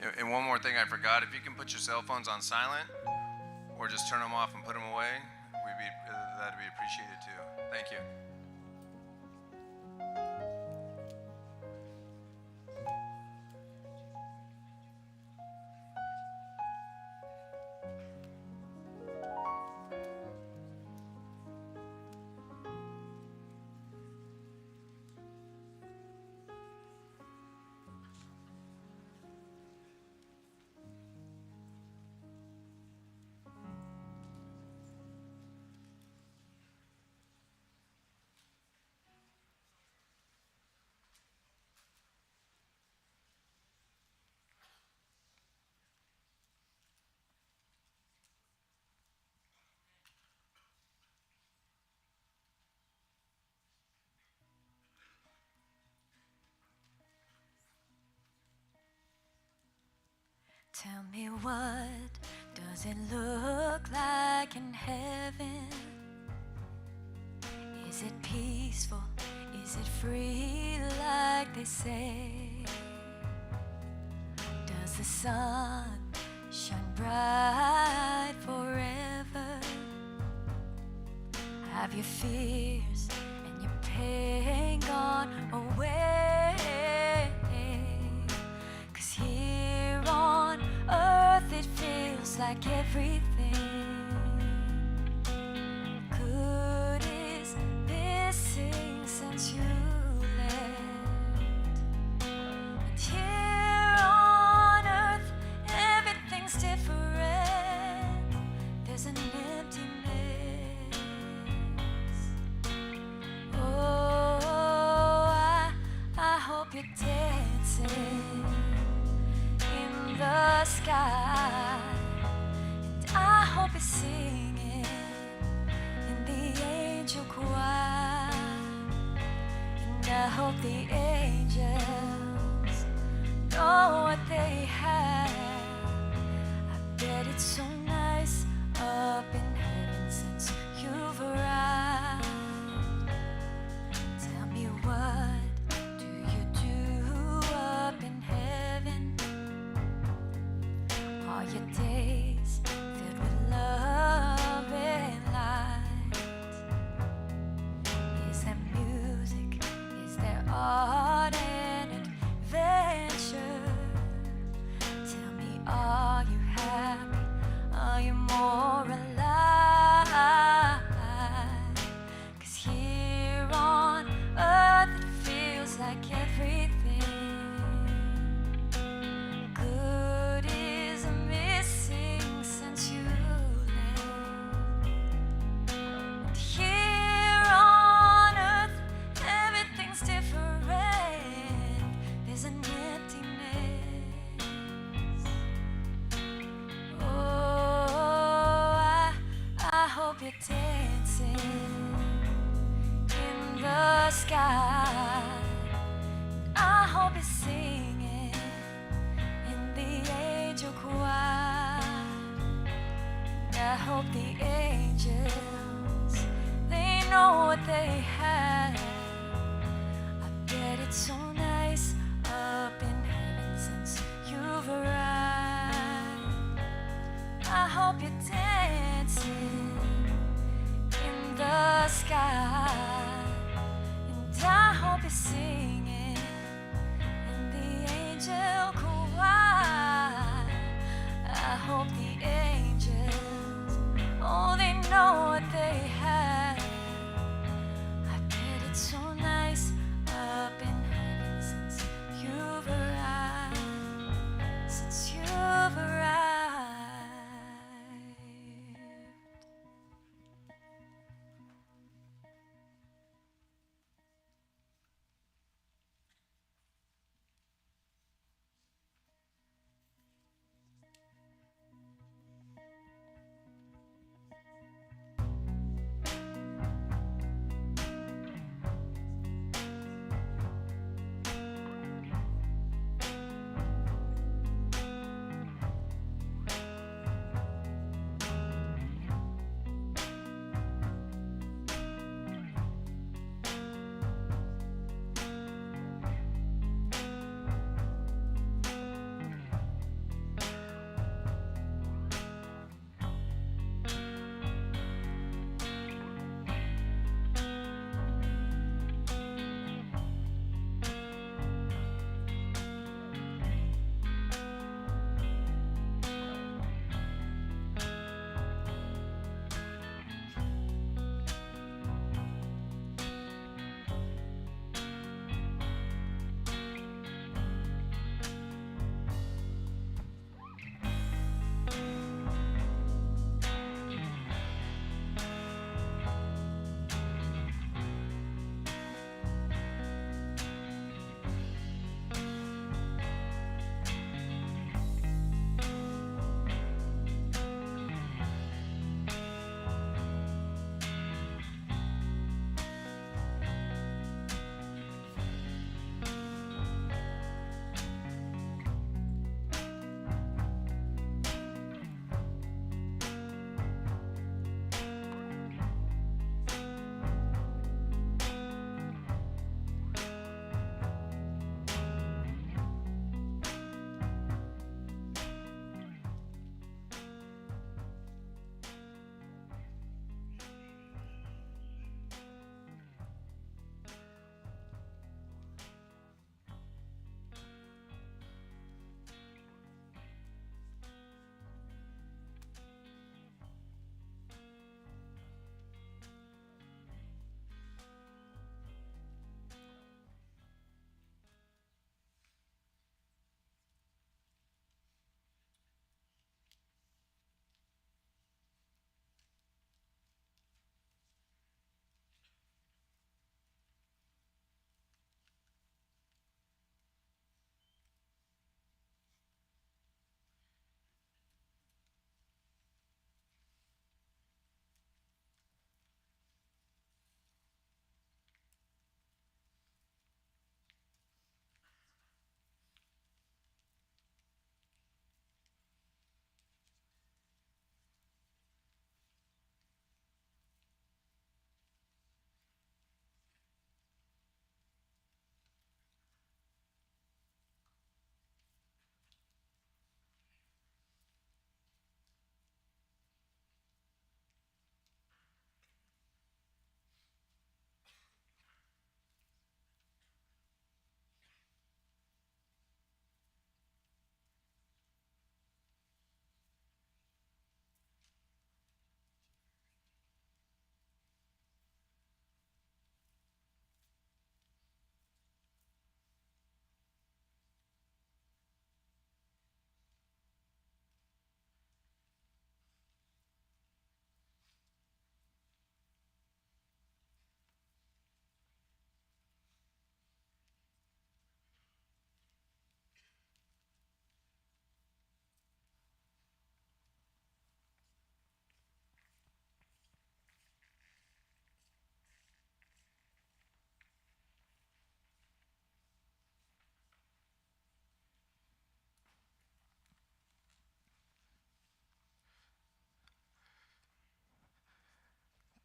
And one more thing I forgot, if you can put your cell phones on silent or just turn them off and put them away, that'd be appreciated too. Thank you. Tell me, what does it look like in heaven? Is it peaceful? Is it free like they say? Does the sun shine bright forever? Have your fears and your pain gone away? 'Cause here on earth it feels like everything good is missing since you left. And here on earth everything's different. There's an emptiness. Oh, I hope you're dancing in the sky, and I hope you're singing in the angel choir, and I hope the angels know what they have. I bet it's so nice up in heaven since you've arrived. Tell me, what do you do up in heaven? Are your days filled with love and light? Is there music? Is there art and adventure? Tell me, are you happy? Are you more alive? 'Cause here on earth it feels like everything good is missing since you left. And here on earth everything's different. There's an emptiness. Oh, I hope you're dancing in the sky. I hope you're singing in the angel choir. And I hope the angels, they know what they have. I bet it's so nice up in heaven since you've arrived. I hope you're dancing in the sky, and I hope you're singing in the angel choir. I hope the angels, oh, they know what they have. I bet it's so nice up in heaven since you've arrived, since you've arrived.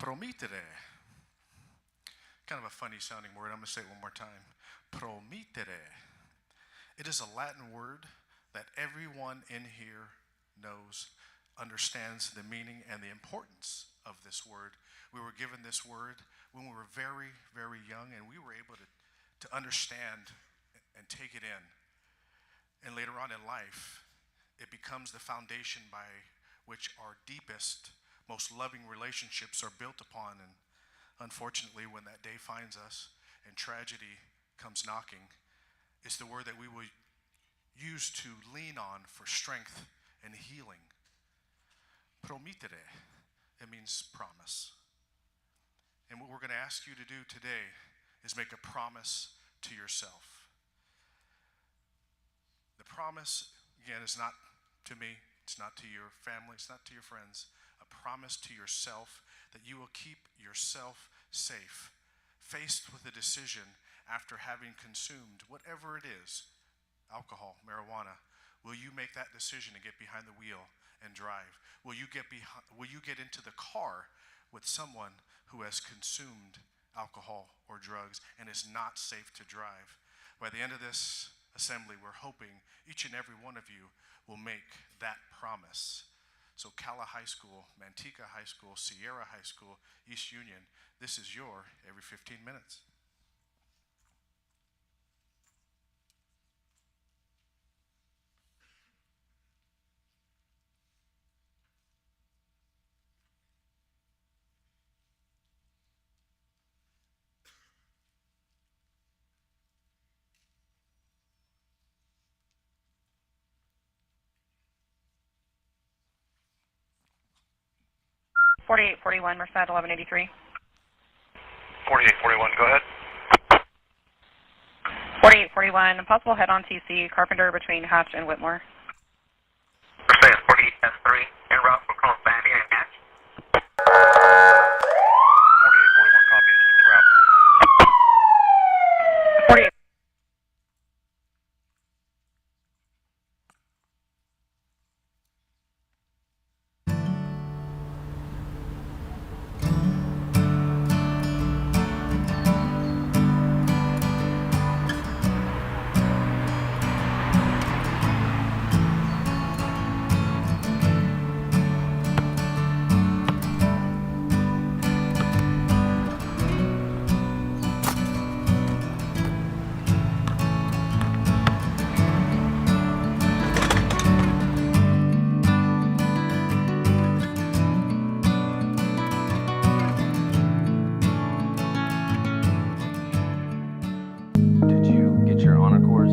Promettere. Kind of a funny sounding word. I'm going to say it one more time. Promettere. It is a Latin word that everyone in here knows, understands the meaning and the importance of this word. We were given this word when we were very, very young, and we were able to understand and take it in. And later on in life, it becomes the foundation by which our deepest, most loving relationships are built upon. And unfortunately, when that day finds us and tragedy comes knocking, it's the word that we will use to lean on for strength and healing. Promettere, it means promise. And what we're going to ask you to do today is make a promise to yourself. The promise, again, is not to me, it's not to your family, it's not to your friends. A promise to yourself that you will keep yourself safe, faced with a decision after having consumed whatever it is, alcohol, marijuana. Will you make that decision and get behind the wheel and drive? Will you get into the car with someone who has consumed alcohol or drugs and is not safe to drive? By the end of this assembly, we're hoping each and every one of you will make that promise. So Cala High School, Manteca High School, Sierra High School, East Union, this is your every 15 minutes. Forty-eight 41, Merced 1183. 4841, go ahead. 4841, possible head-on TC, Carpenter between Hatch and Whitmore. Merced 48-3, en route for Cross Bandy and Hatch. 4841 copies, en route. 48. Did you get your honor course?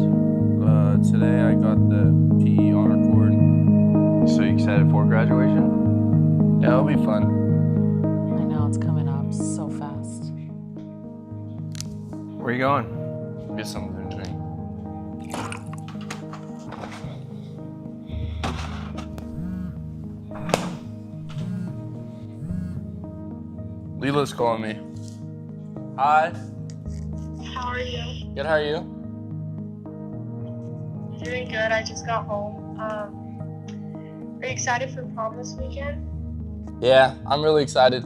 Today I got the PE honor cord. So you excited for graduation? Yeah, it'll be fun. I know, it's coming up so fast. Where are you going? Get something to drink. Leela's calling me. Hi. How are you? Good, how are you? Doing good. I just got home. Are you excited for prom this weekend? Yeah, I'm really excited.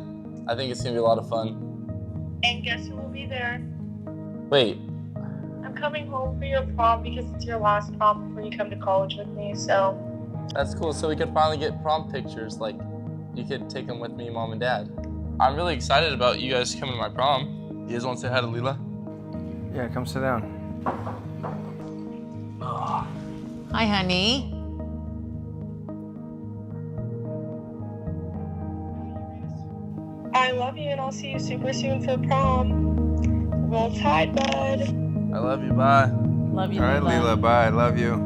I think it's gonna be a lot of fun. And guess who will be there? Wait, I'm coming home for your prom because it's your last prom before you come to college with me, so... that's cool. So we can finally get prom pictures. Like, you could take them with me, Mom and Dad. I'm really excited about you guys coming to my prom. You guys want to say hi to Leela? Yeah, come sit down. Hi, honey. I love you and I'll see you super soon for prom. Roll Tide, bud. I love you, bye. Love you, All right, Leela, bye. Love you.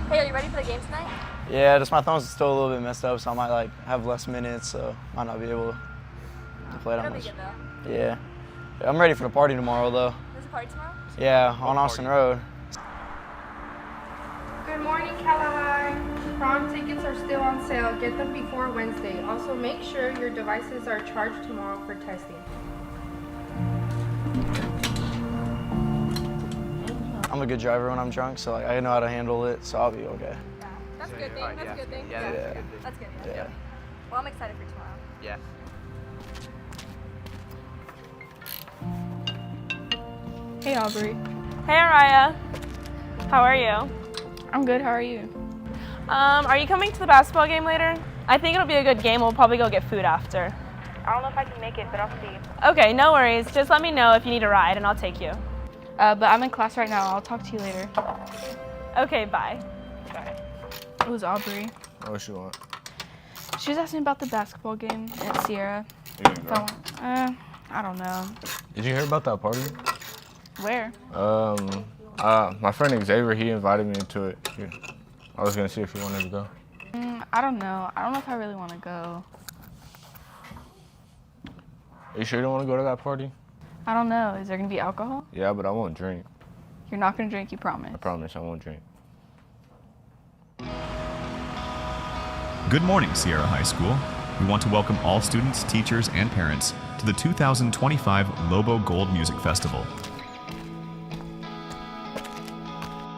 Hey, are you ready for the game tonight? Yeah, just my thumb's still a little bit messed up, so I might like have less minutes, so might not be able to play that It'll be much. good though. Yeah. I'm ready for the party tomorrow, though. There's a party tomorrow? Yeah, on Austin Road. Good morning, Kalahai. Prom tickets are still on sale. Get them before Wednesday. Also, make sure your devices are charged tomorrow for testing. I'm a good driver when I'm drunk, so like I know how to handle it, so I'll be okay. Yeah, that's a good thing. That's a good thing. Yeah, that's a good thing. That's good. Yeah. Well, I'm excited for tomorrow. Yeah. Hey, Aubrey. Hey, Araya. How are you? I'm good. How are you? Are you coming to the basketball game later? I think it'll be a good game. We'll probably go get food after. I don't know if I can make it, but I'll see. Okay, no worries. Just let me know if you need a ride, and I'll take you. But I'm in class right now. I'll talk to you later. Okay, bye. Bye. Who's Aubrey? What you want? She was asking about the basketball game at Sierra. You gonna go? I don't know. Did you hear about that party? Where? My friend Xavier, he invited me to it. I was gonna see if you wanted to go. I don't know. I don't know if I really want to go. Are you sure you don't want to go to that party? I don't know. Is there going to be alcohol? Yeah, but I won't drink. You're not going to drink, you promise? I promise I won't drink. Good morning, Sierra High School. We want to welcome all students, teachers, and parents to the 2025 Lobo Gold Music Festival.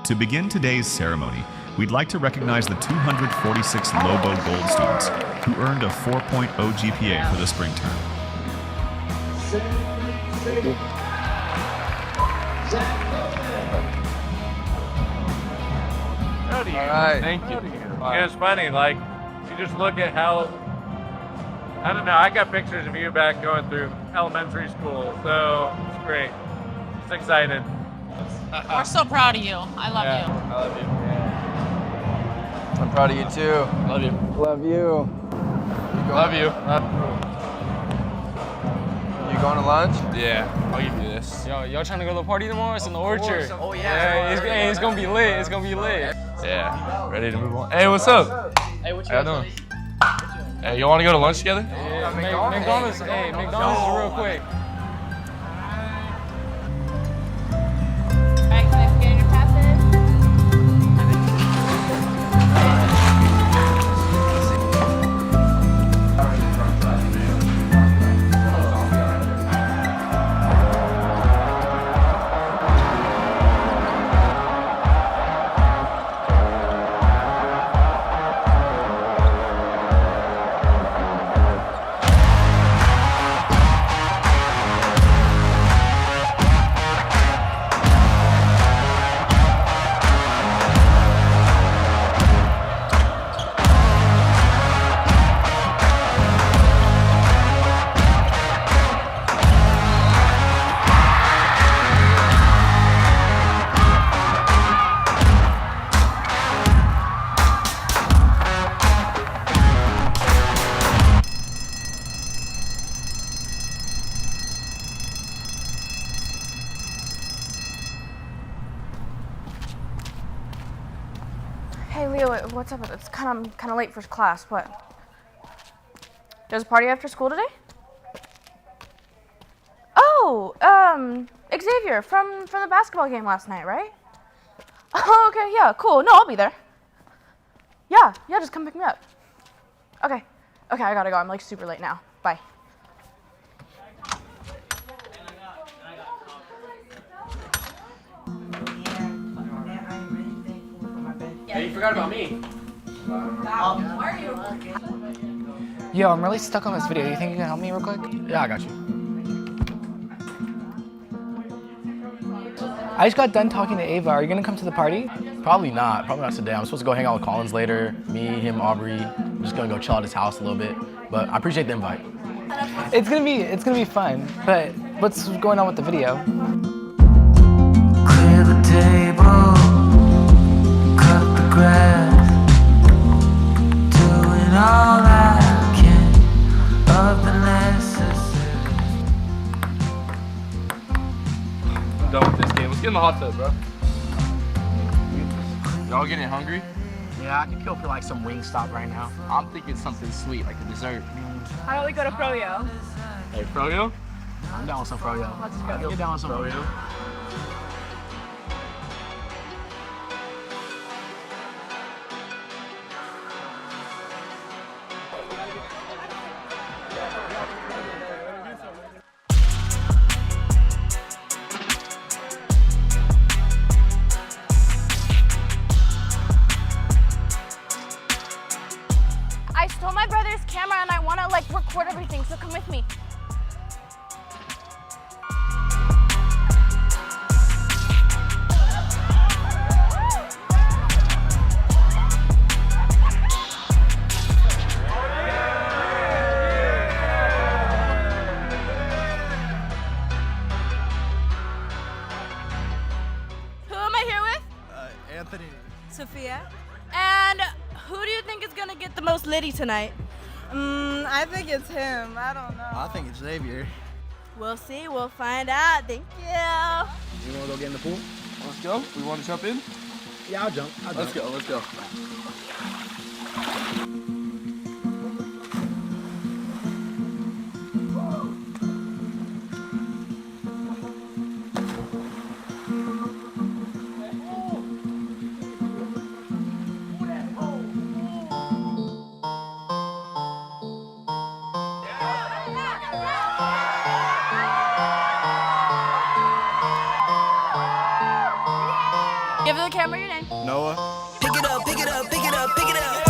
To begin today's ceremony, we'd like to recognize the 246 Lobo Gold students who earned a 4.0 GPA for the spring term. Proud of you. All right. Thank you. Wow. Yeah, it's funny, like, you just look at how, I don't know, I got pictures of you back going through elementary school, so it's great. Just excited. We're so proud of you. I love you. I love you. I'm proud of you too. Love you. Love you. Love you. You going to lunch? Yeah, I'll give you this. Yo, y'all trying to go to the party tomorrow? It's in the orchard. Oh, Yeah, it's gonna be lit. It's gonna be lit. Yeah, ready to move on. Hey, what's up? Hey, what How you doing? Hey, you want to go to lunch together? Yeah, McDonald's. Hey, McDonald's is real quick. Alright, can I scan your passes? Hey, Leo, what's up? It's kind of late for class. What? There's a party after school today? Oh, Xavier from the basketball game last night, right? Oh, okay, yeah, cool. No, I'll be there. Yeah, just come pick me up. Okay, I gotta go. I'm like super late now. Bye. Hey, you forgot about me. Yo, I'm really stuck on this video. You think you can help me real quick? Yeah, I got you. I just got done talking to Ava. Are you gonna come to the party? Probably not today. I'm supposed to go hang out with Collins later. Me, him, Aubrey. I'm just gonna go chill at his house a little bit. But I appreciate the invite. It's gonna be fun. But what's going on with the video? Clear the table, cut the grass, doing all I can of the necessary. I'm done with this game. Let's get in the hot tub, bro. Y'all getting hungry? Yeah, I could go for like some Wingstop right now. I'm thinking something sweet, like a dessert. How about we go to Froyo? Hey, Froyo? I'm down with some froyo. Let's go. Get down with some froyo. confident. Sophia. And who do you think is gonna get the most litty tonight? I think it's him. I don't know. I think it's Xavier. We'll see. We'll find out. Thank you. You want to go get in the pool? Let's go. We want to jump in? Yeah, I'll jump. Let's go. Let's go. Give the camera your name. Noah. Pick it up, pick it up, pick it up, pick it up.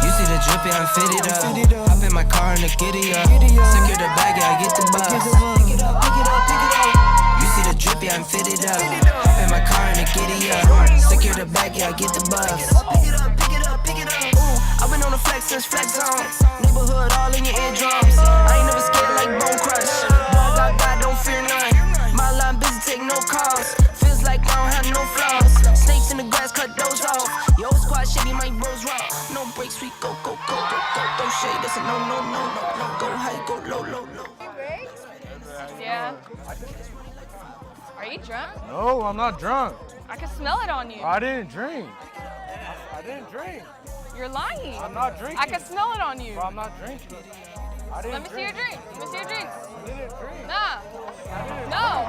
You see the drippy, I'm fitted up. Hop in my car and the giddy up. Secure the bag, yeah, I get the bus. Pick it up, pick it up, pick it up. You see the drippy, I'm fitted up. Hop in my car and the giddy up. Secure the bag, yeah, I get the bus. Pick it up, pick it up, pick it up. Ooh, I've been on the flex since flex zone. Neighborhood all in your eardrums. I ain't never scared like Bone Crush. God, don't fear none. My line busy, take no calls. Feels like I don't have no flaws. Snakes in the grass, cut those off. Yo, squad shady, my bros raw. No breaks, we go, go, go, go, go. Don't shade, that's a no, no, no, no, no. Go high, go low, low, low. Yeah. Are you drunk? No, I'm not drunk. I can smell it on you. I didn't drink. I didn't drink. You're lying. I'm not drinking. I can smell it on you. But I'm not drinking. I didn't Let me see your drink. Let me see your drink. I didn't drink. Nah. No.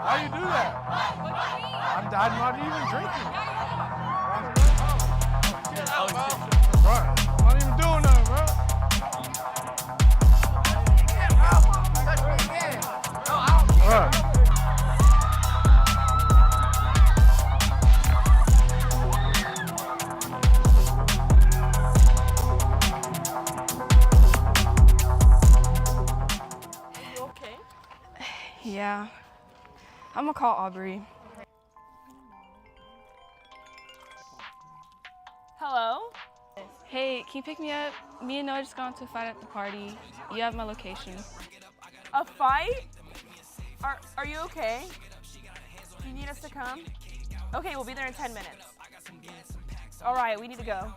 Why you do that? I'm not even drinking. Bro, I'm not even doing nothing, bro. Bro. You okay? Yeah. I'm gonna call Aubrey. Hello? Hey, can you pick me up? Me and Noah just got into a fight at the party. You have my location. A fight? Are you okay? Do you need us to come? Okay, we'll be there in 10 minutes. All right, we need to go.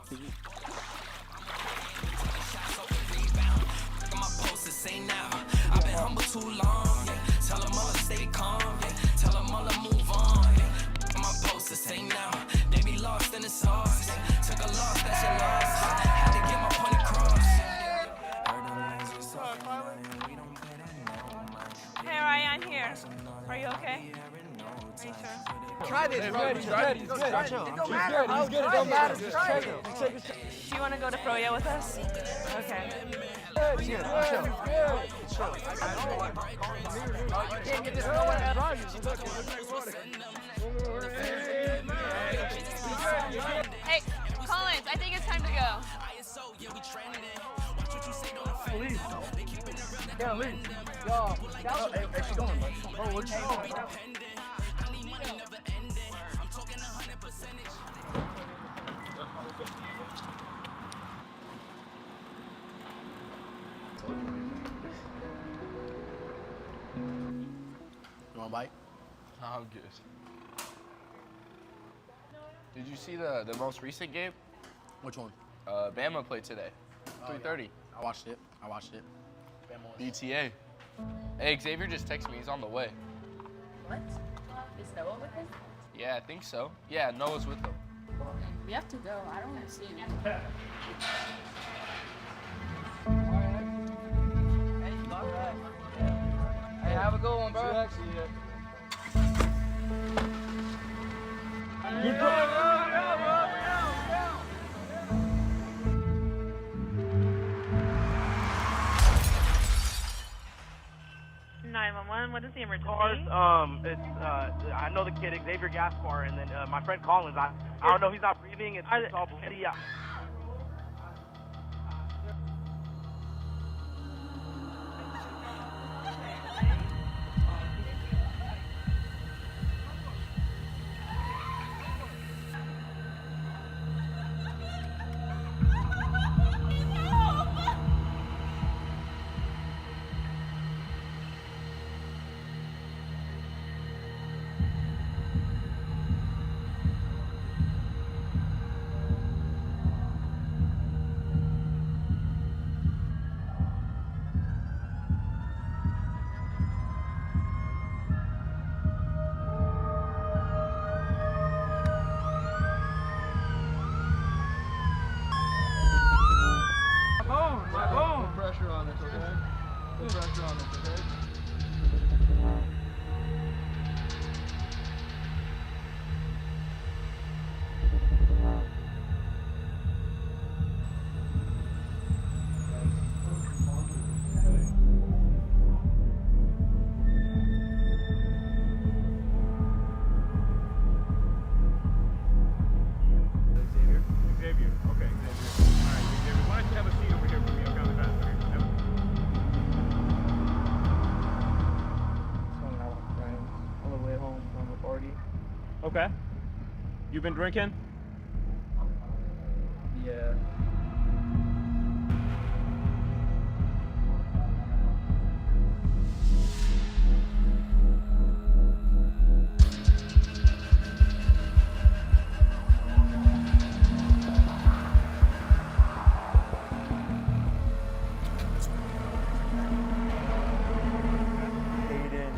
I've been humble too long. Tell them all to stay calm. Tell them all to move on. My post to say now. They be lost in the sauce. Took a loss, that's your loss. Had to get my point across. Hey, Ryan, here. Are you okay? Are you sure? Try this, bro. He's ready. It don't matter. It don't matter. Just try it. Do you want to go to Froyo with us? Okay. Hey, Collins, I think it's time to go. Leave. Yeah, leave. Yo, hey, she going, bro, what you doing? You want a bite? I'm good. Did you see the most recent game? Which one? Bama played today. 3:30. I watched it. BTA. Hey, Xavier just texted me. He's on the way. What? Is Noah with him? Yeah, I think so. Yeah, Noah's with them. We have to go. I don't want to see him. Hey, have a good one, bro. Good job. 911, what is the emergency? I know the kid Xavier Gaspar, and then my friend Collins. I don't know, he's not breathing. It's all bloody. Okay. You been drinking? Yeah. Hayden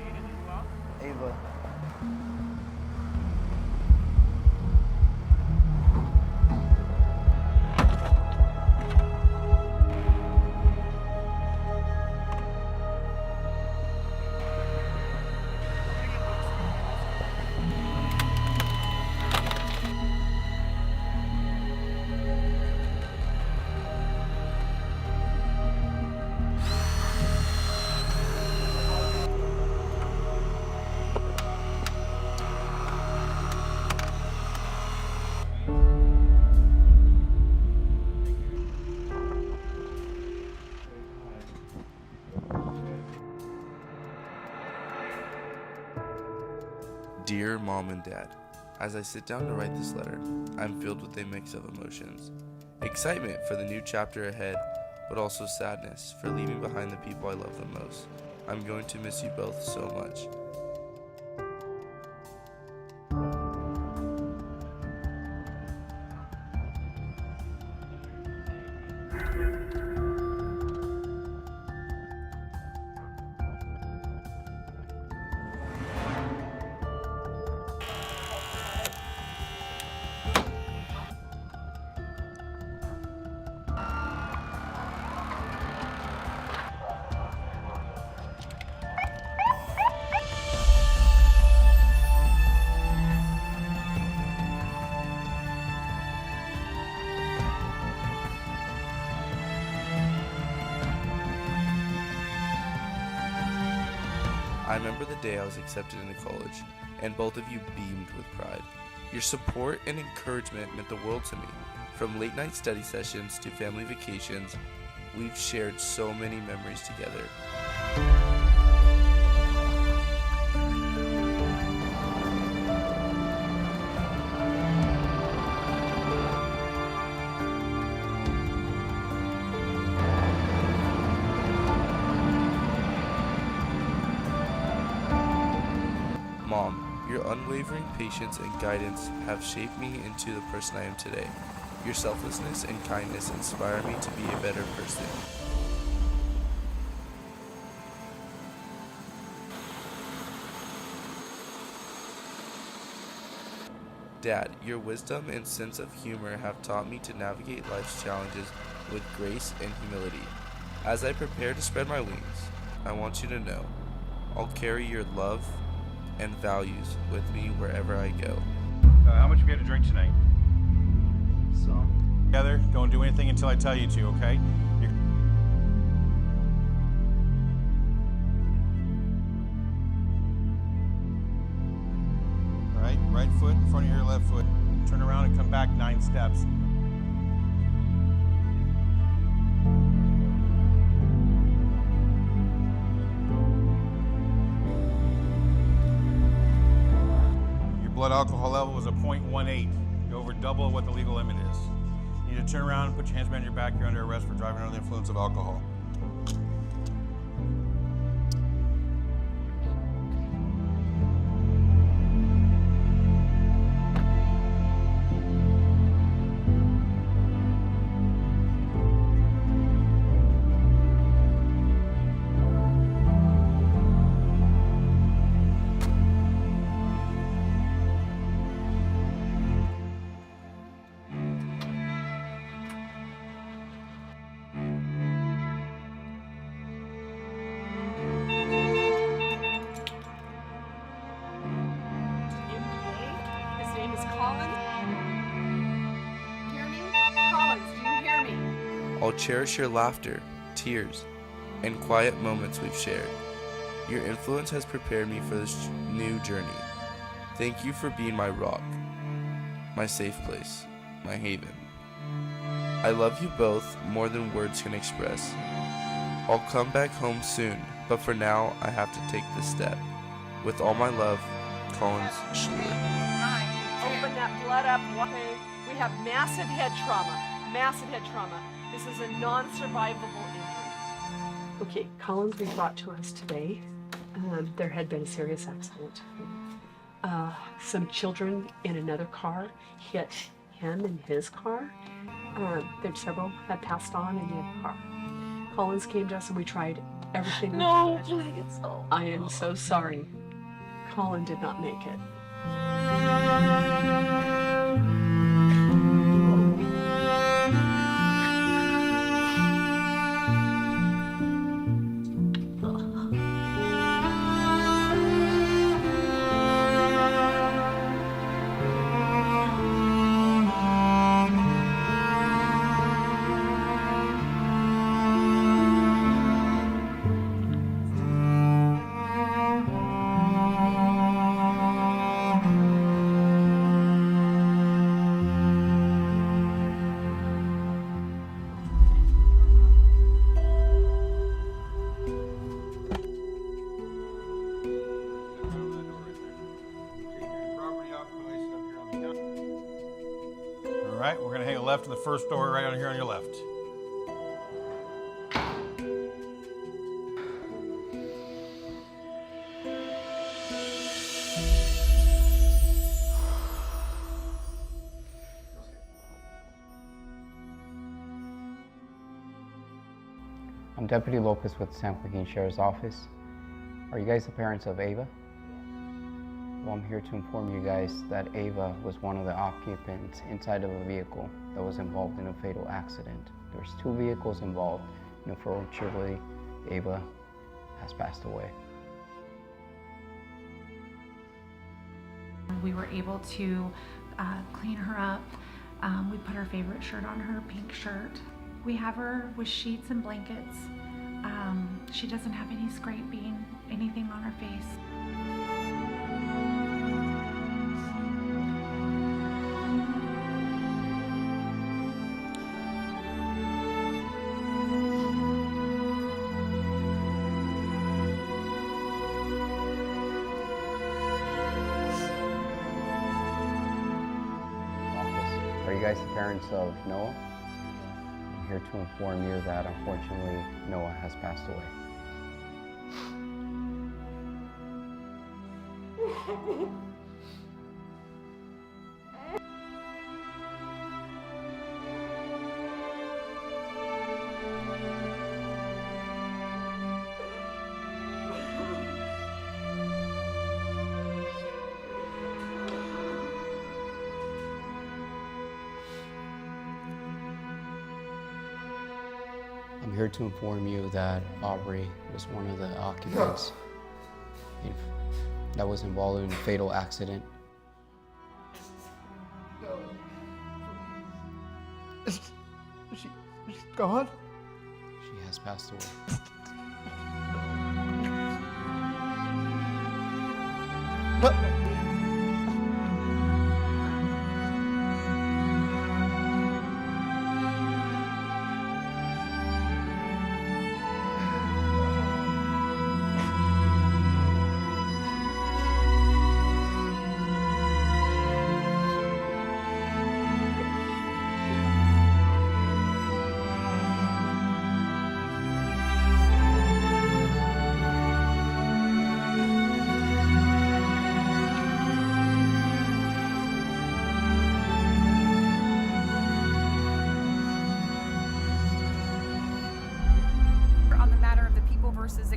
and Ava. Ava. Dear Mom and Dad, as I sit down to write this letter, I'm filled with a mix of emotions. Excitement for the new chapter ahead, but also sadness for leaving behind the people I love the most. I'm going to miss you both so much. I remember the day I was accepted into college, and both of you beamed with pride. Your support and encouragement meant the world to me. From late night study sessions to family vacations, we've shared so many memories together. Mom, your unwavering patience and guidance have shaped me into the person I am today. Your selflessness and kindness inspire me to be a better person. Dad, your wisdom and sense of humor have taught me to navigate life's challenges with grace and humility. As I prepare to spread my wings, I want you to know I'll carry your love and values with me wherever I go. How much have you had to drink tonight? Some. Together, don't do anything until I tell you to, okay? All right, right foot in front of your left foot. Turn around and come back 9 steps. Blood alcohol level was a 0.18. You're over double what the legal limit is. You need to turn around and put your hands behind your back. You're under arrest for driving under the influence of alcohol. I'll cherish your laughter, tears, and quiet moments we've shared. Your influence has prepared me for this new journey. Thank you for being my rock, my safe place, my haven. I love you both more than words can express. I'll come back home soon, but for now I have to take this step. With all my love, Collins Schluer. Open that blood up. Okay. We have massive head trauma. Massive head trauma. This is a non-survivable injury. Okay, Collins was brought to us today. There had been a serious accident. Some children in another car hit him in his car. Then several had passed on in the other car. Collins came to us and we tried everything. No, please. Oh. I am so sorry. Colin did not make it. All right, we're going to hang a left to the first door right on here on your left. I'm Deputy Lopez with San Joaquin Sheriff's Office. Are you guys the parents of Ava? Well, I'm here to inform you guys that Ava was one of the occupants inside of a vehicle that was involved in a fatal accident. There's 2 vehicles involved, and unfortunately, Ava has passed away. We were able to clean her up. We put her favorite shirt on her, pink shirt. We have her with sheets and blankets. She doesn't have any scraping, anything on her face. Are you guys the parents of Noah? I'm here to inform you that unfortunately Noah has passed away. I'm here to inform you that Aubrey was one of the occupants that was involved in a fatal accident. She's gone? She has passed away.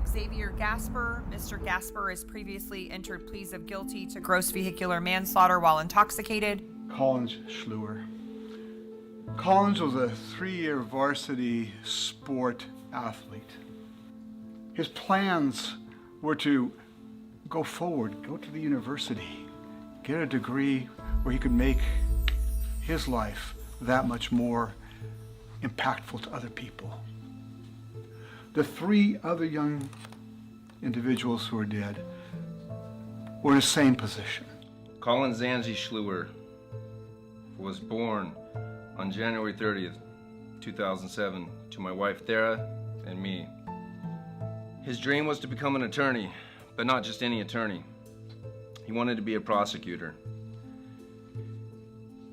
Xavier Gasper. Mr. Gasper has previously entered pleas of guilty to gross vehicular manslaughter while intoxicated. Collins Schluer. Collins was a 3-year varsity sport athlete. His plans were to go forward, go to the university, get a degree where he could make his life that much more impactful to other people. The 3 other young individuals who are dead were in the same position. Colin Zanzi Schluer was born on January 30th, 2007 to my wife Thera and me. His dream was to become an attorney, but not just any attorney. He wanted to be a prosecutor.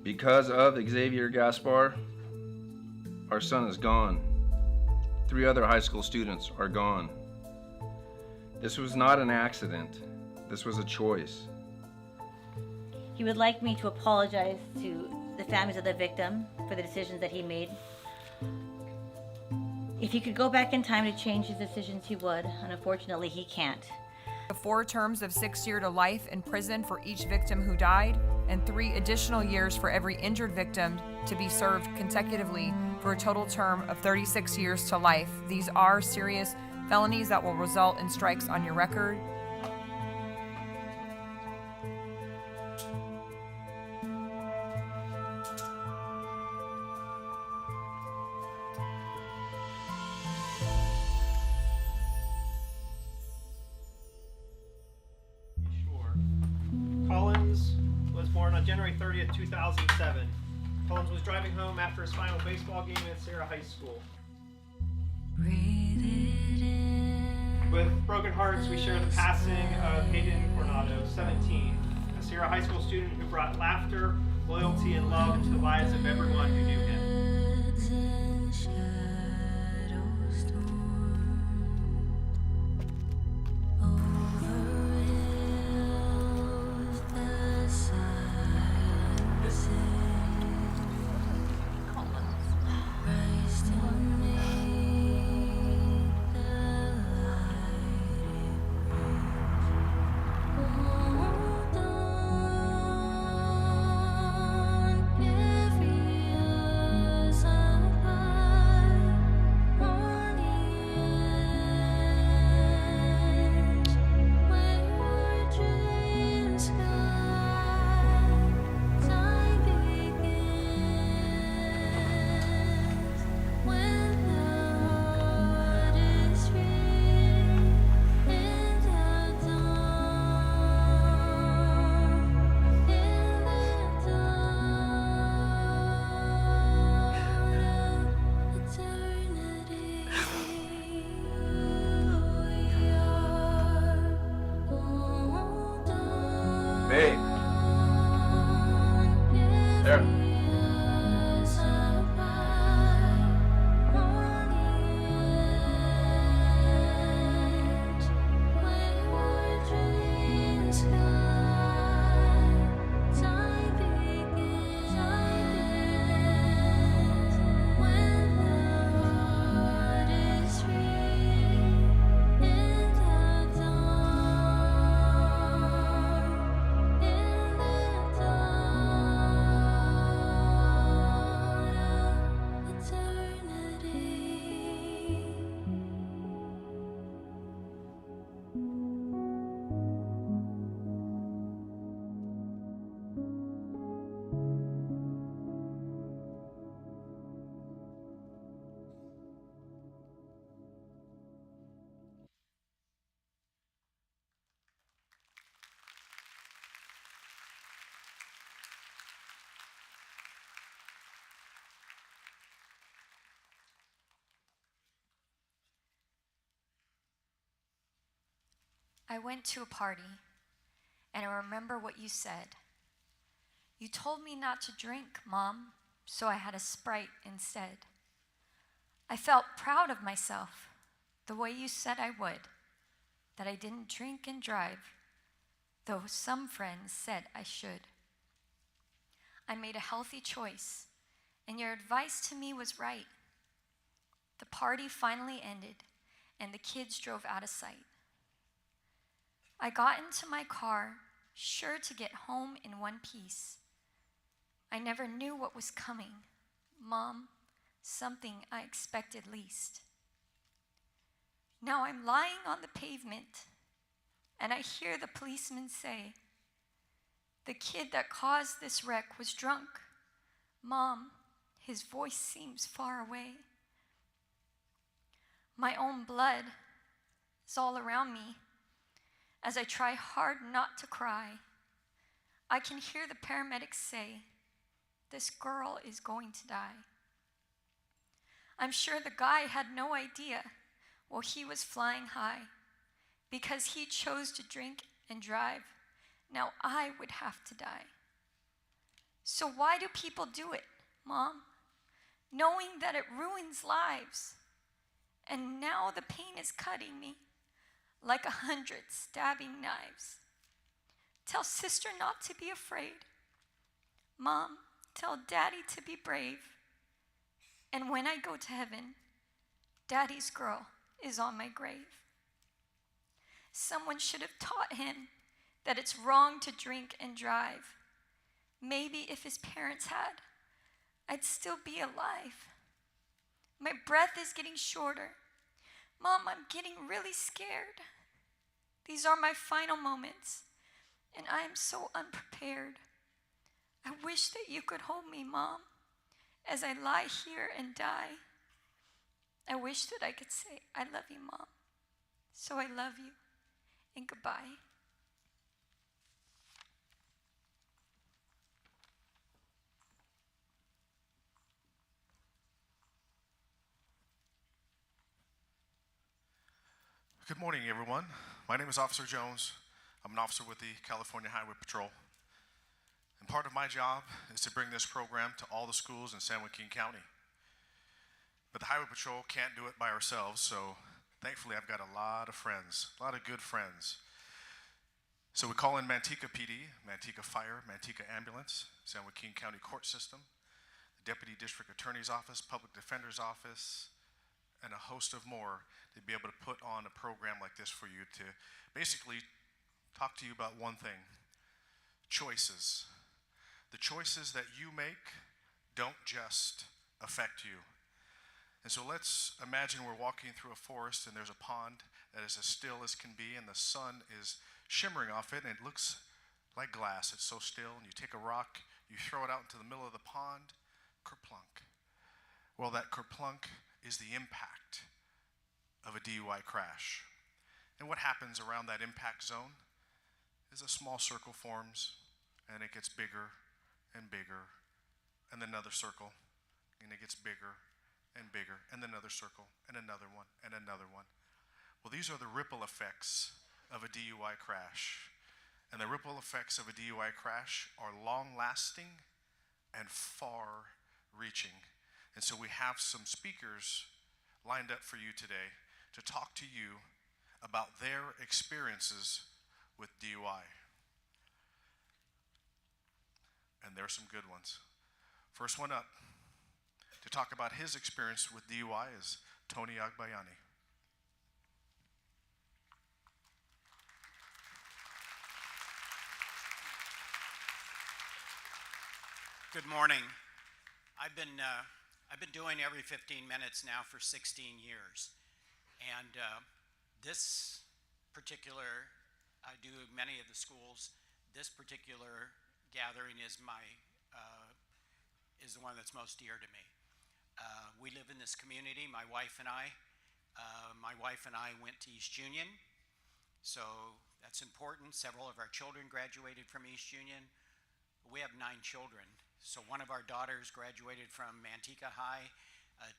Because of Xavier Gaspar, our son is gone. 3 other high school students are gone. This was not an accident. This was a choice. He would like me to apologize to the families of the victim for the decisions that he made. If he could go back in time to change his decisions, he would, and unfortunately he can't. 4 terms of 6 years to life in prison for each victim who died, and 3 additional years for every injured victim to be served consecutively for a total term of 36 years to life. These are serious felonies that will result in strikes on your record. Collins was born on January 30th, 2007. Collins was driving home after his final baseball game at Sierra High School. With broken hearts, we share the passing of Hayden Coronado, 17, a Sierra High School student who brought laughter, loyalty, and love into the lives of everyone who knew him. Babe. There. I went to a party, and I remember what you said. You told me not to drink, Mom, so I had a Sprite instead. I felt proud of myself, the way you said I would, that I didn't drink and drive, though some friends said I should. I made a healthy choice, and your advice to me was right. The party finally ended, and the kids drove out of sight. I got into my car, sure to get home in one piece. I never knew what was coming. Mom, something I expected least. Now I'm lying on the pavement, and I hear the policeman say, the kid that caused this wreck was drunk. Mom, his voice seems far away. My own blood is all around me as I try hard not to cry. I can hear the paramedics say, this girl is going to die. I'm sure the guy had no idea while he was flying high, because he chose to drink and drive, Now I would have to die. So why do people do it, Mom? Knowing that it ruins lives. And now the pain is cutting me like 100 stabbing knives. Tell sister not to be afraid. Mom, tell Daddy to be brave. And when I go to heaven, Daddy's girl is on my grave. Someone should have taught him that it's wrong to drink and drive. Maybe if his parents had, I'd still be alive. My breath is getting shorter. Mom, I'm getting really scared. These are my final moments, and I am so unprepared. I wish that you could hold me, Mom, as I lie here and die. I wish that I could say, I love you, Mom. So I love you, and goodbye. Good morning, everyone. My name is Officer Jones. I'm an officer with the California Highway Patrol. And part of my job is to bring this program to all the schools in San Joaquin County. But the Highway Patrol can't do it by ourselves, so thankfully I've got a lot of friends, a lot of good friends. So we call in Manteca PD, Manteca Fire, Manteca Ambulance, San Joaquin County Court System, the Deputy District Attorney's Office, Public Defender's Office, and a host of more to be able to put on a program like this for you to basically talk to you about one thing: choices. The choices that you make don't just affect you. And so let's imagine we're walking through a forest and there's a pond that is as still as can be and the sun is shimmering off it and it looks like glass. It's so still, and you take a rock, you throw it out into the middle of the pond, kerplunk. Well, that kerplunk is the impact of a DUI crash. And what happens around that impact zone is a small circle forms, and it gets bigger and bigger, and then another circle, and it gets bigger and bigger, and then another circle, and another one, and another one. Well, these are the ripple effects of a DUI crash. And the ripple effects of a DUI crash are long-lasting and far-reaching. And so we have some speakers lined up for you today to talk to you about their experiences with DUI. And there are some good ones. First one up to talk about his experience with DUI is Tony Agbayani. Good morning. I've been doing every 15 minutes now for 16 years. And this particular, I do many of the schools. This particular gathering is is the one that's most dear to me. We live in this community, my wife and I. My wife and I went to East Union, so that's important. Several of our children graduated from East Union. We have 9 children. So one of our daughters graduated from Manteca High,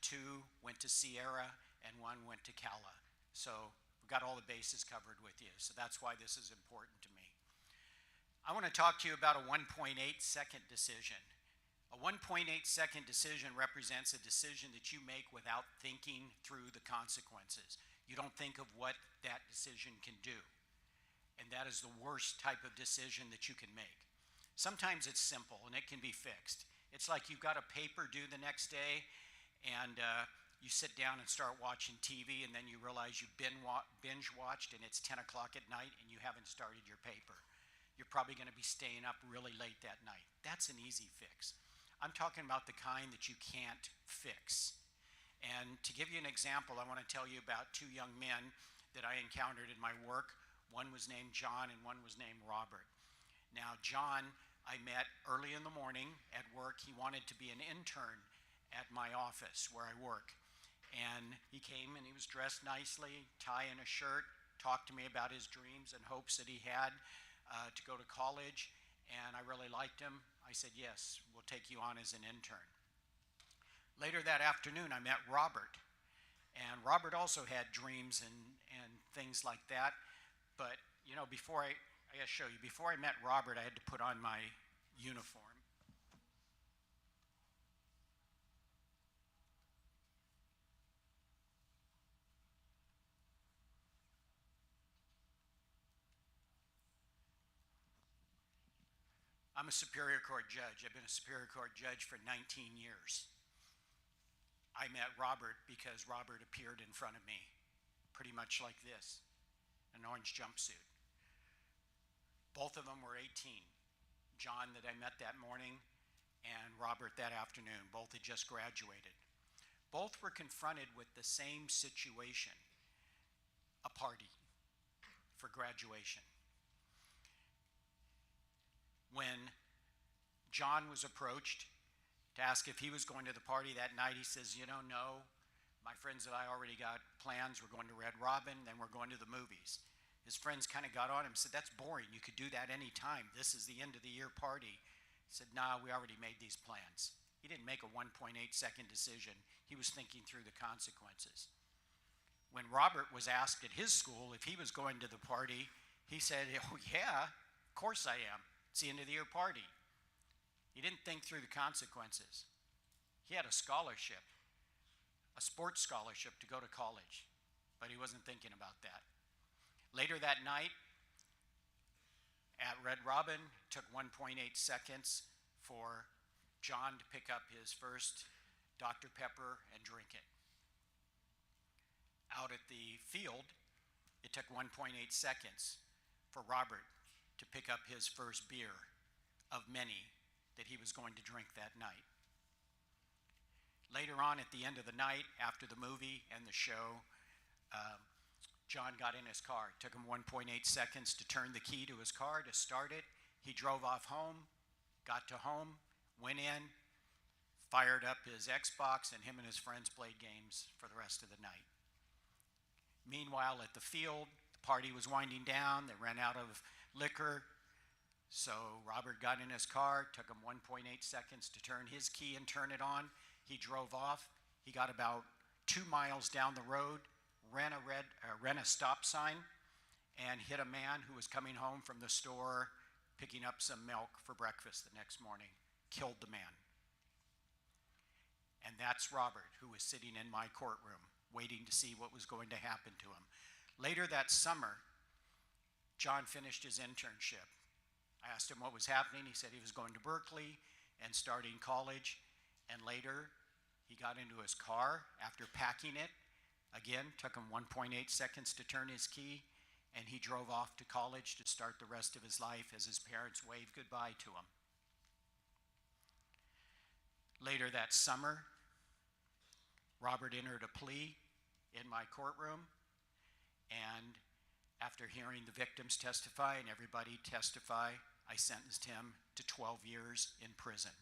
2 went to Sierra, and 1 went to Cala. So we've got all the bases covered with you. So that's why this is important to me. I want to talk to you about a 1.8-second decision. A 1.8-second decision represents a decision that you make without thinking through the consequences. You don't think of what that decision can do. And that is the worst type of decision that you can make. Sometimes it's simple and it can be fixed. It's like you've got a paper due the next day and you sit down and start watching TV and then you realize you've binge watched and it's 10 o'clock at night and you haven't started your paper. You're probably going to be staying up really late that night. That's an easy fix. I'm talking about the kind that you can't fix. And to give you an example, I want to tell you about 2 young men that I encountered in my work. One was named John and one was named Robert. Now, John, I met early in the morning at work. He wanted to be an intern at my office where I work. And he came and he was dressed nicely, tie and a shirt, talked to me about his dreams and hopes that he had to go to college. And I really liked him. I said, yes, we'll take you on as an intern. Later that afternoon, I met Robert. And Robert also had dreams and things like that. But, you know, before I gotta show you. Before I met Robert, I had to put on my uniform. I'm a Superior Court judge. I've been a Superior Court judge for 19 years. I met Robert because Robert appeared in front of me, pretty much like this, an orange jumpsuit. Both of them were 18. John that I met that morning and Robert that afternoon, both had just graduated. Both were confronted with the same situation, a party for graduation. When John was approached to ask if he was going to the party that night, he says, you know, no, my friends and I already got plans. We're going to Red Robin, then we're going to the movies. His friends kind of got on him and said, that's boring. You could do that any time. This is the end of the year party. He said, nah, we already made these plans. He didn't make a 1.8-second decision. He was thinking through the consequences. When Robert was asked at his school if he was going to the party, he said, oh yeah, of course I am. It's the end of the year party. He didn't think through the consequences. He had a scholarship, a sports scholarship to go to college, but he wasn't thinking about that. Later that night at Red Robin, it took 1.8 seconds for John to pick up his first Dr. Pepper and drink it. Out at the field, it took 1.8 seconds for Robert to pick up his first beer of many that he was going to drink that night. Later on at the end of the night, after the movie and the show, John got in his car. It took him 1.8 seconds to turn the key to his car to start it. He drove off home, got to home, went in, fired up his Xbox, and him and his friends played games for the rest of the night. Meanwhile, at the field, the party was winding down. They ran out of liquor. So Robert got in his car, took him 1.8 seconds to turn his key and turn it on. He drove off. He got about 2 miles down the road, ran a stop sign, and hit a man who was coming home from the store picking up some milk for breakfast the next morning. Killed the man. And that's Robert, who was sitting in my courtroom, waiting to see what was going to happen to him. Later that summer, John finished his internship. I asked him what was happening. He said he was going to Berkeley and starting college. And later, he got into his car after packing it. Again, took him 1.8 seconds to turn his key, and he drove off to college to start the rest of his life as his parents waved goodbye to him. Later that summer, Robert entered a plea in my courtroom, and after hearing the victims testify and everybody testify, I sentenced him to 12 years in prison.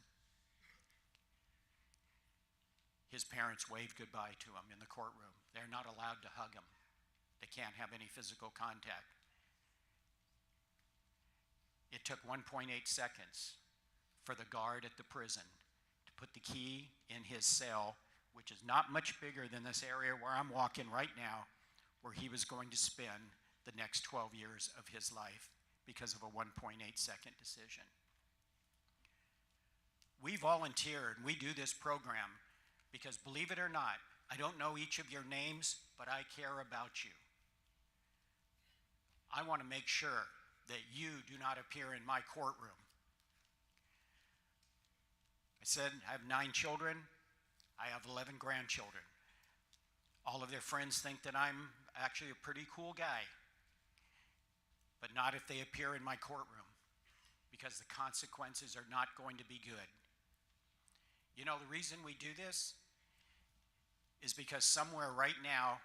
His parents waved goodbye to him in the courtroom. They're not allowed to hug him. They can't have any physical contact. It took 1.8 seconds for the guard at the prison to put the key in his cell, which is not much bigger than this area where I'm walking right now, where he was going to spend the next 12 years of his life because of a 1.8 second decision. We volunteer and we do this program because, believe it or not, I don't know each of your names, but I care about you. I want to make sure that you do not appear in my courtroom. I said I have 9 children. I have 11 grandchildren. All of their friends think that I'm actually a pretty cool guy, but not if they appear in my courtroom, because the consequences are not going to be good. You know, the reason we do this is because somewhere right now,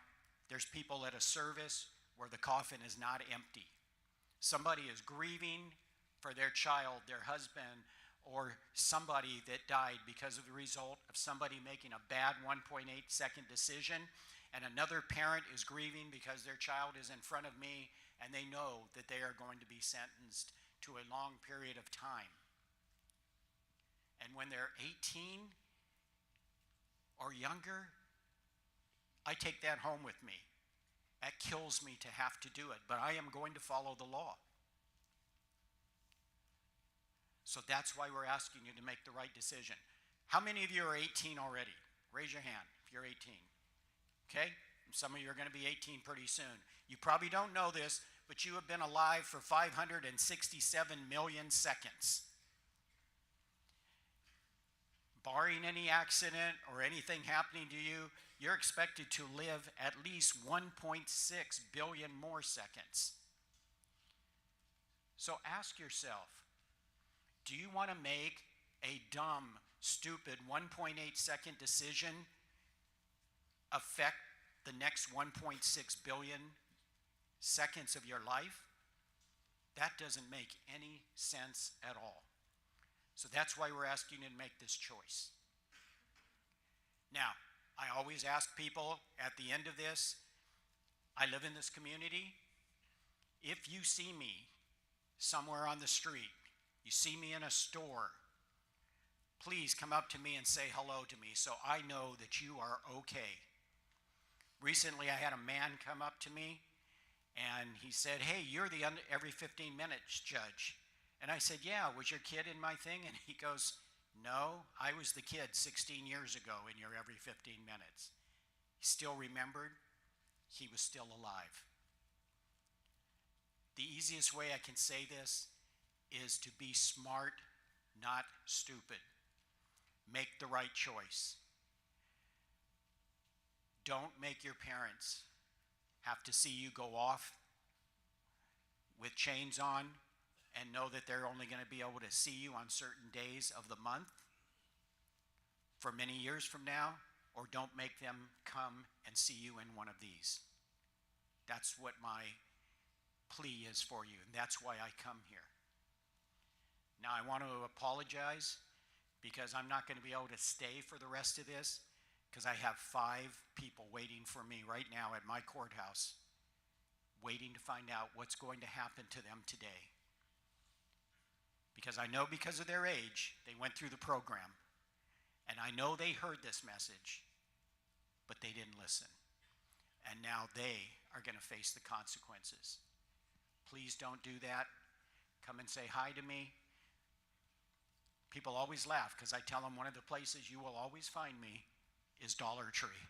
there's people at a service where the coffin is not empty. Somebody is grieving for their child, their husband, or somebody that died because of the result of somebody making a bad 1.8 second decision, and another parent is grieving because their child is in front of me and they know that they are going to be sentenced to a long period of time. And when they're 18 or younger, I take that home with me. That kills me to have to do it, but I am going to follow the law. So that's why we're asking you to make the right decision. How many of you are 18 already? Raise your hand if you're 18. Okay? Some of you are going to be 18 pretty soon. You probably don't know this, but you have been alive for 567 million seconds. Barring any accident or anything happening to you, you're expected to live at least 1.6 billion more seconds. So ask yourself, do you want to make a dumb, stupid 1.8 second decision affect the next 1.6 billion seconds of your life? That doesn't make any sense at all. So that's why we're asking you to make this choice. Now, I always ask people at the end of this, I live in this community. If you see me somewhere on the street, you see me in a store, please come up to me and say hello to me so I know that you are okay. Recently, I had a man come up to me and he said, hey, you're the every 15 minutes judge. And I said, yeah, was your kid in my thing? And he goes, no, I was the kid 16 years ago in your every 15 minutes. He still remembered, he was still alive. The easiest way I can say this is to be smart, not stupid. Make the right choice. Don't make your parents have to see you go off with chains on and know that they're only going to be able to see you on certain days of the month for many years from now, or don't make them come and see you in one of these. That's what my plea is for you, and that's why I come here. Now, I want to apologize because I'm not going to be able to stay for the rest of this because I have 5 people waiting for me right now at my courthouse, waiting to find out what's going to happen to them today. Because I know because of their age, they went through the program. And I know they heard this message, but they didn't listen. And now they are going to face the consequences. Please don't do that. Come and say hi to me. People always laugh because I tell them one of the places you will always find me is Dollar Tree.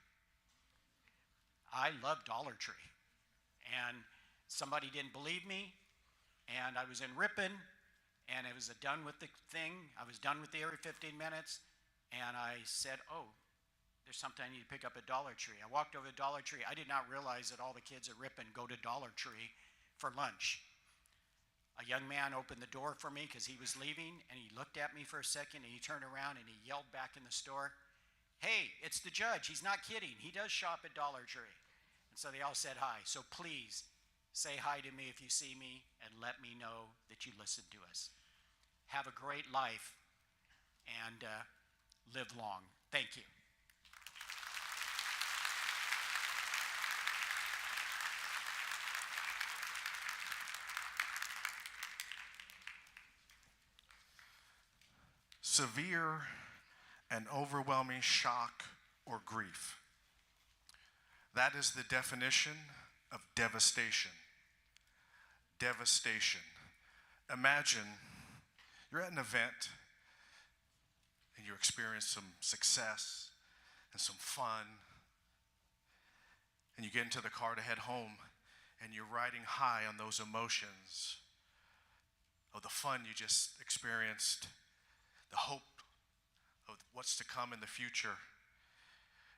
I love Dollar Tree. And somebody didn't believe me, and I was in Ripon, and I was done with the thing. I was done with the every 15 minutes, and I said, oh, there's something I need to pick up at Dollar Tree. I walked over to Dollar Tree. I did not realize that all the kids at Ripon go to Dollar Tree for lunch. A young man opened the door for me because he was leaving, and he looked at me for a second, and he turned around, and he yelled back in the store, hey, it's the judge. He's not kidding. He does shop at Dollar Tree. And so they all said hi. So please say hi to me if you see me and let me know that you listened to us. Have a great life and live long. Thank you. Severe and overwhelming shock or grief. That is the definition of devastation. Devastation. Imagine you're at an event and you experience some success and some fun, and you get into the car to head home and you're riding high on those emotions of the fun you just experienced, the hope of what's to come in the future.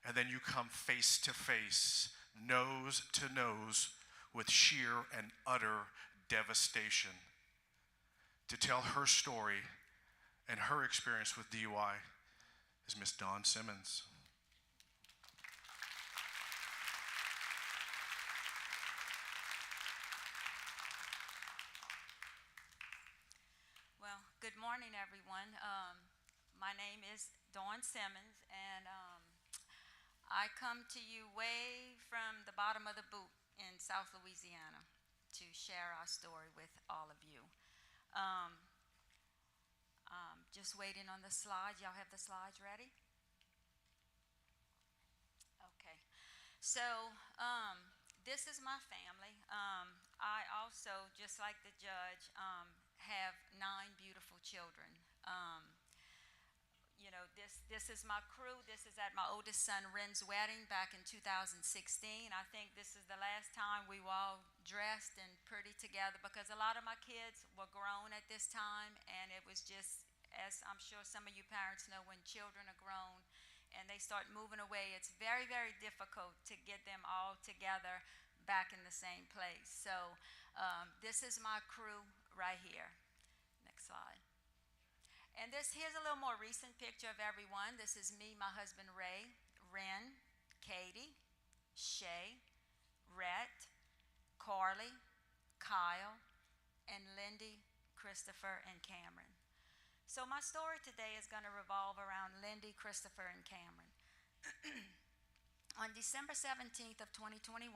And then you come face to face, nose to nose with sheer and utter devastation. To tell her story and her experience with DUI is Miss Dawn Simmons. Well, good morning, everyone. My name is Dawn Simmons, and I come to you way from the bottom of the boot in South Louisiana to share our story with all of you. Just waiting on the slides. Y'all have the slides ready? Okay. So this is my family. I also, just like the judge, have 9 beautiful children. You know, this is my crew. This is at my oldest son Ren's wedding back in 2016. I think this is the last time we were all dressed and pretty together, because a lot of my kids were grown at this time, and it was just, as I'm sure some of you parents know, when children are grown and they start moving away, it's very, very difficult to get them all together back in the same place. So this is my crew right here. Next slide. And here's a little more recent picture of everyone. This is me, my husband Ray, Ren, Katie, Shay, Rhett, Carly, Kyle, and Lindy, Christopher, and Cameron. So my story today is going to revolve around Lindy, Christopher, and Cameron. On December 17th of 2021,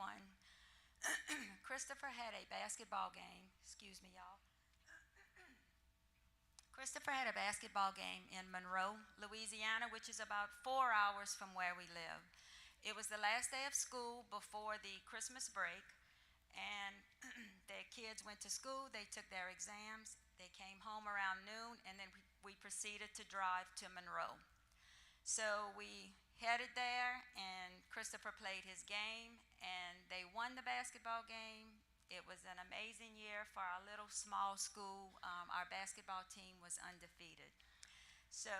Christopher had a basketball game. Excuse me, y'all. Christopher had a basketball game in Monroe, Louisiana, which is about 4 hours from where we live. It was the last day of school before the Christmas break, and the kids went to school, they took their exams, they came home around noon, and then we proceeded to drive to Monroe. So we headed there, and Christopher played his game, and they won the basketball game. It was an amazing year for our little small school. Our basketball team was undefeated. So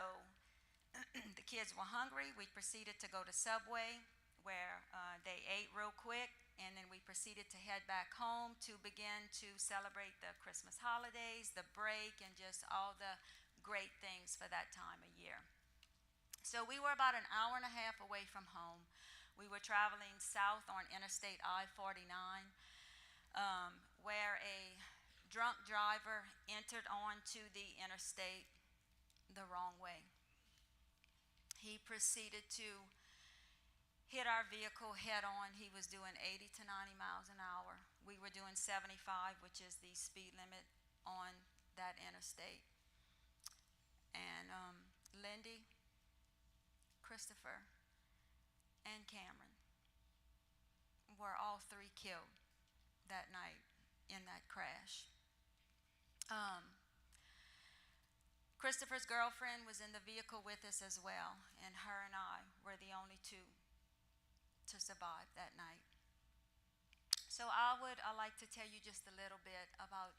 the kids were hungry. We proceeded to go to Subway, where they ate real quick, and then we proceeded to head back home to begin to celebrate the Christmas holidays, the break, and just all the great things for that time of year. So we were about an hour and a half away from home. We were traveling south on Interstate I-49. Where a drunk driver entered onto the interstate the wrong way. He proceeded to hit our vehicle head on. He was doing 80 to 90 miles an hour. We were doing 75, which is the speed limit on that interstate. And Lindy, Christopher, and Cameron were all 3 killed that night in that crash. Christopher's girlfriend was in the vehicle with us as well, and her and I were the only 2 to survive that night. So I'd like to tell you just a little bit about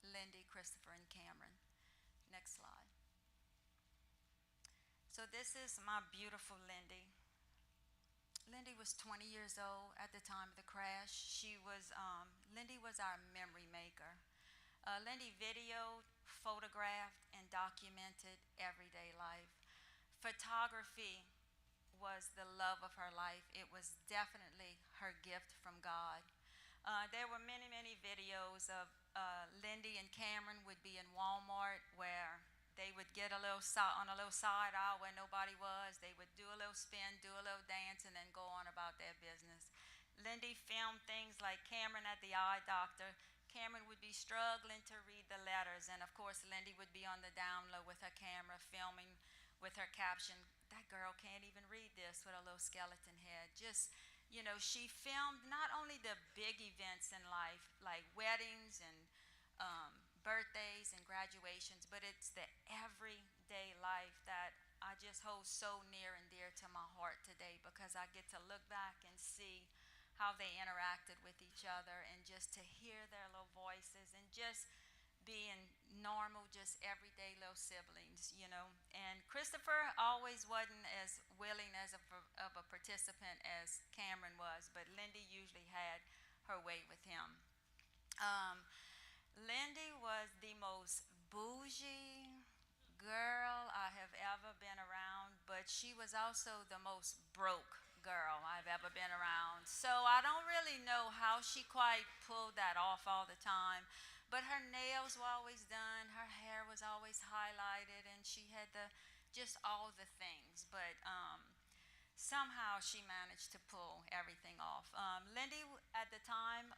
Lindy, Christopher, and Cameron. Next slide. So this is my beautiful Lindy. Lindy was 20 years old at the time of the crash. Lindy was our memory maker. Lindy videoed, photographed, and documented everyday life. Photography was the love of her life. It was definitely her gift from God. There were many, many videos of Lindy and Cameron would be in Walmart, where they would get on a little side aisle where nobody was. They would do a little spin, do a little dance, and then go on about their business. Lindy filmed things like Cameron at the eye doctor. Cameron would be struggling to read the letters, and of course Lindy would be on the down low with her camera filming with her caption, "That girl can't even read this," with a little skeleton head. Just, you know, she filmed not only the big events in life, like weddings and birthdays and graduations, but it's the everyday life that I just hold so near and dear to my heart today, because I get to look back and see how they interacted with each other, and just to hear their little voices, and just being normal, just everyday little siblings, you know. And Christopher always wasn't as willing of a participant as Cameron was, but Lindy usually had her way with him. Lindy was the most bougie girl I have ever been around, but she was also the most broke girl I've ever been around. So I don't really know how she quite pulled that off all the time, but her nails were always done, her hair was always highlighted, and she had just all the things, but somehow she managed to pull everything off. Lindy, at the time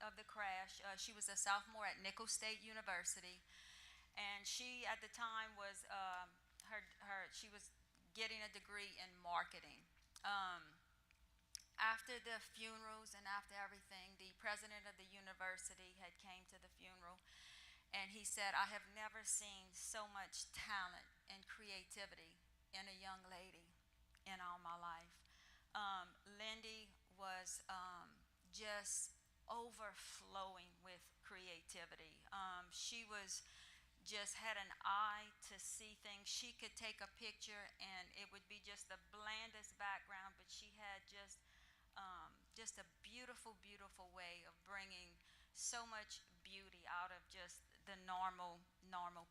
of the crash, she was a sophomore at Nicholls State University, and she, at the time, was she was getting a degree in marketing. After the funerals and after everything, the president of the university had came to the funeral, And he said, I have never seen so much talent and creativity in a young lady in all my life. Lindy was just overflowing with creativity. She was just had an eye to see things. She could take a picture and it would be just the blandest background, but she had just a beautiful, beautiful way of bringing so much beauty out of just the normal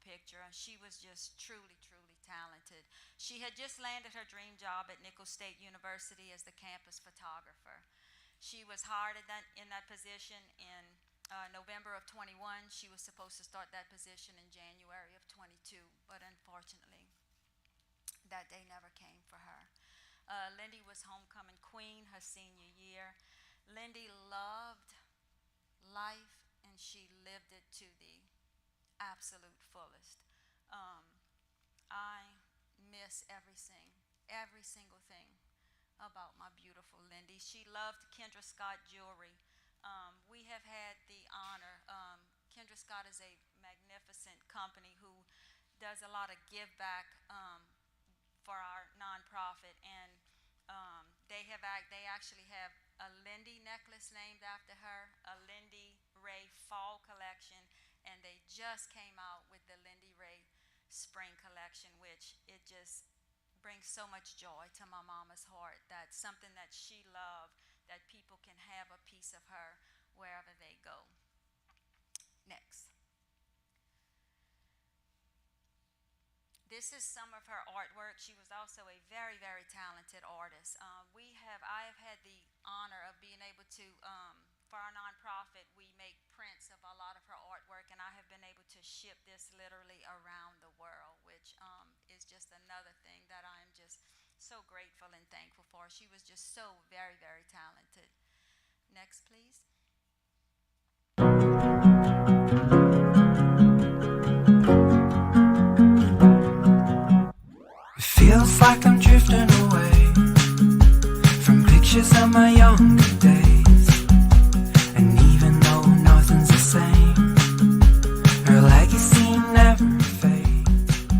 picture. She was just truly, truly talented. She had just landed her dream job at Nicholls State University as the campus photographer. She was hired in that position in November of 21. She was supposed to start that position in January of 22, but unfortunately, that day never came for her. Lindy was homecoming queen her senior year. Lindy loved life and she lived it to the absolute fullest. I miss every single thing about my beautiful Lindy. She loved Kendra Scott jewelry. We have had the honor, Kendra Scott is a magnificent company who does a lot of give back for our nonprofit, and they actually have a Lindy necklace named after her, a Lindy Ray fall collection, and they just came out with the Lindy Ray spring collection, which it just brings so much joy to my mama's heart. That's something that she loved, that people can have a piece of her wherever they go. Next. This is some of her artwork. She was also a very, very talented artist. I have had the honor of being able to, for our nonprofit, we make prints of a lot of her artwork, and I have been able to ship this literally around the world, which is just another thing that I am just so grateful and thankful for. She was just so very, very talented. Next, please. It feels like I'm drifting away from pictures of my younger days. And even though nothing's the same, her legacy never fades.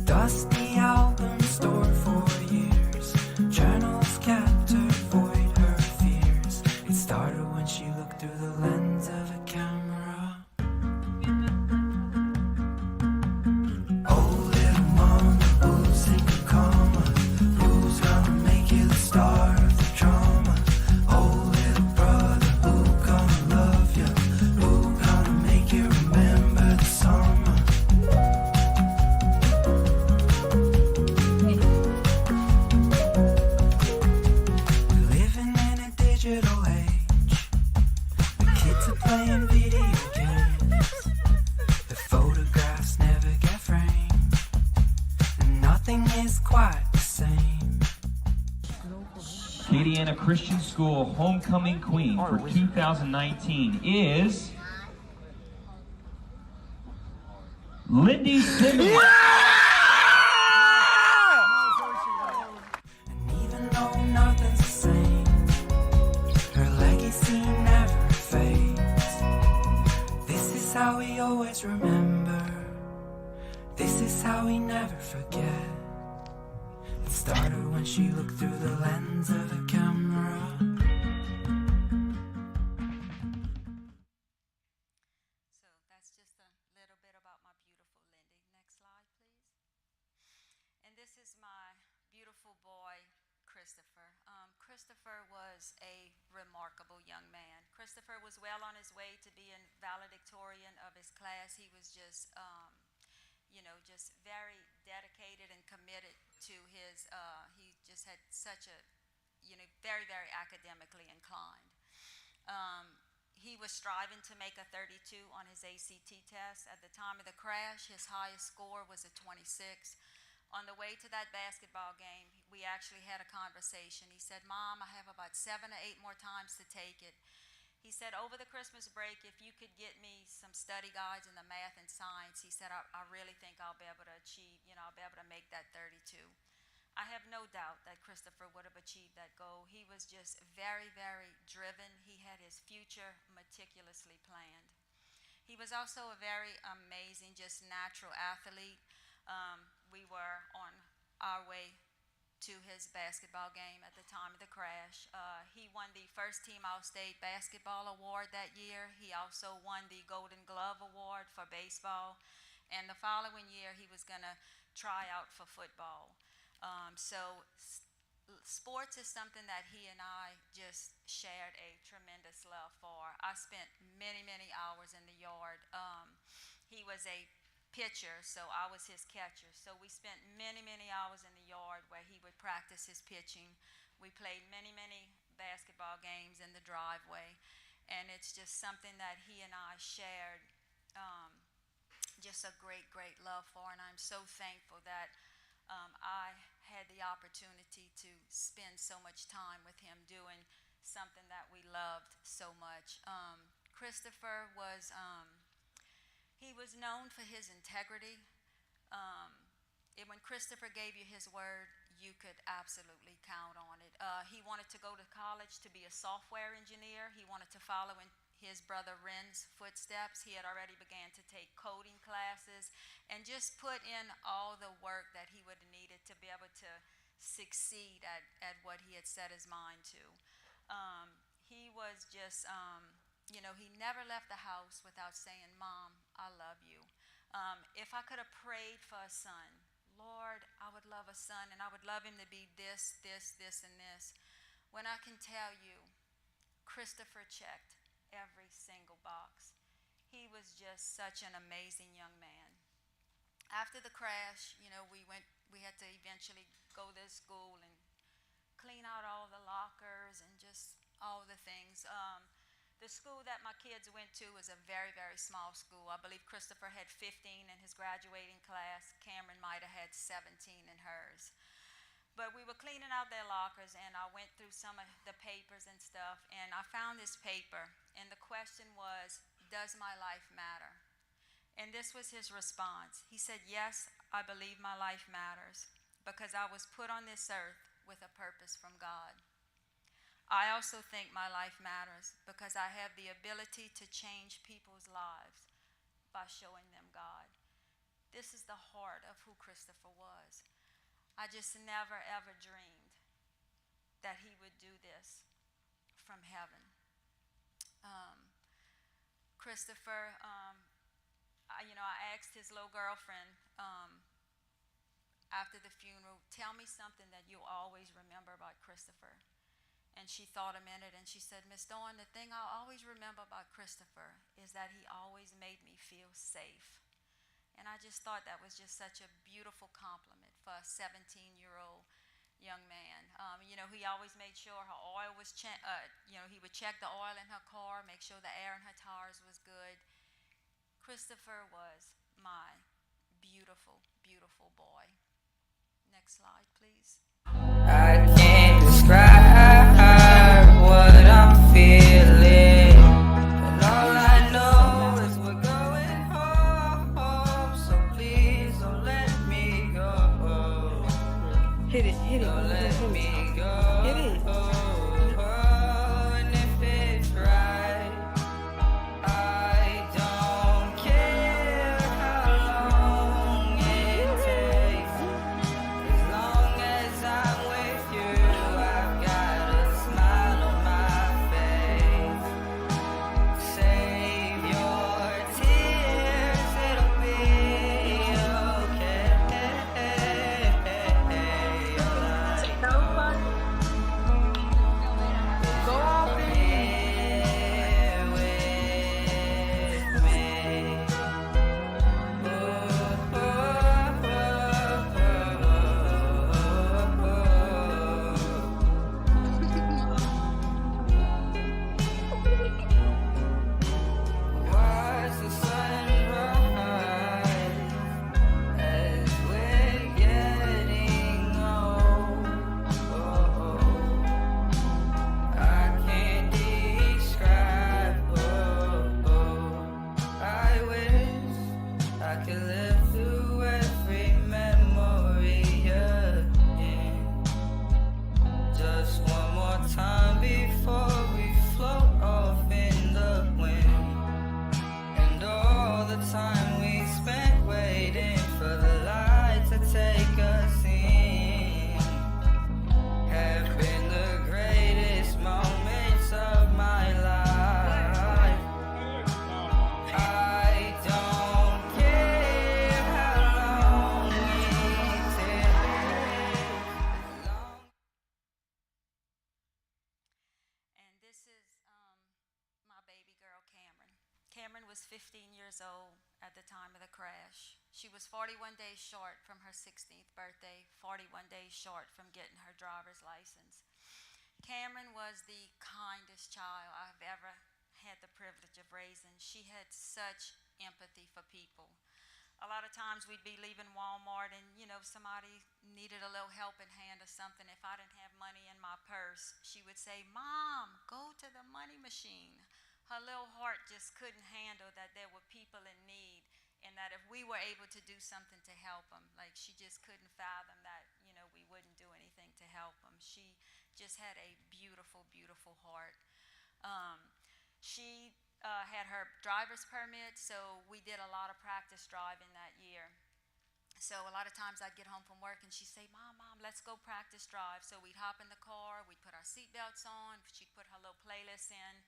Dusty albums stored for years, journals kept to avoid her fears. It started when she looked through the lens of a camera. Oh, little mama, who's in the coma? Who's gonna make you the star of the drama? Oh, little brother, who gonna love you? Who gonna make you remember the summer? We're living in a digital age. The kids are playing video games. The photographs never get framed, and nothing is quite the same. Acadiana Christian School Homecoming Queen for 2019 is Lindy Simmons. Even though nothing's the same, her legacy never fades. This is how we always remember. This is how we never forget. It started when she looked through the lens of a camera. So that's just a little bit about my beautiful Lindy. Next slide, please. And this is my beautiful boy, Christopher. Christopher was a remarkable young man. Christopher was well on his way to being valedictorian of his class. He was just, just very dedicated and committed to his, he just had such a, very, very academically inclined. He was striving to make a 32 on his ACT test. At the time of the crash, his highest score was a 26. On the way to that basketball game, we actually had a conversation. He said, "Mom, I have about 7 or 8 more times to take it." He said, "Over the Christmas break, if you could get me some study guides in the math and science," he said, I really think I'll be able to achieve, I'll be able to make that 32. I have no doubt that Christopher would have achieved that goal. He was just very, very driven. He had his future meticulously planned. He was also a very amazing, just natural athlete. We were on our way to his basketball game at the time of the crash. He won the first team All-State basketball award that year. He also won the Golden Glove award for baseball. And the following year, he was going to try out for football. Sports is something that he and I just shared a tremendous love for. I spent many, many hours in the yard. He was a pitcher, so I was his catcher. So we spent many, many hours in the yard where he would practice his pitching. We played many, many basketball games in the driveway. And it's just something that he and I shared just a great, great love for. And I'm so thankful that I had the opportunity to spend so much time with him doing something that we loved so much. Christopher was, he was known for his integrity. When Christopher gave you his word, you could absolutely count on it. He wanted to go to college to be a software engineer. He wanted to follow in his brother Ren's footsteps. He had already began to take coding classes and just put in all the work that he would have needed to be able to succeed at what he had set his mind to. He was just, he never left the house without saying, "Mom, I love you." If I could have prayed for a son, Lord, I would love a son and I would love him to be this, this, this, and this. When I can tell you, Christopher checked every single box. He was just such an amazing young man. After the crash, we had to eventually go to school and clean out all the lockers and just all the things. The school that my kids went to was a very, very small school. I believe Christopher had 15 in his graduating class. Cameron might have had 17 in hers. But we were cleaning out their lockers, and I went through some of the papers and stuff, and I found this paper, and the question was, does my life matter? And this was his response. He said, "Yes, I believe my life matters because I was put on this earth with a purpose from God. I also think my life matters because I have the ability to change people's lives by showing them God." This is the heart of who Christopher was. I just never, ever dreamed that he would do this from heaven. Christopher, I asked his little girlfriend after the funeral, "Tell me something that you'll always remember about Christopher." And she thought a minute and she said, "Miss Dawn, the thing I'll always remember about Christopher is that he always made me feel safe." And I just thought that was just such a beautiful compliment for a 17-year-old young man. He always made sure her oil was he would check the oil in her car, make sure the air in her tires was good. Christopher was my beautiful, beautiful boy. Next slide, please. I can't describe what I'm feeling, and all I know is we're going home, so please don't let me go. Hit it, hit it. Don't let me go. Hit it. And if it's right, I don't care how long it takes. As long as I'm with you, I've got a smile on my face. Save your tears, it'll be okay. Go off Here with me. Watch the sunrise as we're getting old. I can't describe. I wish I could live through every memory again. Just one more time before we float off in the wind. And This is my baby girl, Cameron. Cameron was 15 years old at the time of the crash. She was 41 days short from her 16th birthday, 41 days short from getting her driver's license. Cameron was the kindest child I've ever had the privilege of raising. She had such empathy for people. A lot of times we'd be leaving Walmart and, somebody needed a little helping hand or something. If I didn't have money in my purse, she would say, "Mom, go to the money machine." Her little heart just couldn't handle that there were people in need and that if we were able to do something to help them, like she just couldn't fathom that, we wouldn't do anything to help them. She just had a beautiful, beautiful heart. She had her driver's permit, so we did a lot of practice driving that year. So a lot of times I'd get home from work and she'd say, Mom, let's go practice drive. So we'd hop in the car, we'd put our seatbelts on, she'd put her little playlist in.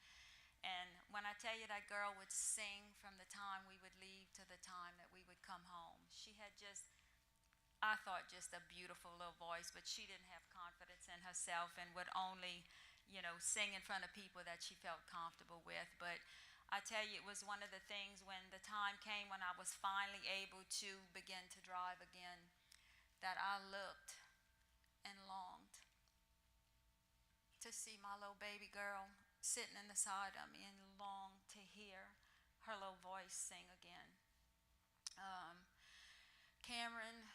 And when I tell you that girl would sing from the time we would leave to the time that we would come home. She had I thought just a beautiful little voice, but she didn't have confidence in herself and would only sing in front of people that she felt comfortable with. But I tell you, it was one of the things when the time came when I was finally able to begin to drive again, that I looked and longed to see my little baby girl sitting in the side of me and longed to hear her little voice sing again. Cameron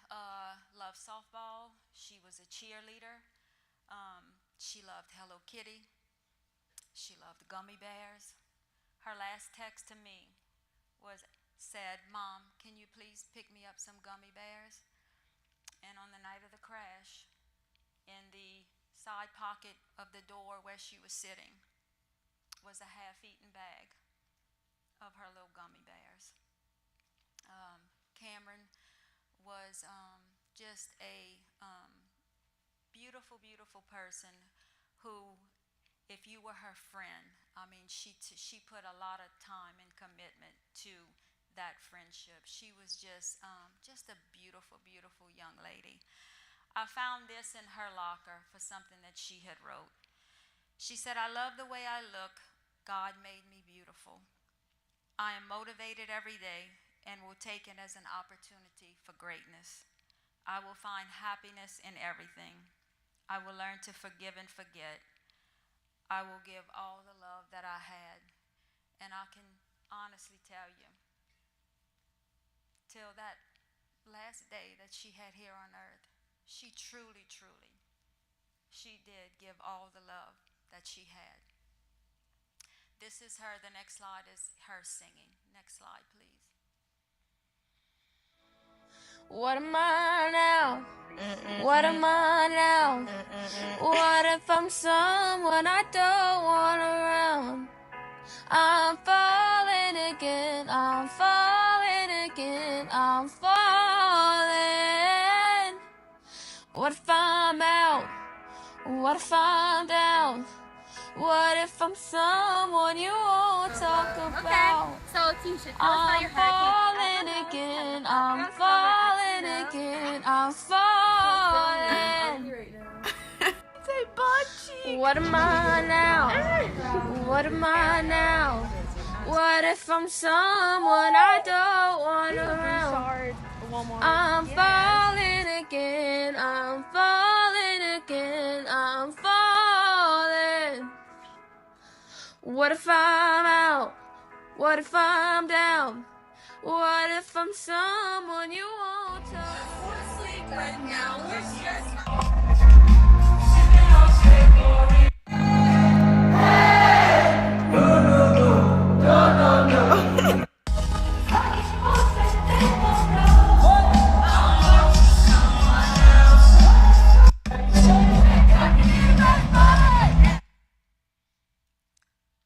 loved softball. She was a cheerleader. She loved Hello Kitty. She loved gummy bears. Her last text to me said, "Mom, can you please pick me up some gummy bears?" And on the night of the crash, in the side pocket of the door where she was sitting was a half-eaten bag of her little gummy bears. Cameron was just a beautiful, beautiful person who, if you were her friend, she put a lot of time and commitment to that friendship. She was just a beautiful, beautiful young lady. I found this in her locker for something that she had wrote. She said, "I love the way I look. God made me beautiful. I am motivated every day and will take it as an opportunity for greatness. I will find happiness in everything. I will learn to forgive and forget. I will give all the love that I had." And I can honestly tell you, till that last day that she had here on earth, she truly, truly, she did give all the love that she had. This is her. The next slide is her singing. Next slide, please. What am I now? What am I now? What if I'm someone I don't want around? I'm falling again, I'm falling again, I'm falling. What if I'm out? What if I'm down? What if I'm someone you won't talk about? So, Tisha, tell us about your I'm falling again, I'm falling again, I'm falling. Say butt. What am I now? What am I now? What if I'm someone I don't want around? I'm falling again, I'm falling again, I'm falling. What if I'm out? What if I'm down? What if I'm someone you won't talk? We're asleep right now, we're stressed.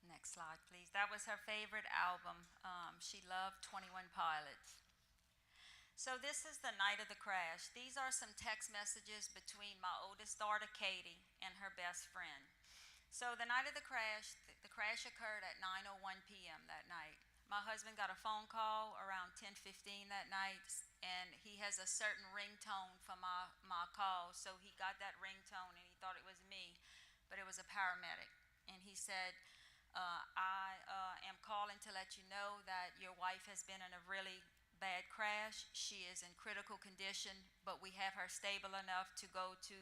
Next slide, please. That was her favorite album. She loved 21 Pilots. So this is the night of the crash. These are some text messages between my oldest daughter, Katie, and her best friend. So the night of the crash occurred at 9:01 p.m. that night. My husband got a phone call around 10:15 that night, and he has a certain ringtone for my call. So he got that ringtone, and he thought it was me, but it was a paramedic. and he said, I am calling to let you know that your wife has been in a really bad crash. She is in critical condition, but we have her stable enough to go to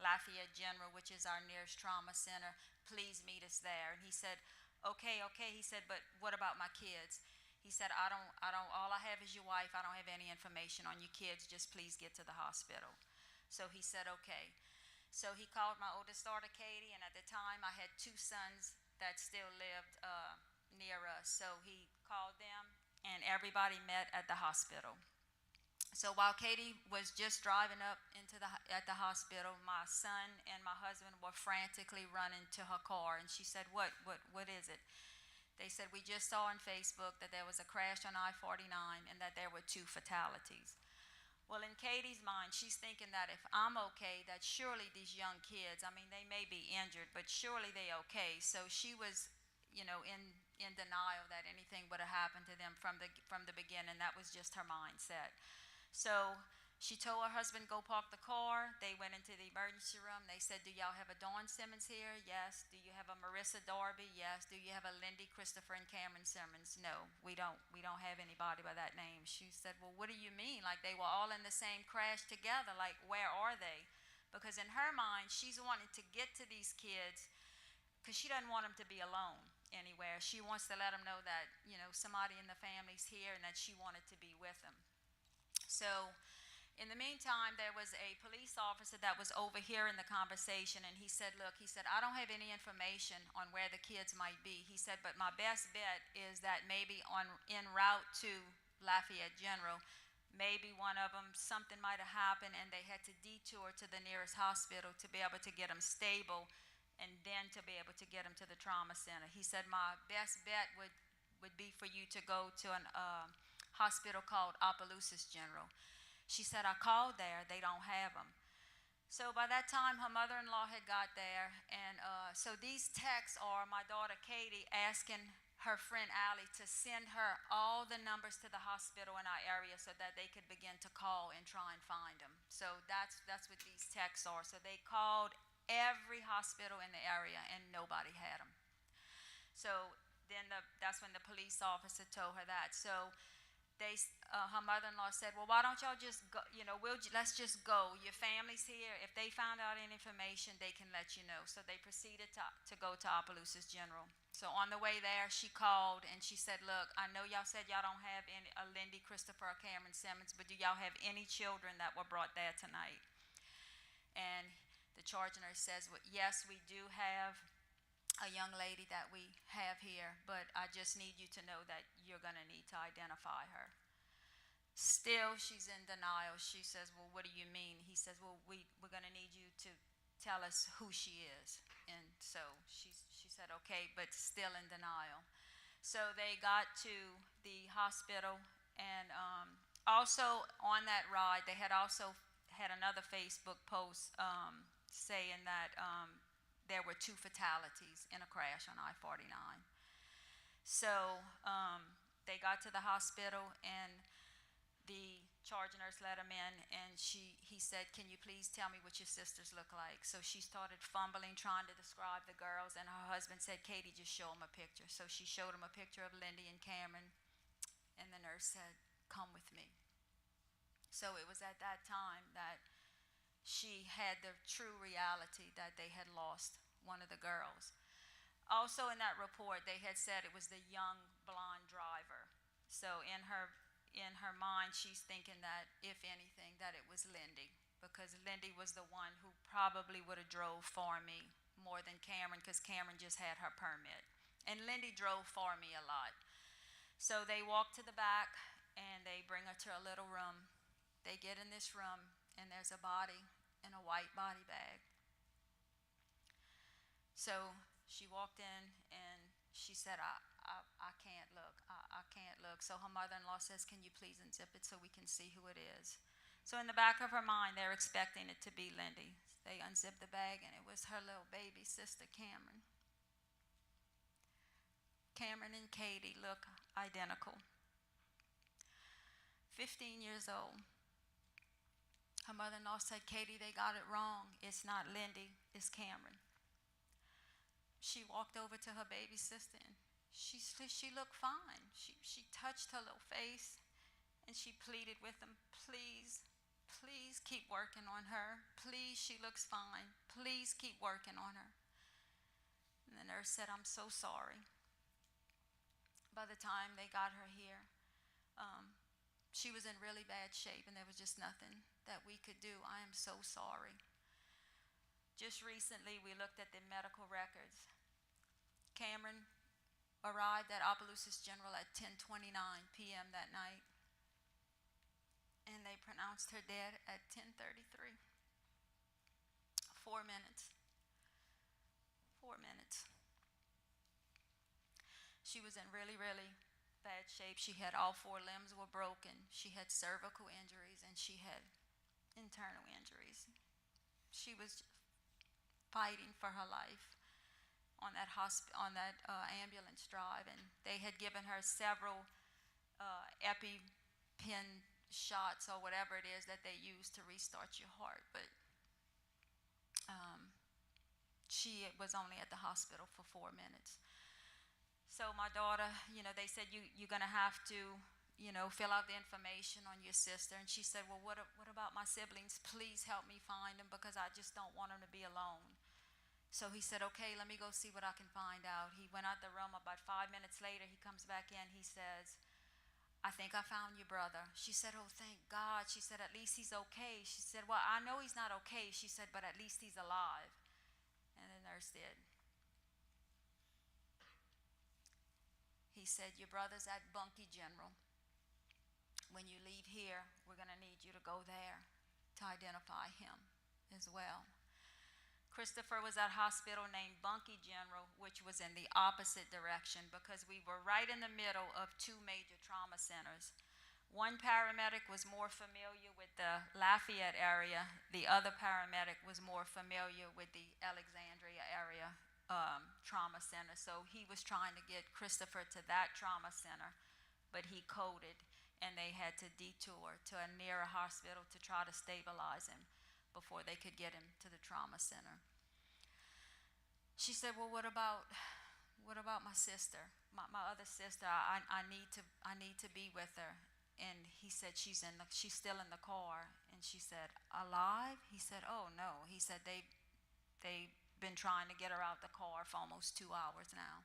Lafayette General, which is our nearest trauma center. Please meet us there. And he said, okay. He said, but what about my kids? He said, all I have is your wife. I don't have any information on your kids. Just please get to the hospital. So he said, okay. So he called my oldest daughter, Katie, and at the time I had 2 sons that still lived near us. So he called them, and everybody met at the hospital. So while Katie was just driving up at the hospital, my son and my husband were frantically running to her car, and she said, what is it? They said, we just saw on Facebook that there was a crash on I-49 and that there were 2 fatalities. Well, in Katie's mind, she's thinking that if I'm okay, that surely these young kids, I mean, they may be injured, but surely they're okay. So she was, in denial that anything would have happened to them from the beginning. That was just her mindset. So she told her husband, go park the car. They went into the emergency room. They said, do y'all have a Dawn Simmons here? Yes. Do you have a Marissa Darby? Yes. Do you have a Lindy Christopher and Cameron Simmons? No, we don't have anybody by that name. She said, well, what do you mean? Like, they were all in the same crash together. Like, where are they? Because in her mind, she's wanting to get to these kids because she doesn't want them to be alone anywhere. She wants to let them know that, somebody in the family's here and that she wanted to be with them. So in the meantime, there was a police officer that was overhearing the conversation, and he said, look, I don't have any information on where the kids might be. He said, but my best bet is that maybe en route to Lafayette General, maybe one of them, something might have happened and they had to detour to the nearest hospital to be able to get them stable and then to be able to get them to the trauma center. He said, my best bet would be for you to go to a hospital called Opelousas General. She said, I called there, they don't have them. So by that time, her mother-in-law had got there, and so these texts are my daughter Katie asking her friend Allie to send her all the numbers to the hospital in our area so that they could begin to call and try and find them. So that's what these texts are. So they called every hospital in the area, and nobody had them. So then that's when the police officer told her that. So her mother-in-law said, well, why don't y'all just go, let's just go. Your family's here. If they found out any information, they can let you know. So they proceeded to go to Opelousas General. So on the way there, she called and she said, look, I know y'all said y'all don't have a Lindy Christopher or Cameron Simmons, but do y'all have any children that were brought there tonight? And the charge nurse says, well, yes, we do have a young lady that we have here, but I just need you to know that you're going to need to identify her. Still, she's in denial. She says, well, what do you mean? He says, well, we're going to need you to tell us who she is. And so she said, okay, but still in denial. So they got to the hospital, and also on that ride, they had also had another Facebook post saying that there were 2 fatalities in a crash on I-49. So they got to the hospital, and the charge nurse let him in, and he said, can you please tell me what your sisters look like? So she started fumbling, trying to describe the girls, and her husband said, Katie, just show him a picture. So she showed him a picture of Lindy and Cameron, and the nurse said, come with me. So it was at that time that she had the true reality that they had lost one of the girls. Also in that report, they had said it was the young blonde driver. So in her mind, she's thinking that, if anything, that it was Lindy, because Lindy was the one who probably would have drove for me more than Cameron, because Cameron just had her permit. And Lindy drove for me a lot. So they walk to the back, and they bring her to a little room. They get in this room, and there's a body in a white body bag. So she walked in, and she said, I can't look. I can't look. So her mother-in-law says, can you please unzip it so we can see who it is? So in the back of her mind, they're expecting it to be Lindy. They unzipped the bag, and it was her little baby sister, Cameron. Cameron and Katie look identical. 15 years old. Her mother-in-law said, Katie, they got it wrong. It's not Lindy, it's Cameron. she walked over to her baby sister and she looked fine. She touched her little face and she pleaded with them, please, please keep working on her. Please, she looks fine. Please keep working on her. And the nurse said, I'm so sorry. By the time they got her here, she was in really bad shape and there was just nothing that we could do. I am so sorry. Just recently, we looked at the medical records. Cameron arrived at Opelousas General at 10:29 p.m. that night, and they pronounced her dead at 10:33. 4 minutes. 4 minutes. She was in really, really bad shape. She had all 4 limbs were broken. She had cervical injuries and she had internal injuries. She was fighting for her life on that ambulance drive, and they had given her several EpiPen shots or whatever it is that they use to restart your heart, but she was only at the hospital for 4 minutes. So my daughter, they said, you're going to have to, fill out the information on your sister. And she said, well, what about my siblings? Please help me find them because I just don't want them to be alone. So he said, okay, let me go see what I can find out. He went out the room. About 5 minutes later, he comes back in. He says, I think I found your brother. She said, oh, thank God. She said, at least he's okay. She said, well, I know he's not okay. She said, but at least he's alive. And the nurse did. He said, your brother's at Bunkie General. When you leave here, we're going to need you to go there to identify him as well. Christopher was at a hospital named Bunkie General, which was in the opposite direction because we were right in the middle of 2 major trauma centers. One paramedic was more familiar with the Lafayette area. The other paramedic was more familiar with the Alexandria area trauma center. So he was trying to get Christopher to that trauma center, but he coded and they had to detour to a nearer hospital to try to stabilize him before they could get him to the trauma center. She said, well, what about my sister, my other sister? I need to be with her. And he said, she's still in the car. And she said, alive? He said, oh no. He said, they've been trying to get her out the car for almost 2 hours now.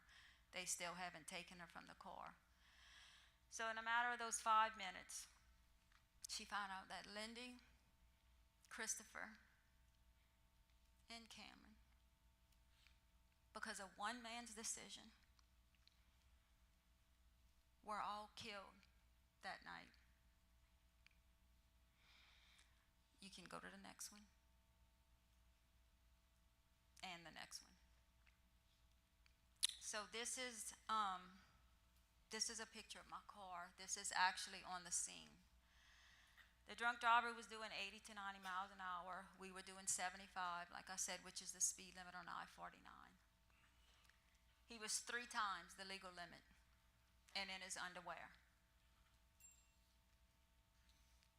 They still haven't taken her from the car. So in a matter of those 5 minutes, she found out that Lindy, Christopher, and Cameron, because of one man's decision, were all killed that night. You can go to the next one. And the next one. So this is a picture of my car. This is actually on the scene. The drunk driver was doing 80 to 90 miles an hour. We were doing 75, like I said, which is the speed limit on I-49. He was 3 times the legal limit and in his underwear.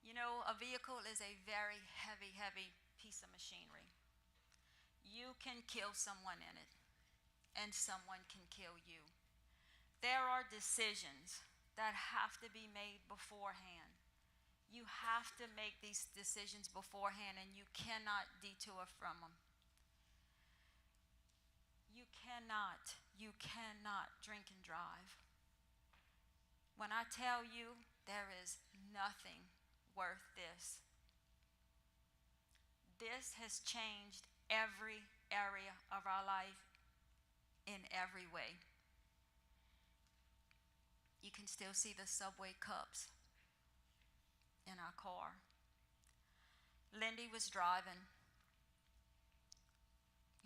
You know, a vehicle is a very heavy, heavy piece of machinery. You can kill someone in it, and someone can kill you. There are decisions that have to be made beforehand. You have to make these decisions beforehand, and you cannot detour from them. You cannot drink and drive. When I tell you there is nothing worth this, this has changed every area of our life in every way. You can still see the Subway cups in our car. Lindy was driving.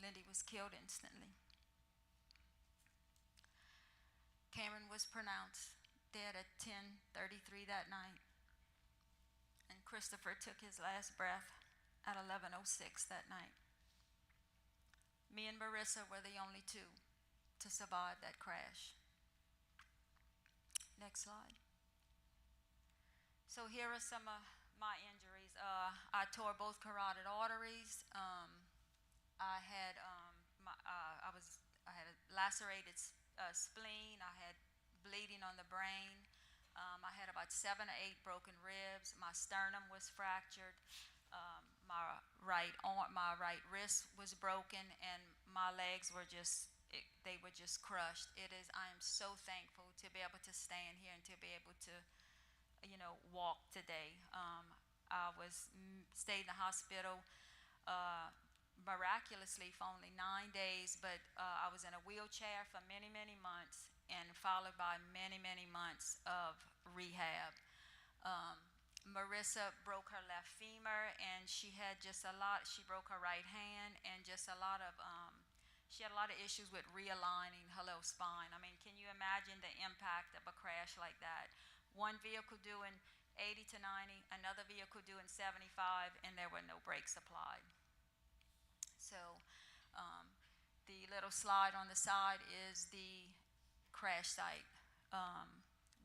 Lindy was killed instantly. Cameron was pronounced dead at 10:33 that night. And Christopher took his last breath at 11:06 that night. Me and Marissa were the only 2 to survive that crash. Next slide. So here are some of my injuries. I tore both carotid arteries. I had a lacerated spleen. I had bleeding on the brain. I had about 7 or 8 broken ribs. My sternum was fractured. My right arm, my right wrist was broken, and my legs were they were just crushed. I am so thankful to be able to stand here and to be able to, walk today. I stayed in the hospital miraculously for only 9 days, but I was in a wheelchair for many, many months, and followed by many, many months of rehab. Marissa broke her left femur, and she broke her right hand, and she had a lot of issues with realigning her little spine. I mean, can you imagine the impact of a crash like that? One vehicle doing 80 to 90, another vehicle doing 75, and there were no brakes applied. So the little slide on the side is the crash site,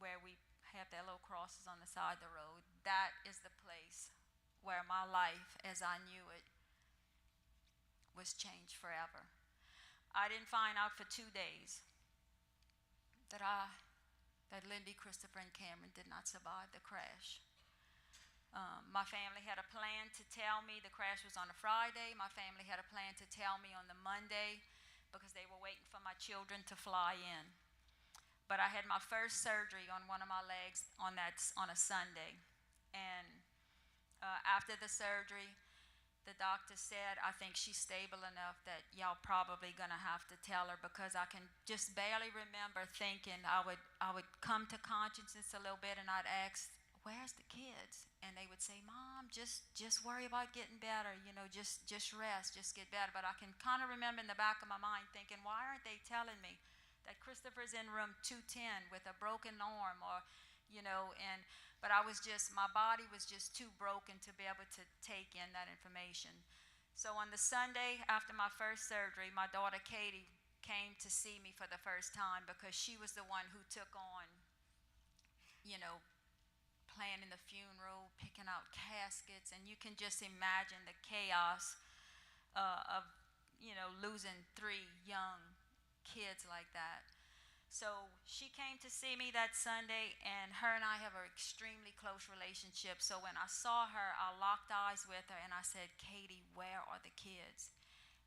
where we have their little crosses on the side of the road. That is the place where my life as I knew it was changed forever. I didn't find out for 2 days that Lindy, Christopher, and Cameron did not survive the crash. My family had a plan to tell me the crash was on a Friday. My family had a plan to tell me on the Monday because they were waiting for my children to fly in. But I had my first surgery on one of my legs on a Sunday. And after the surgery, the doctor said, I think she's stable enough that y'all probably gonna have to tell her, because I can just barely remember thinking I would come to consciousness a little bit, and I'd ask, where's the kids? And they would say, Mom, just worry about getting better, just rest, just get better. But I can kind of remember in the back of my mind thinking, why aren't they telling me that Christopher's in room 210 with a broken arm, or, but my body was just too broken to be able to take in that information. So on the Sunday after my first surgery, my daughter Katie came to see me for the first time, because she was the one who took on, planning the funeral, picking out caskets, and you can just imagine the chaos of, losing 3 young kids like that. So she came to see me that Sunday, and her and I have an extremely close relationship. So when I saw her, I locked eyes with her, and I said, Katie, where are the kids?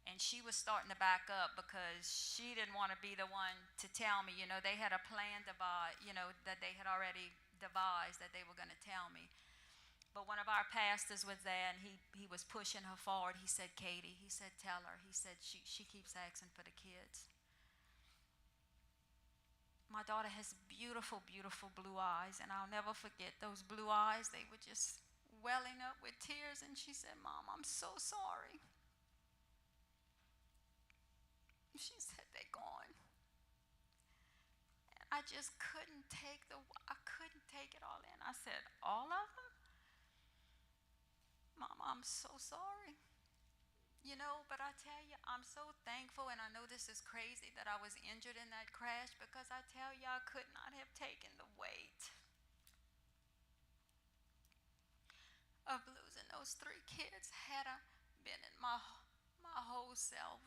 And she was starting to back up, because she didn't want to be the one to tell me. They had a plan that they had already devised that they were going to tell me. But one of our pastors was there, and he was pushing her forward. He said, Katie, he said, tell her. He said, she keeps asking for the kids. My daughter has beautiful, beautiful blue eyes, and I'll never forget those blue eyes. They were just welling up with tears, and she said, Mom, I'm so sorry. She said, they're gone. And I just couldn't take it all in. I said, all of them? Mama, I'm so sorry. But I tell you, I'm so thankful, and I know this is crazy that I was injured in that crash, because I tell you, I could not have taken the weight of losing those 3 kids had I been in my whole self.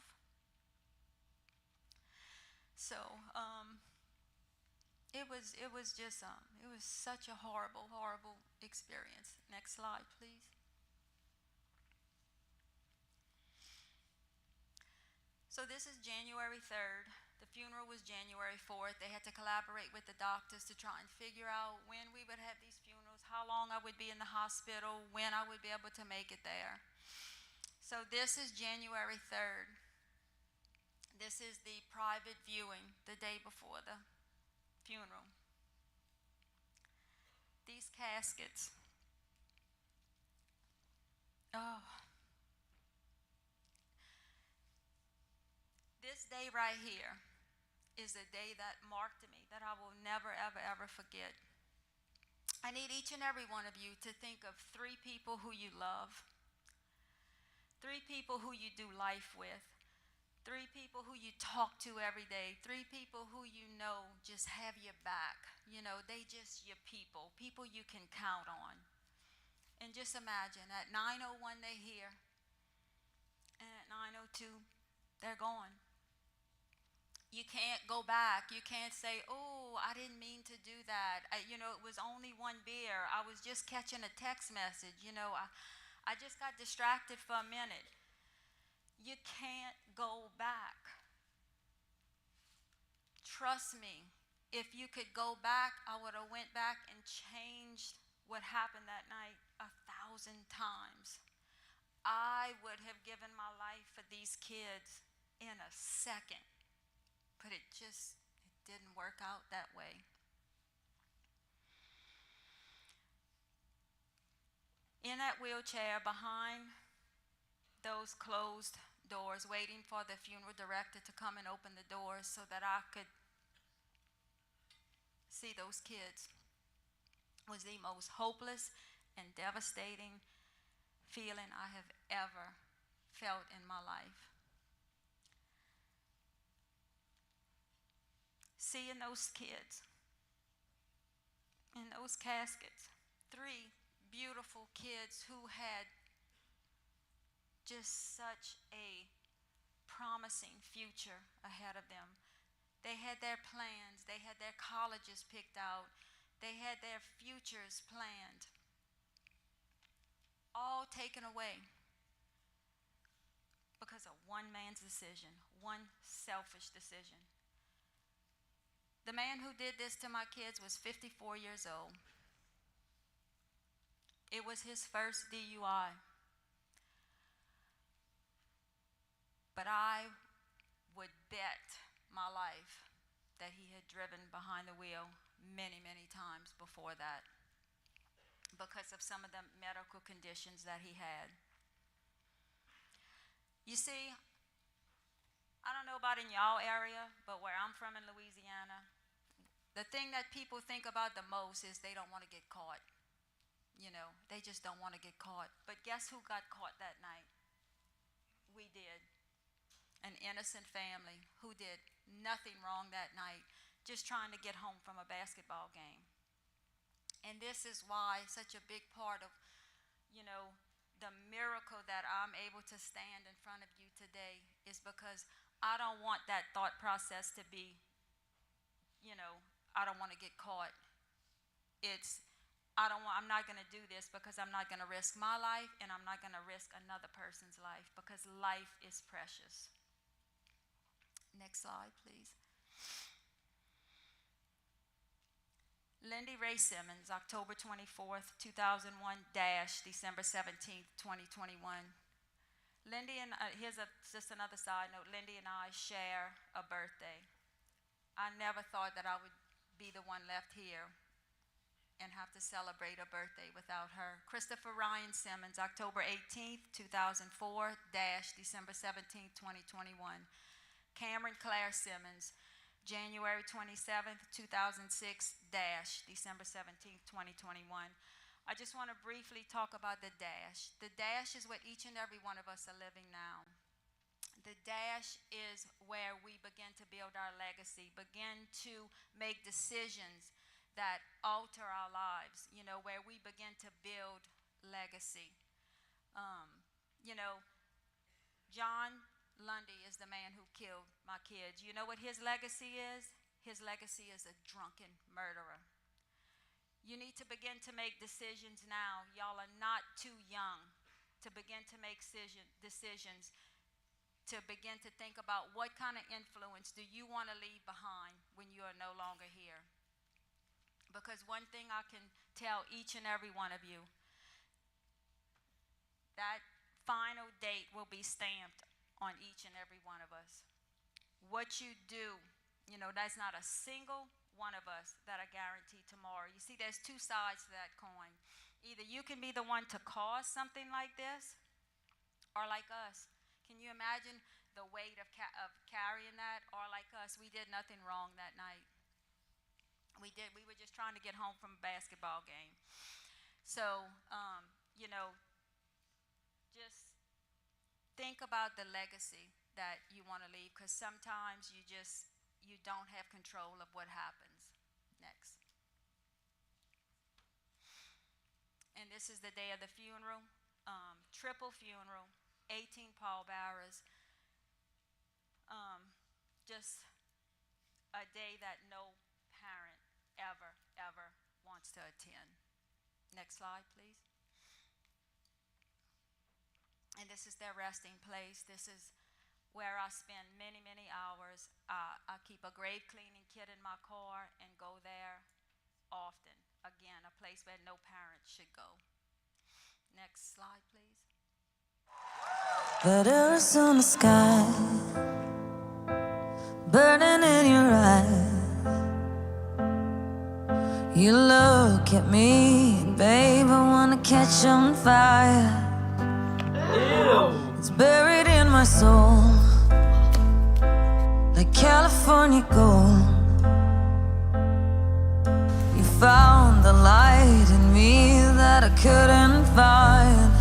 So it was such a horrible, horrible experience. Next slide, please. So this is January 3rd. The funeral was January 4th. They had to collaborate with the doctors to try and figure out when we would have these funerals, how long I would be in the hospital, when I would be able to make it there. So this is January 3rd. This is the private viewing the day before the funeral. These caskets. Oh. This day right here is a day that marked me, that I will never, ever, ever forget. I need each and every one of you to think of 3 people who you love, 3 people who you do life with, 3 people who you talk to every day, 3 people who just have your back. They just your people you can count on. And just imagine, at 9:01 they're here, and at 9:02 they're gone. You You can't go back. You can't say, oh, I didn't mean to do that. It was only one beer. I was just catching a text message. I just got distracted for a minute. You can't go back. Trust me, if you could go back, I would have went back and changed what happened that night 1,000 times. I would have given my life for these kids in a second, but it didn't work out that way. In that wheelchair behind those closed doors, waiting for the funeral director to come and open the doors so that I could see those kids, was the most hopeless and devastating feeling I have ever felt in my life. Seeing those kids in those caskets, 3 beautiful kids who had just such a promising future ahead of them. They had their plans, they had their colleges picked out, they had their futures planned, all taken away because of one man's decision, one selfish decision. The man who did this to my kids was 54 years old. It was his first DUI. But I would bet my life that he had driven behind the wheel many, many times before that because of some of the medical conditions that he had. You see, I don't know about in y'all area, but where I'm from in Louisiana, the thing that people think about the most is they don't want to get caught. They just don't want to get caught. But guess who got caught that night? We did. An innocent family who did nothing wrong that night, just trying to get home from a basketball game. And this is why such a big part of, the miracle that I'm able to stand in front of you today is because I don't want that thought process to be, I don't want to get caught. It's, I'm not going to do this because I'm not going to risk my life and I'm not going to risk another person's life because life is precious. Next slide, please. Lindy Ray Simmons, October 24th, 2001, December 17th, 2021. Lindy and, just another side note, Lindy and I share a birthday. I never thought that I would be the one left here and have to celebrate a birthday without her. Christopher Ryan Simmons, October 18th, 2004, December 17th, 2021. Cameron Claire Simmons, January 27th, 2006, December 17th, 2021. I just want to briefly talk about the dash. The dash is what each and every one of us are living now. The dash is where we begin to build our legacy, begin to make decisions that alter our lives, where we begin to build legacy. John Lundy is the man who killed my kids. You know what his legacy is? His legacy is a drunken murderer. You need to begin to make decisions now. Y'all are not too young to begin to make decisions, to begin to think about what kind of influence do you want to leave behind when you are no longer here. Because one thing I can tell each and every one of you, that final date will be stamped on each and every one of us. What you do, that's not a single one of us that are guaranteed tomorrow. You see, there's 2 sides to that coin. Either you can be the one to cause something like this, or like us. Can you imagine the weight of carrying that? Or like us, we did nothing wrong that night. We were just trying to get home from a basketball game. So, just think about the legacy that you want to leave, because sometimes you don't have control of what happens next. And this is the day of the funeral, triple funeral, 18 pallbearers. Just a day that no parent ever wants to attend. Next slide, please. And this is their resting place. This is where I spend many hours. I keep a grave cleaning kit in my car and go there often. Again, a place where no parent should go. Next slide, please. That Arizona sky burning in your eyes. You look at me, babe, I wanna catch on fire. Ew. It's buried in my soul like California gold. You found the light in me that I couldn't find.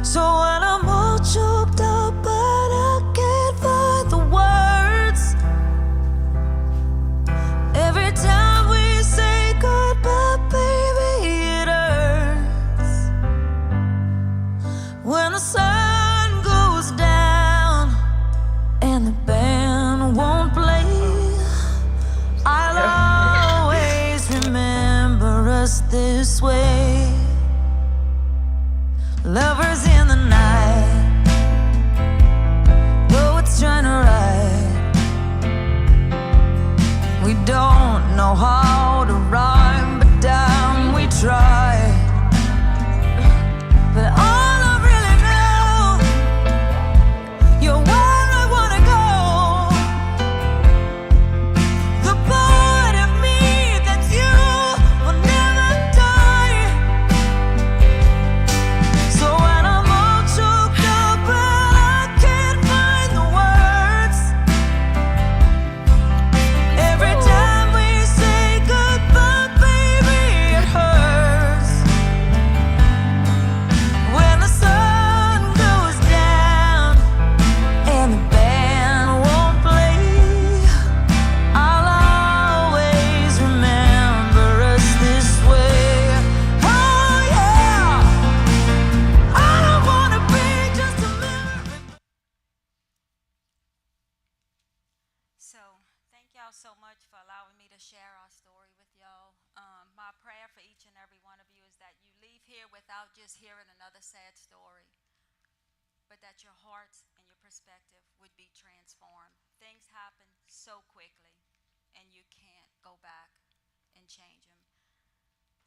So when I'm all choked up but I can't find the words, every time we say goodbye, baby, it hurts. When the sun goes down and the band won't play, I'll always remember us this way. Lovers in the night, though it's trying to ride. We don't know how to rhyme, but damn, we try. But all I really know, you're where I wanna go. The part of me that you will never die. So when I'm all choked up and I can't find the words, every time we say goodbye, baby, it hurts. When the sun goes down and the band won't play, I'll always remember us this way. Oh yeah, I don't wanna be just a memory. So, thank y'all so much for allowing me to share our story with y'all. My prayer for each and every one of you is that you leave here without just hearing another sad story, but that your hearts and your perspective would be transformed. Things happen so quickly, and you can't go back and change them.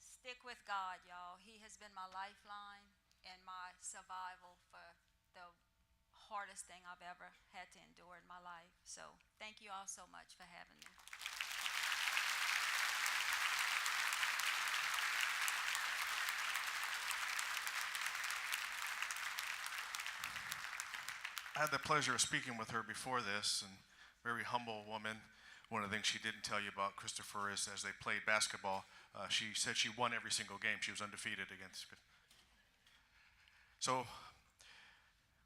Stick with God, y'all. He has been my lifeline and my survival for the hardest thing I've ever had to endure in my life. So thank you all so much for having me. I had the pleasure of speaking with her before this, and very humble woman. One of the things she didn't tell you about Christopher is as they played basketball, she said she won every single game. She was undefeated against. So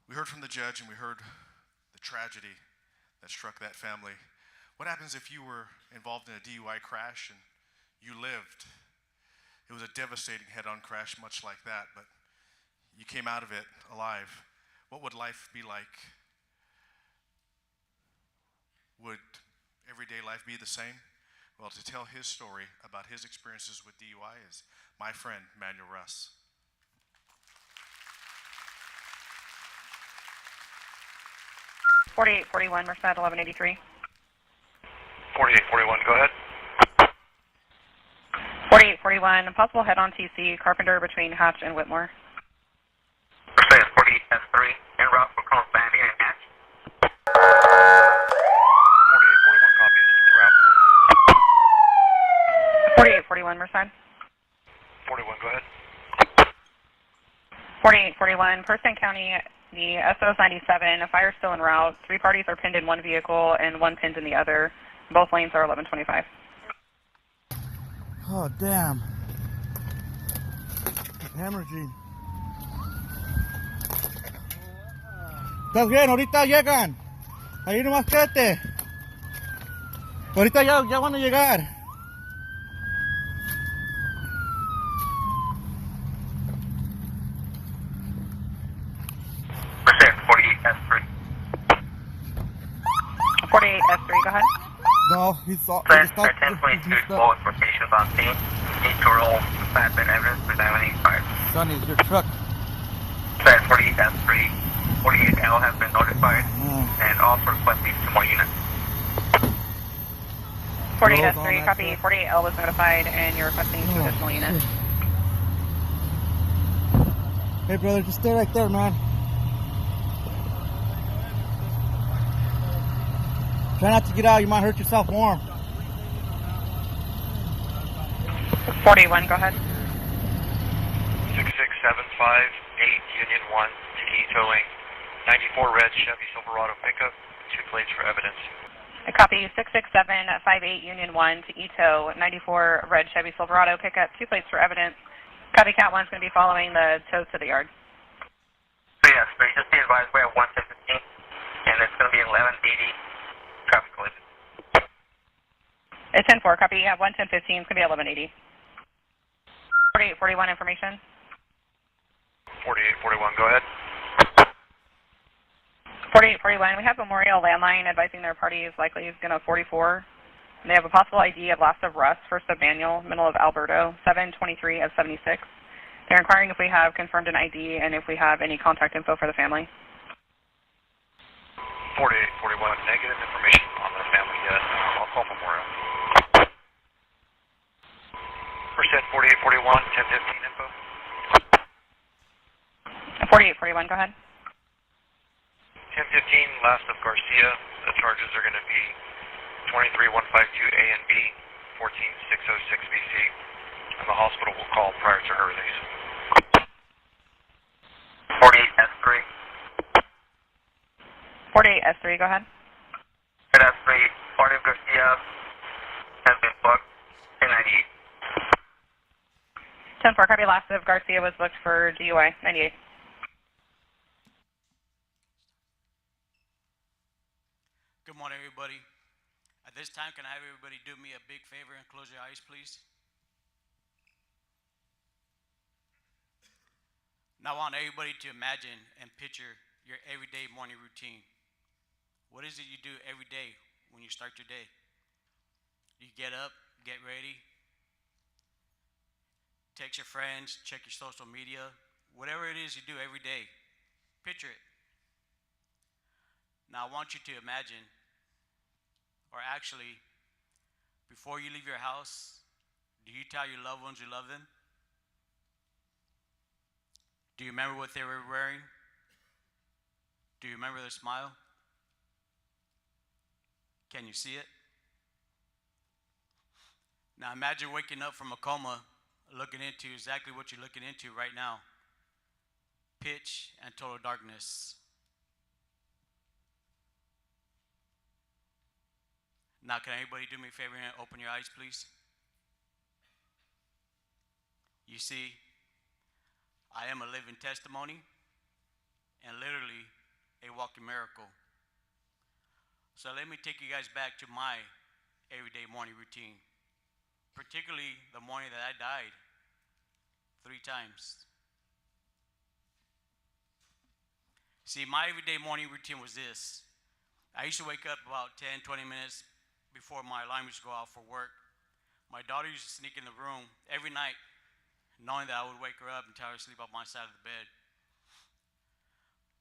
we heard from the judge and we heard the tragedy that struck that family. What happens if you were involved in a DUI crash and you lived? It was a devastating head-on crash, much like that, but you came out of it alive. What would life be like? Would everyday life be the same? Well, to tell his story about his experiences with DUI is my friend, Manuel Russ. '4841, Merced 1183. 4841, go ahead. 4841, possible head-on TC, Carpenter between Hatch and Whitmore. Merced 4810-3, en route for Cross Banding and Hatch. 4841 copies, en route. 4841, Merced. 41, go ahead. 4841, Person County, the SOS 97, a fire still en route. 3 parties are pinned in one vehicle and 1 pinned in the other. Both lanes are 1125. Oh, damn. Hemorrhaging. ¿Estás bien? Ahorita llegan. Ahí nomás quédate. Ahorita ya van a llegar. Merced 4810-3. 48S3, go ahead. No, he's all. Plan for 1022 bullet for patients on scene. Need to roll flatbed evidence for examining fire. Sonny, it's your truck. Plan 48S3. 48L has been notified and also requesting 2 more units. 48S3, copy. 48L was notified and you're requesting 2 additional units. Hey, brother, just stay right there, man. Try not to get out. You might hurt yourself more. 41, go ahead. 66758 Union 1 to E-towing. 94 red Chevy Silverado pickup, 2 plates for evidence. Copy. 66758 Union 1 to E-tow. 94 red Chevy Silverado pickup, 2 plates for evidence. Copy. Cat 1's going to be following the tow to the yard. So yes, but just be advised we're at 115 and it's going to be 1180 traffic collision. It's 10-4, copy. Yeah, 11015 is going to be 1180. 4841 information. 4841, go ahead. 4841, we have Memorial Landline advising their party is likely going to 44. And they have a possible ID of Last of Russ, first of Manuel, middle of Alberto, 723 of 76. They're inquiring if we have confirmed an ID and if we have any contact info for the family. 4841, negative information on the family yet. I'll call Memorial. First at 4841, 1015 info. 4841, go ahead. 1015, last of Garcia. The charges are going to be 23152 A and B, 14606 BC, and the hospital will call prior to her release. 48S3. 48S3, go ahead. 48S3, part of Garcia has been booked in 98. 10-4, copy. Last of Garcia was booked for DUI, 98. Good morning, everybody. At this time, can I have everybody do me a big favor and close your eyes, please? Now I want everybody to imagine and picture your everyday morning routine. What is it you do every day when you start your day? You get up, get ready, text your friends, check your social media, whatever it is you do every day, picture it. Now I want you to imagine, or actually, before you leave your house, do you tell your loved ones you love them? Do you remember what they were wearing? Do you remember their smile? Can you see it? Now imagine waking up from a coma, looking into exactly what you're looking into right now. Pitch and total darkness. Now can anybody do me a favor and open your eyes, please? You see, I am a living testimony and literally a walking miracle. So let me take you guys back to my everyday morning routine, particularly the morning that I died 3 times. See, my everyday morning routine was this. I used to wake up about 10, 20 minutes before my alarm used to go off for work. My daughter used to sneak in the room every night, knowing that I would wake her up and tell her to sleep on my side of the bed.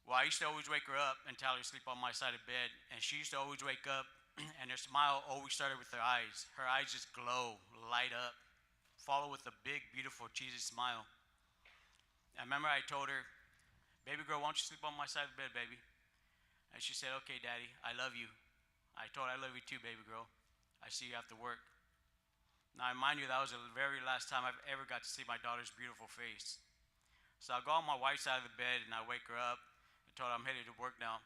Well, I used to always wake her up and tell her to sleep on my side of the bed, and she used to always wake up, and her smile always started with her eyes. Her eyes just glow, light up, followed with a big, beautiful, cheesy smile. I remember I told her, "Baby girl, why don't you sleep on my side of the bed, baby?" And she said, "Okay, Daddy, I love you." I told her, "I love you too, baby girl. I see you after work." Now, I remind you, that was the very last time I've ever got to see my daughter's beautiful face. So I go on my wife's side of the bed, and I wake her up and told her I'm headed to work now.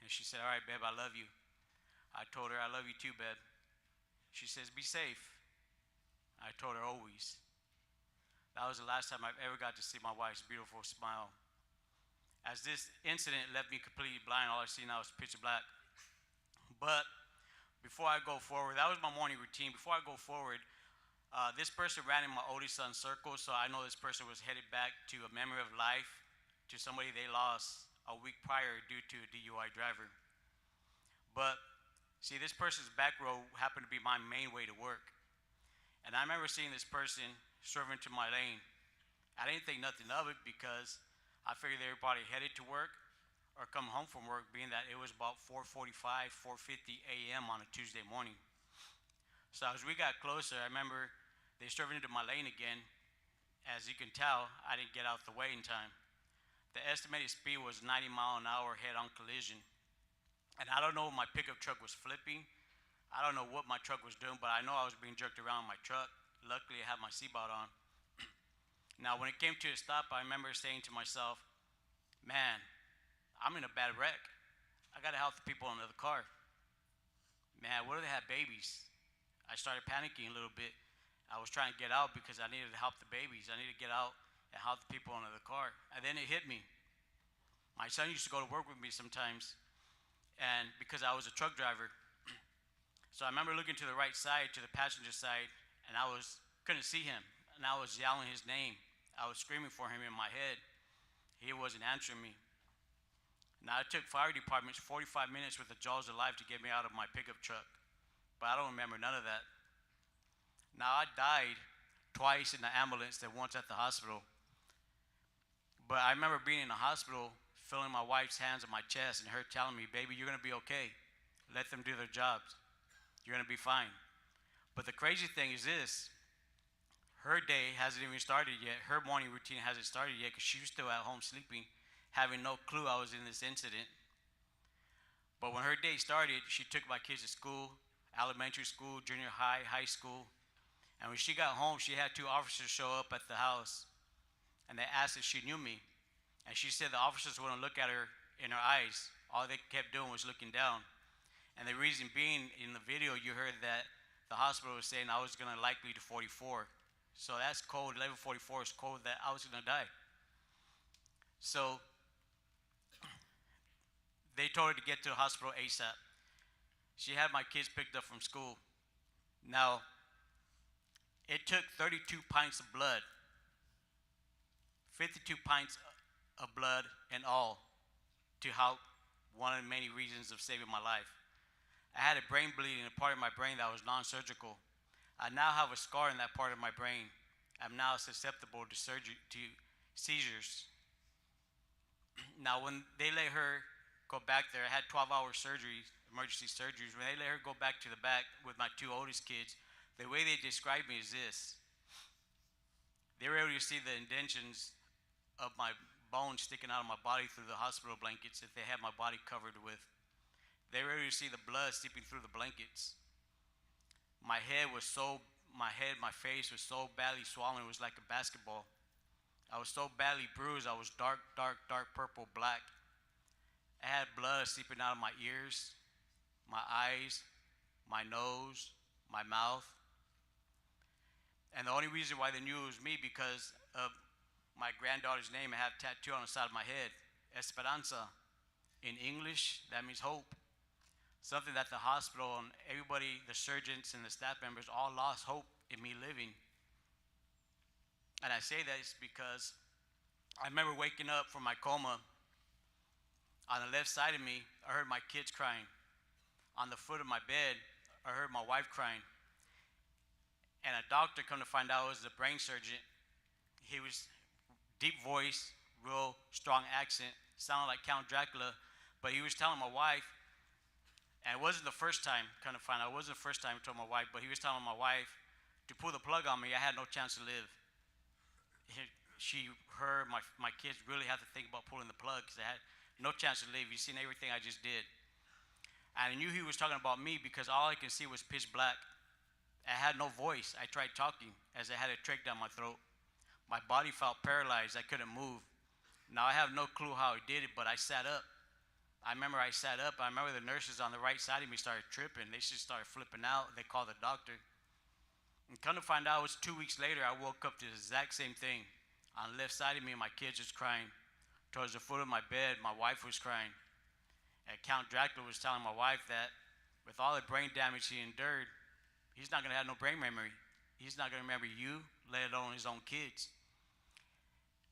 And she said, "All right, babe, I love you." I told her, "I love you too, babe." She says, "Be safe." I told her, "Always." That was the last time I've ever got to see my wife's beautiful smile. As this incident left me completely blind, all I see now is pitch black. But before I go forward, that was my morning routine. Before I go forward, this person ran in my oldest son's circle, so I know this person was headed back to a memory of life, to somebody they lost a week prior due to a DUI driver. But See, this person's back row happened to be my main way to work. And I remember seeing this person swerving to my lane. I didn't think nothing of it because I figured they were probably headed to work or come home from work, being that it was about 4:45, 4:50 a.m. on a Tuesday morning. So as we got closer, I remember they swerved into my lane again. As you can tell, I didn't get out the way in time. The estimated speed was 90-mile-an-hour head-on collision. And I don't know if my pickup truck was flipping. I don't know what my truck was doing, but I know I was being jerked around in my truck. Luckily, I had my seatbelt on. Now, when it came to a stop, I remember saying to myself, man, I'm in a bad wreck. I gotta help the people under the car. Man, what if they have babies? I started panicking a little bit. I was trying to get out because I needed to help the babies. I needed to get out and help the people under the car. And then it hit me. My son used to go to work with me sometimes, and because I was a truck driver. So I remember looking to the right side, to the passenger side, and couldn't see him, and I was yelling his name. I was screaming for him in my head. He wasn't answering me. Now, it took fire departments 45 minutes with the jaws of life to get me out of my pickup truck, but I don't remember none of that. Now, I died twice in the ambulance and once at the hospital, but I remember being in the hospital, feeling my wife's hands on my chest and her telling me, baby, you're gonna be okay. Let them do their jobs. You're gonna be fine. But the crazy thing is this, her day hasn't even started yet. Her morning routine hasn't started yet because she was still at home sleeping, having no clue I was in this incident. But when her day started, she took my kids to school, elementary school, junior high, high school. And when she got home, she had 2 officers show up at the house, and they asked if she knew me. And she said the officers wouldn't look at her in her eyes. All they kept doing was looking down. And the reason being, in the video, you heard that the hospital was saying I was gonna likely to 44. So that's code, 1144 is code that I was gonna die. So they told her to get to the hospital ASAP. She had my kids picked up from school. Now, it took 32 pints of blood, 52 pints of blood in all, to help one of the many reasons of saving my life. I had a brain bleed in a part of my brain that was non-surgical. I now have a scar in that part of my brain. I'm now susceptible to seizures. Now, when they let her go back there, I had 12-hour surgeries, emergency surgeries. When they let her go back to the back with my 2 oldest kids, the way they described me is this. They were able to see the indentions of my bones sticking out of my body through the hospital blankets that they had my body covered with. They were able to see the blood seeping through the blankets. My face was so badly swollen, it was like a basketball. I was so badly bruised, I was dark, dark, dark purple, black. I had blood seeping out of my ears, my eyes, my nose, my mouth. And the only reason why they knew it was me because of my granddaughter's name. I have a tattoo on the side of my head, Esperanza. In English, that means hope. Something that the hospital and everybody, the surgeons and the staff members, all lost hope in me living. And I say that because I remember waking up from my coma. On the left side of me, I heard my kids crying. On the foot of my bed, I heard my wife crying. And a doctor, come to find out, was a brain surgeon. He was deep voice, real strong accent, sounded like Count Dracula, but he was telling my wife, and it wasn't the first time, come to find out, it wasn't the first time he told my wife, but he was telling my wife to pull the plug on me. I had no chance to live. My kids really had to think about pulling the plug because I had no chance to live. You've seen everything I just did. And I knew he was talking about me because all I could see was pitch black. I had no voice. I tried talking as I had a trach down my throat. My body felt paralyzed. I couldn't move. Now, I have no clue how I did it, but I sat up. I remember I sat up. I remember the nurses on the right side of me started tripping. They just started flipping out. They called the doctor. And come to find out, it was 2 weeks later, I woke up to the exact same thing. On the left side of me, my kids was crying. Towards the foot of my bed, my wife was crying. And Count Dracula was telling my wife that with all the brain damage he endured, he's not going to have no brain memory. He's not going to remember you, let alone his own kids.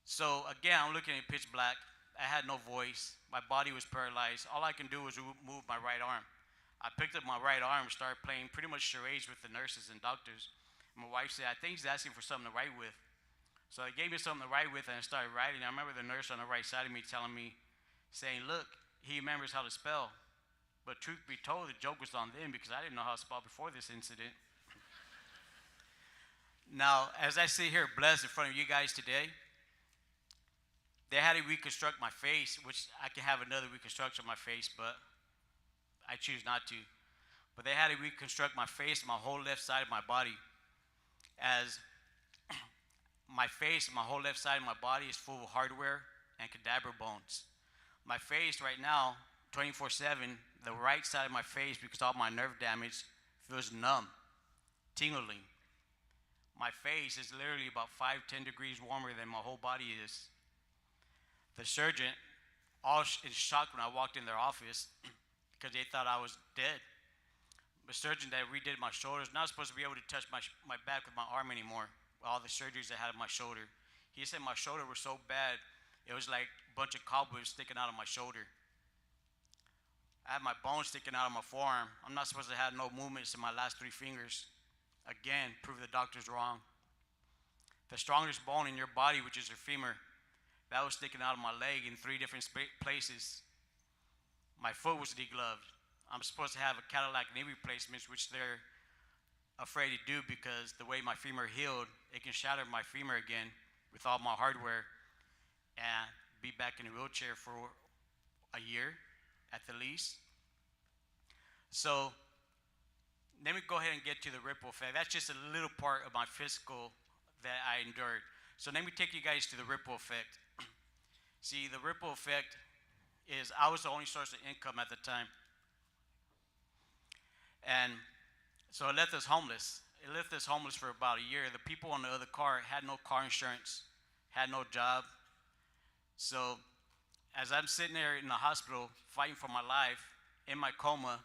So again, I'm looking at pitch black. I had no voice. My body was paralyzed. All I can do was move my right arm. I picked up my right arm and started playing pretty much charades with the nurses and doctors. My wife said, I think he's asking for something to write with. So they gave me something to write with and I started writing. I remember the nurse on the right side of me telling me, saying, look, he remembers how to spell. But truth be told, the joke was on them because I didn't know how to spell before this incident. Now, as I sit here blessed in front of you guys today, they had to reconstruct my face, which I can have another reconstruction of my face, but I choose not to. But they had to reconstruct my face and my whole left side of my body, as my face and my whole left side of my body is full of hardware and cadaver bones. My face right now, 24/7, the right side of my face, because of all my nerve damage, feels numb, tingling. My face is literally about 5-10 degrees warmer than my whole body is. The surgeon, all in shock when I walked in their office because they thought I was dead. The surgeon that redid my shoulders, not supposed to be able to touch my back with my arm anymore, with all the surgeries I had on my shoulder. He said my shoulder was so bad, it was like a bunch of cobwebs sticking out of my shoulder. I had my bones sticking out of my forearm. I'm not supposed to have no movements in my last 3 fingers. Again, prove the doctor's wrong. The strongest bone in your body, which is your femur, that was sticking out of my leg in 3 different places. My foot was degloved. I'm supposed to have a Cadillac knee replacements, which they're afraid to do because the way my femur healed, it can shatter my femur again with all my hardware and be back in a wheelchair for a year at the least. So let me go ahead and get to the ripple effect. That's just a little part of my physical that I endured. So let me take you guys to the ripple effect. See, the ripple effect is I was the only source of income at the time. And so it left us homeless. It left us homeless for about a year. The people on the other car had no car insurance, had no job. So as I'm sitting there in the hospital fighting for my life, in my coma,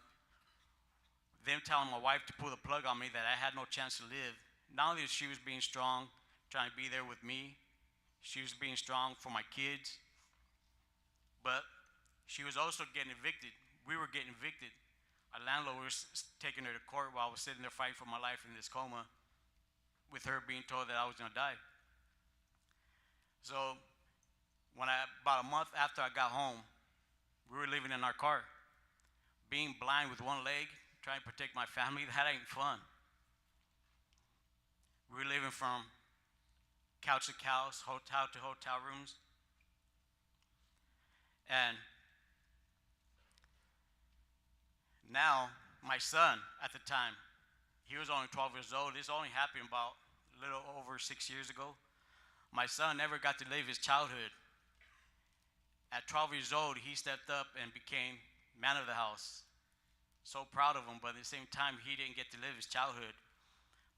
them telling my wife to pull the plug on me that I had no chance to live. Not only was she being strong, trying to be there with me, she was being strong for my kids, but she was also getting evicted. We were getting evicted. Our landlord was taking her to court while I was sitting there fighting for my life in this coma, with her being told that I was gonna die. So about a month after I got home, we were living in our car. Being blind with one leg, trying to protect my family, that ain't fun. We were living from couch to couch, hotel to hotel rooms. And now, my son at the time, he was only 12 years old. This only happened about a little over 6 years ago. My son never got to live his childhood. At 12 years old, he stepped up and became man of the house. So proud of him, but at the same time, he didn't get to live his childhood.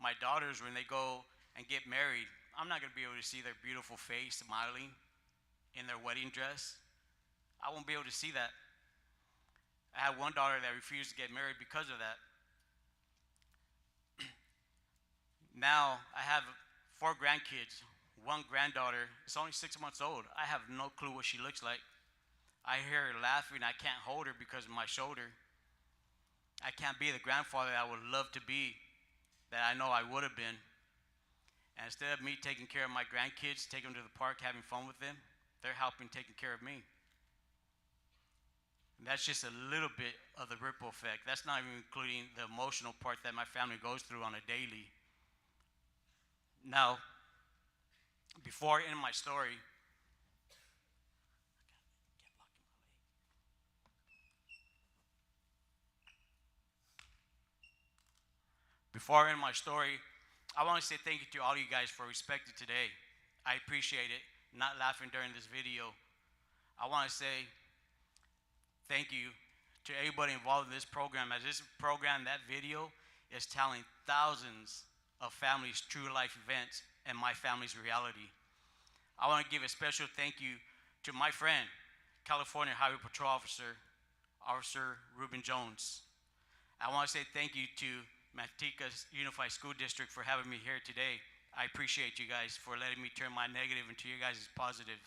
My daughters, when they go and get married, I'm not gonna be able to see their beautiful face smiling in their wedding dress. I won't be able to see that. I had one daughter that refused to get married because of that. Now, I have 4 grandkids. One granddaughter is only 6 months old. I have no clue what she looks like. I hear her laughing. I can't hold her because of my shoulder. I can't be the grandfather that I would love to be, that I know I would have been. And instead of me taking care of my grandkids, taking them to the park, having fun with them, they're helping taking care of me. And that's just a little bit of the ripple effect. That's not even including the emotional part that my family goes through on a daily. Now, before I end my story, I want to say thank you to all you guys for respecting today. I appreciate it, not laughing during this video. I want to say thank you to everybody involved in this program. As this program, that video, is telling thousands of families' true life events and my family's reality. I want to give a special thank you to my friend, California Highway Patrol Officer Ruben Jones. I want to say thank you to Manteca Unified School District for having me here today. I appreciate you guys for letting me turn my negative into your guys' positive.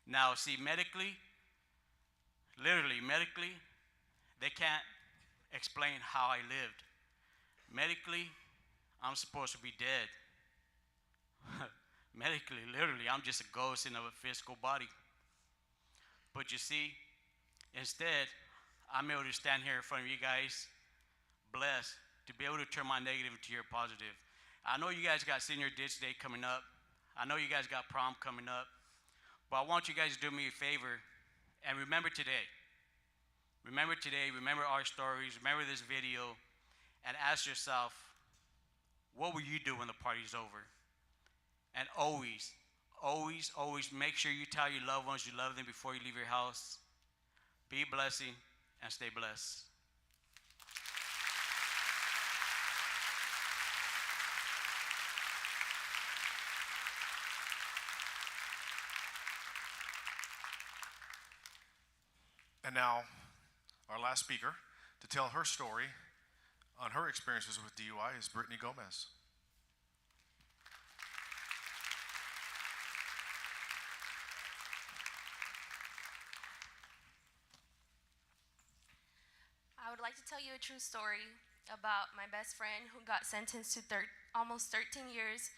Now, see, medically, literally medically, they can't explain how I lived. Medically, I'm supposed to be dead. Medically, literally, I'm just a ghost in a physical body. But you see, instead, I'm able to stand here in front of you guys, blessed, to be able to turn my negative into your positive. I know you guys got senior ditch day coming up. I know you guys got prom coming up. But I want you guys to do me a favor and remember today. Remember today, remember our stories, remember this video, and ask yourself, what will you do when the party's over? And always, always, always make sure you tell your loved ones you love them before you leave your house. Be a blessing and stay blessed. And now, our last speaker to tell her story on her experiences with DUI is Brittany Gomez. I would like to tell you a true story about my best friend who got sentenced to almost 13 years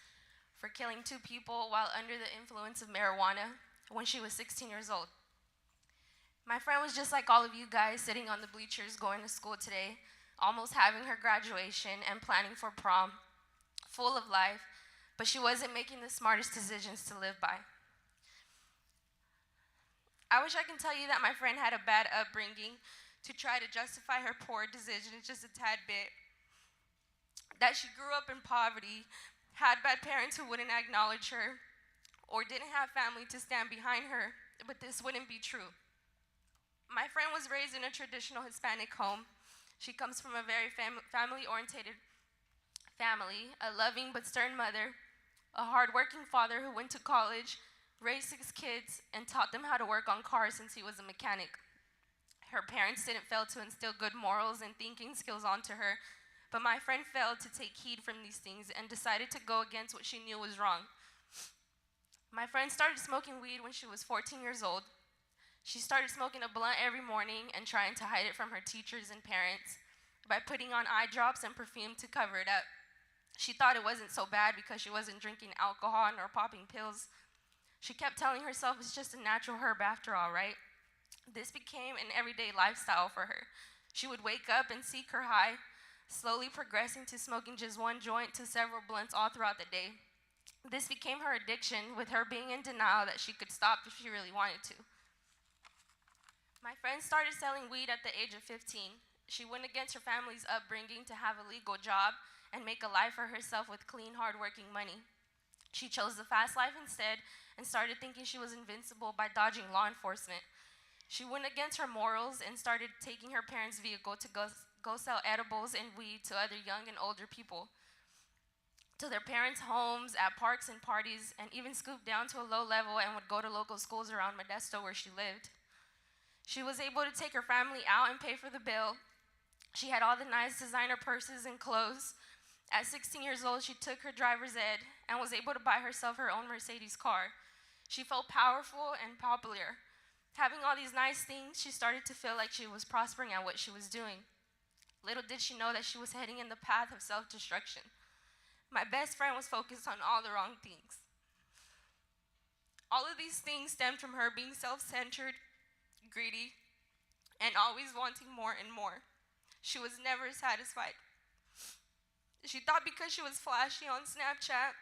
for killing 2 people while under the influence of marijuana when she was 16 years old. My friend was just like all of you guys, sitting on the bleachers going to school today, almost having her graduation and planning for prom, full of life, but she wasn't making the smartest decisions to live by. I wish I can tell you that my friend had a bad upbringing to try to justify her poor decisions just a tad bit, that she grew up in poverty, had bad parents who wouldn't acknowledge her, or didn't have family to stand behind her, but this wouldn't be true. My friend was raised in a traditional Hispanic home. She comes from a very family-oriented family, a loving but stern mother, a hard-working father who went to college, raised 6 kids, and taught them how to work on cars since he was a mechanic. Her parents didn't fail to instill good morals and thinking skills onto her, but my friend failed to take heed from these things and decided to go against what she knew was wrong. My friend started smoking weed when she was 14 years old. She started smoking a blunt every morning and trying to hide it from her teachers and parents by putting on eye drops and perfume to cover it up. She thought it wasn't so bad because she wasn't drinking alcohol nor popping pills. She kept telling herself it's just a natural herb after all, right? This became an everyday lifestyle for her. She would wake up and seek her high, slowly progressing to smoking just 1 joint to several blunts all throughout the day. This became her addiction, with her being in denial that she could stop if she really wanted to. My friend started selling weed at the age of 15. She went against her family's upbringing to have a legal job and make a life for herself with clean, hard-working money. She chose the fast life instead and started thinking she was invincible by dodging law enforcement. She went against her morals and started taking her parents' vehicle to go sell edibles and weed to other young and older people, to their parents' homes, at parks and parties, and even scooped down to a low level and would go to local schools around Modesto where she lived. She was able to take her family out and pay for the bill. She had all the nice designer purses and clothes. At 16 years old, she took her driver's ed and was able to buy herself her own Mercedes car. She felt powerful and popular. Having all these nice things, she started to feel like she was prospering at what she was doing. Little did she know that she was heading in the path of self-destruction. My best friend was focused on all the wrong things. All of these things stemmed from her being self-centered, greedy, and always wanting more and more. She was never satisfied. She thought because she was flashy on Snapchat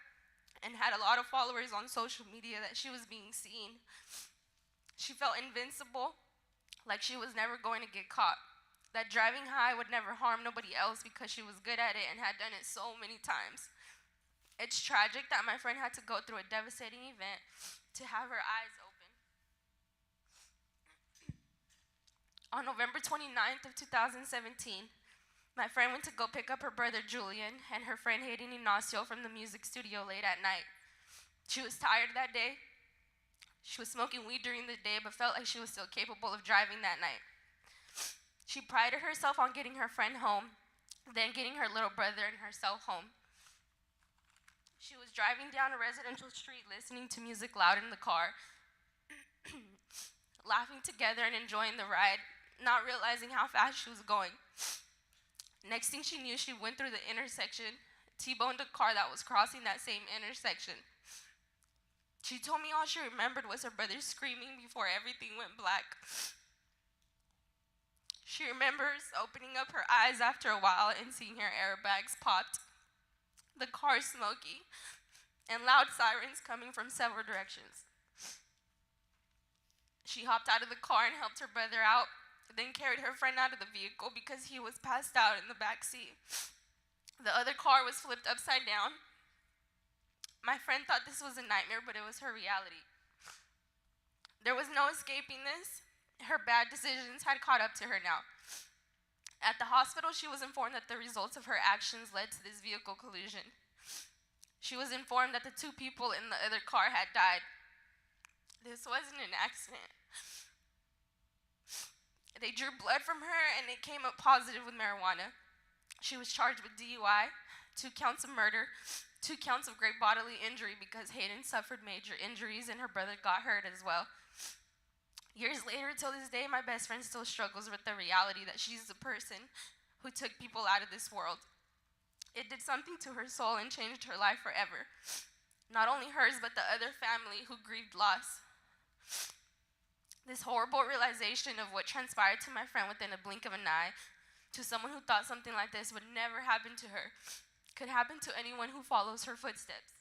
and had a lot of followers on social media that she was being seen. She felt invincible, like she was never going to get caught. That driving high would never harm nobody else because she was good at it and had done it so many times. It's tragic that my friend had to go through a devastating event to have her eyes open. On November 29th of 2017, my friend went to go pick up her brother Julian and her friend Hayden Ignacio from the music studio late at night. She was tired that day. She was smoking weed during the day but felt like she was still capable of driving that night. She prided herself on getting her friend home, then getting her little brother and herself home. She was driving down a residential street listening to music loud in the car, laughing together and enjoying the ride, not realizing how fast she was going. Next thing she knew, she went through the intersection, T-boned a car that was crossing that same intersection. She told me all she remembered was her brother screaming before everything went black. She remembers opening up her eyes after a while and seeing her airbags popped, the car smoky, and loud sirens coming from several directions. She hopped out of the car and helped her brother out, then carried her friend out of the vehicle because he was passed out in the back seat. The other car was flipped upside down. My friend thought this was a nightmare, but it was her reality. There was no escaping this. Her bad decisions had caught up to her now. At the hospital, she was informed that the results of her actions led to this vehicle collision. She was informed that the 2 people in the other car had died. This wasn't an accident. They drew blood from her and it came up positive with marijuana. She was charged with DUI, 2 counts of murder, 2 counts of great bodily injury because Hayden suffered major injuries and her brother got hurt as well. Years later, till this day, my best friend still struggles with the reality that she's the person who took people out of this world. It did something to her soul and changed her life forever. Not only hers, but the other family who grieved loss. This horrible realization of what transpired to my friend within a blink of an eye, to someone who thought something like this would never happen to her, could happen to anyone who follows her footsteps.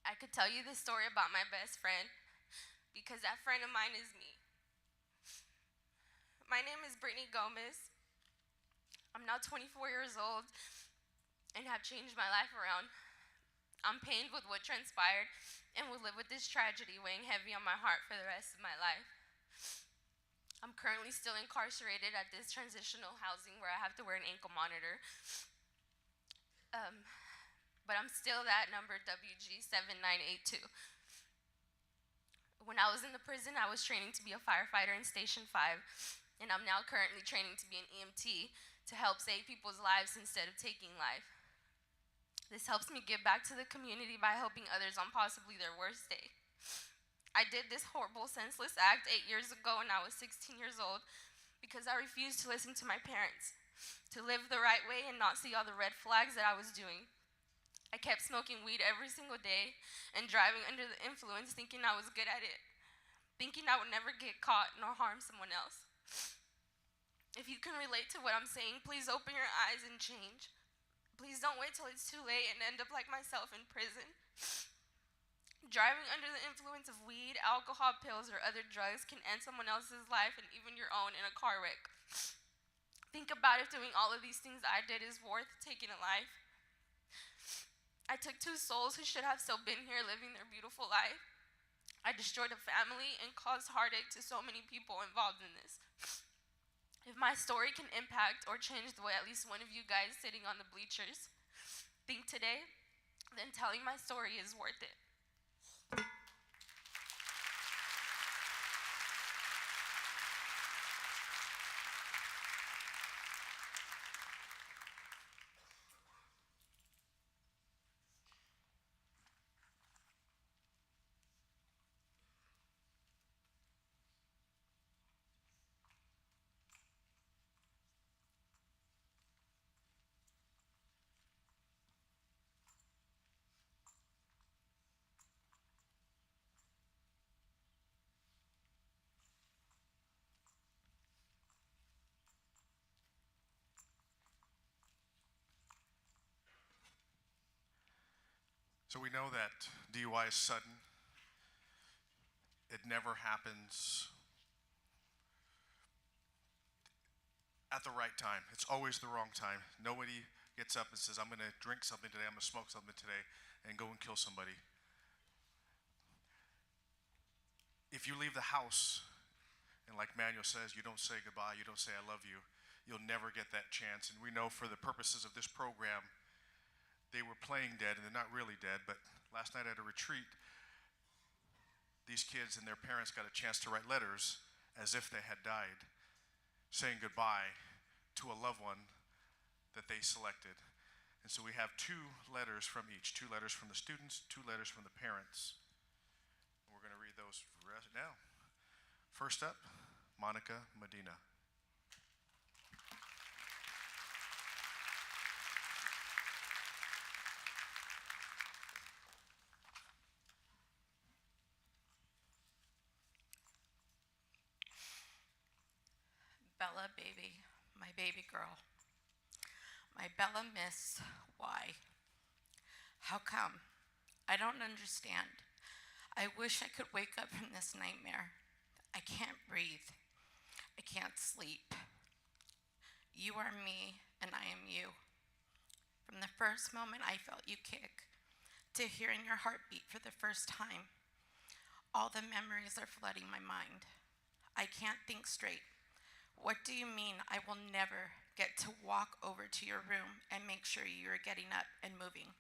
I could tell you this story about my best friend because that friend of mine is me. My name is Brittany Gomez. I'm now 24 years old and have changed my life around. I'm pained with what transpired and will live with this tragedy weighing heavy on my heart for the rest of my life. I'm currently still incarcerated at this transitional housing where I have to wear an ankle monitor. But I'm still that number WG7982. When I was in the prison, I was training to be a firefighter in Station 5, and I'm now currently training to be an EMT to help save people's lives instead of taking life. This helps me give back to the community by helping others on possibly their worst day. I did this horrible, senseless act 8 years ago when I was 16 years old because I refused to listen to my parents, to live the right way and not see all the red flags that I was doing. I kept smoking weed every single day and driving under the influence thinking I was good at it, thinking I would never get caught nor harm someone else. If you can relate to what I'm saying, please open your eyes and change. Please don't wait till it's too late and end up like myself in prison. Driving under the influence of weed, alcohol, pills, or other drugs can end someone else's life and even your own in a car wreck. Think about if doing all of these things I did is worth taking a life. I took 2 souls who should have still been here living their beautiful life. I destroyed a family and caused heartache to so many people involved in this. If my story can impact or change the way at least one of you guys sitting on the bleachers think today, then telling my story is worth it. So we know that DUI is sudden. It never happens at the right time. It's always the wrong time. Nobody gets up and says, I'm going to drink something today, I'm going to smoke something today, and go and kill somebody. If you leave the house, and like Manuel says, you don't say goodbye, you don't say I love you, you'll never get that chance. And we know for the purposes of this program, they were playing dead, and they're not really dead, but last night at a retreat, these these kids and their parents got a chance to write letters as if they had died, saying goodbye to a loved one that they selected. And so we have 2 letters from each, 2 letters from the students, 2 letters from the parents. And we're going to read those right now. First up, Monica Medina. Bella, baby, my baby girl. My Bella miss, why? How come? I don't understand. I wish I could wake up from this nightmare. I can't breathe. I can't sleep. You are me, and I am you. From the first moment I felt you kick, to hearing your heartbeat for the first time, all the memories are flooding my mind. I can't think straight. What do you mean I will never get to walk over to your room and make sure you are getting up and moving?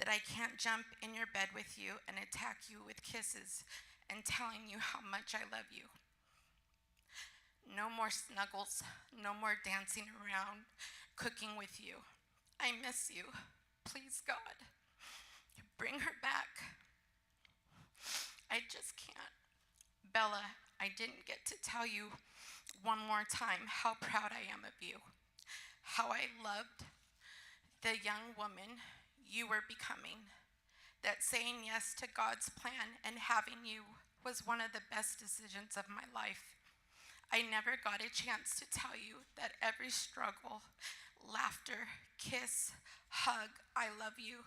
That I can't jump in your bed with you and attack you with kisses and telling you how much I love you? No more snuggles, no more dancing around, cooking with you. I miss you. Please, God, bring her back. I just can't. Bella, I didn't get to tell you one more time how proud I am of you, how I loved the young woman you were becoming, that saying yes to God's plan and having you was one of the best decisions of my life. I never got a chance to tell you that every struggle, laughter, kiss, hug, I love you,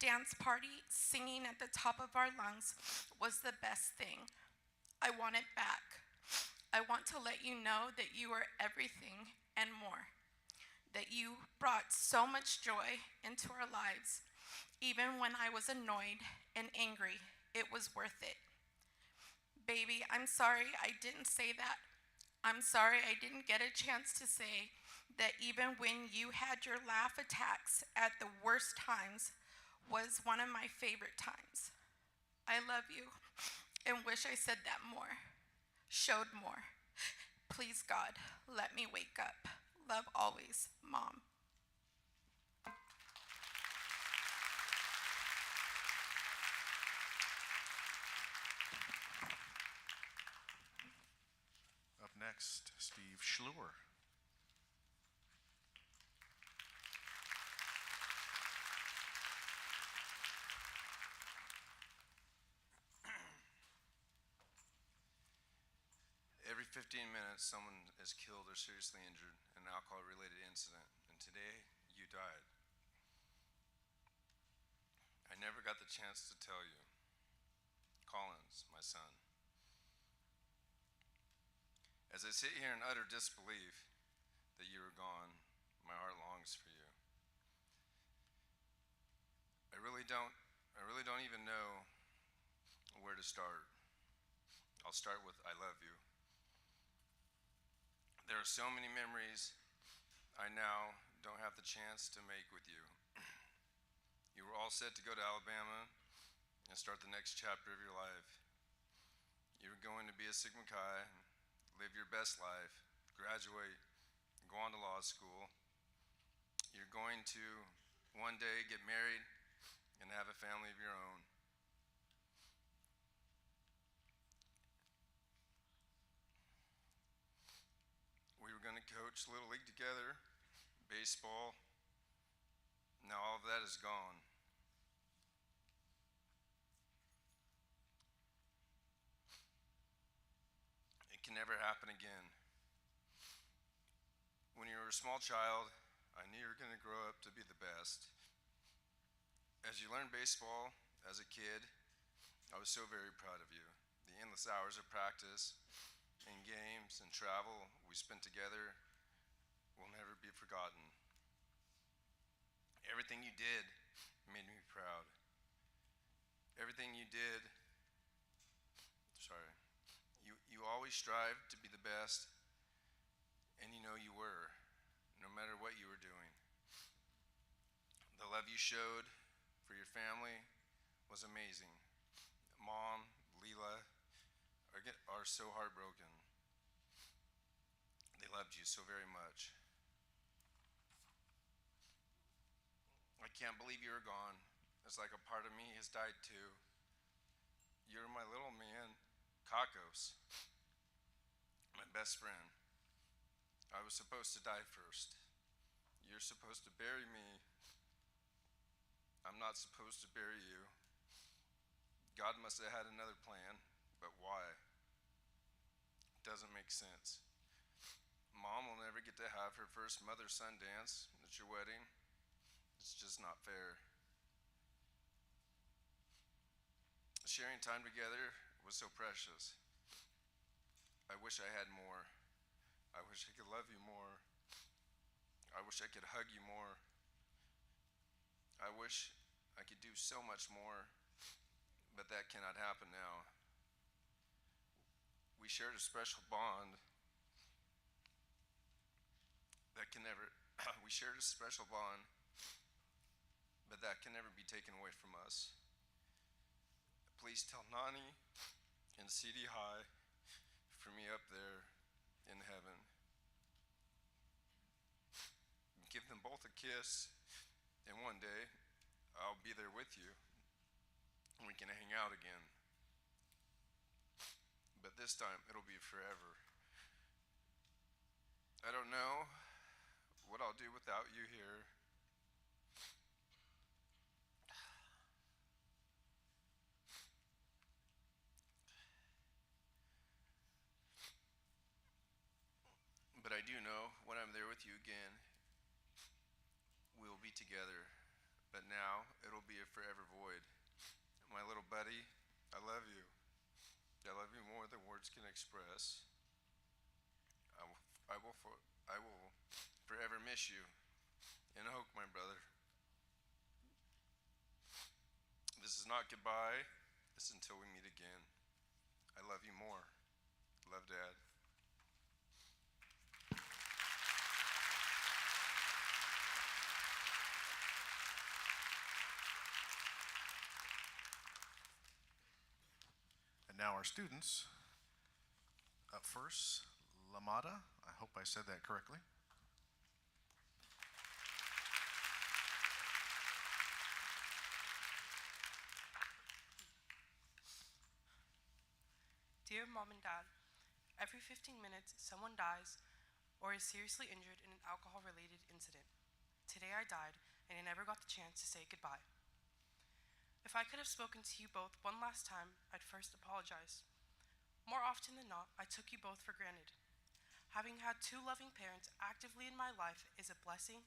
dance party, singing at the top of our lungs was the best thing. I want it back. I want to let you know that you are everything and more, that you brought so much joy into our lives. Even when I was annoyed and angry, it was worth it. Baby, I'm sorry I didn't say that. I'm sorry I didn't get a chance to say that even when you had your laugh attacks at the worst times was one of my favorite times. I love you and wish I said that more, showed more. Please, God, let me wake up. Love always, Mom. Up next, Steve Schluer. Every 15 minutes, someone is killed or seriously injured in an alcohol-related incident, and today, you died. I never got the chance to tell you. Collins, my son. As I sit here in utter disbelief that you are gone, my heart longs for you. I really don't even know where to start. I'll start with I love you. There are so many memories I now don't have the chance to make with you. You were all set to go to Alabama and start the next chapter of your life. You were going to be a Sigma Chi, live your best life, graduate, go on to law school. You're going to one day get married and have a family of your own. We were going to coach Little League together, baseball. Now all of that is gone. It can never happen again. When you were a small child, I knew you were going to grow up to be the best. As you learned baseball as a kid, I was so very proud of you. The endless hours of practice and games and travel we spent together will never be forgotten. Everything you did made me proud. Everything you did, you always strived to be the best, and you know you were, no matter what you were doing. The love you showed for your family was amazing. Mom, Leela, are so heartbroken. They loved you so very much. I can't believe you're gone. It's like a part of me has died too. You're my little man, Kakos, my best friend. I was supposed to die first. You're supposed to bury me. I'm not supposed to bury you. God must have had another plan, but why? It doesn't make sense. Mom will never get to have her first mother-son dance at your wedding. It's just not fair. Sharing time together was so precious. I wish I had more. I wish I could love you more. I wish I could hug you more. I wish I could do so much more, but that cannot happen now. We shared a special bond that can never, we shared a special bond, but that can never be taken away from us. Please tell Nani and CD High for me up there in heaven. Give them both a kiss, and one day I'll be there with you and we can hang out again. But this time it'll be forever. I don't know what I'll do without you here. But I do know when I'm there with you again, we'll be together. But now it'll be a forever void. My little buddy, I love you. I love you more than words can express. I will forever miss you. And Hoke, my brother. This is not goodbye. This is until we meet again. I love you more. Love, Dad. And now our students. Up first, Lamada. I hope I said that correctly. Dear Mom and Dad, every 15 minutes someone dies or is seriously injured in an alcohol-related incident. Today I died and I never got the chance to say goodbye. If I could have spoken to you both one last time, I'd first apologize. More often than not, I took you both for granted. Having had two loving parents actively in my life is a blessing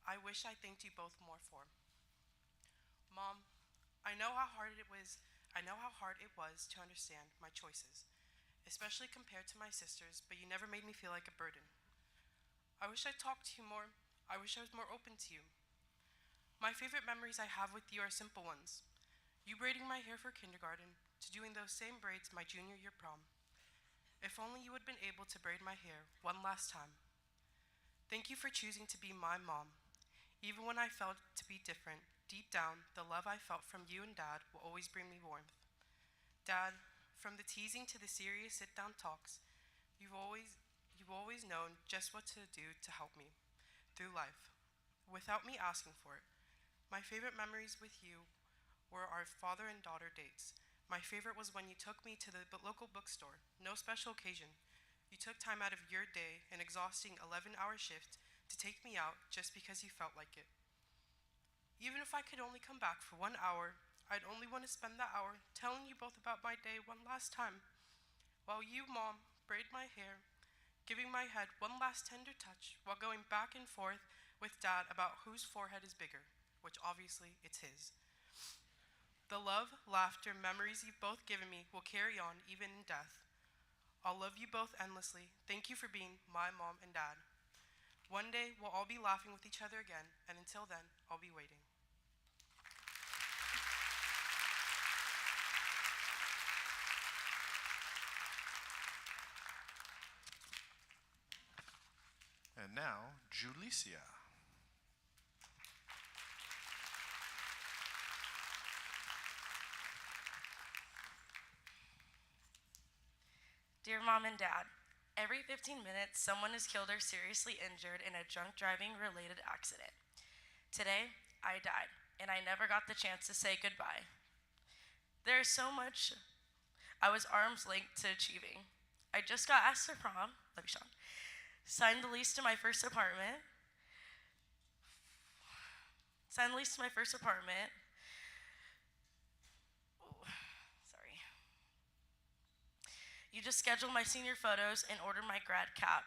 I wish I thanked you both more for. Mom, I know how hard it was to understand my choices, especially compared to my sisters, but you never made me feel like a burden. I wish I talked to you more. I wish I was more open to you. My favorite memories I have with you are simple ones. You braiding my hair for kindergarten, to doing those same braids my junior year prom. If only you had been able to braid my hair one last time. Thank you for choosing to be my mom. Even when I felt to be different, deep down, the love I felt from you and Dad will always bring me warmth. Dad, from the teasing to the serious sit-down talks, you've always known just what to do to help me through life, without me asking for it. My favorite memories with you were our father and daughter dates. My favorite was when you took me to the local bookstore, no special occasion. You took time out of your day, an exhausting 11-hour shift, to take me out just because you felt like it. Even if I could only come back for 1 hour, I'd only want to spend that hour telling you both about my day one last time, while you, Mom, braid my hair, giving my head one last tender touch, while going back and forth with Dad about whose forehead is bigger, which obviously it's his. The love, laughter, memories you've both given me will carry on even in death. I'll love you both endlessly. Thank you for being my mom and dad. One day, we'll all be laughing with each other again, and until then, I'll be waiting. And now, Julicia. Dear Mom and Dad, every 15 minutes, someone is killed or seriously injured in a drunk driving related accident. Today, I died, and I never got the chance to say goodbye. There is so much I was arm's length to achieving. I just got asked to prom, love you, Sean, signed the lease to my first apartment, Sorry. You just scheduled my senior photos and ordered my grad cap.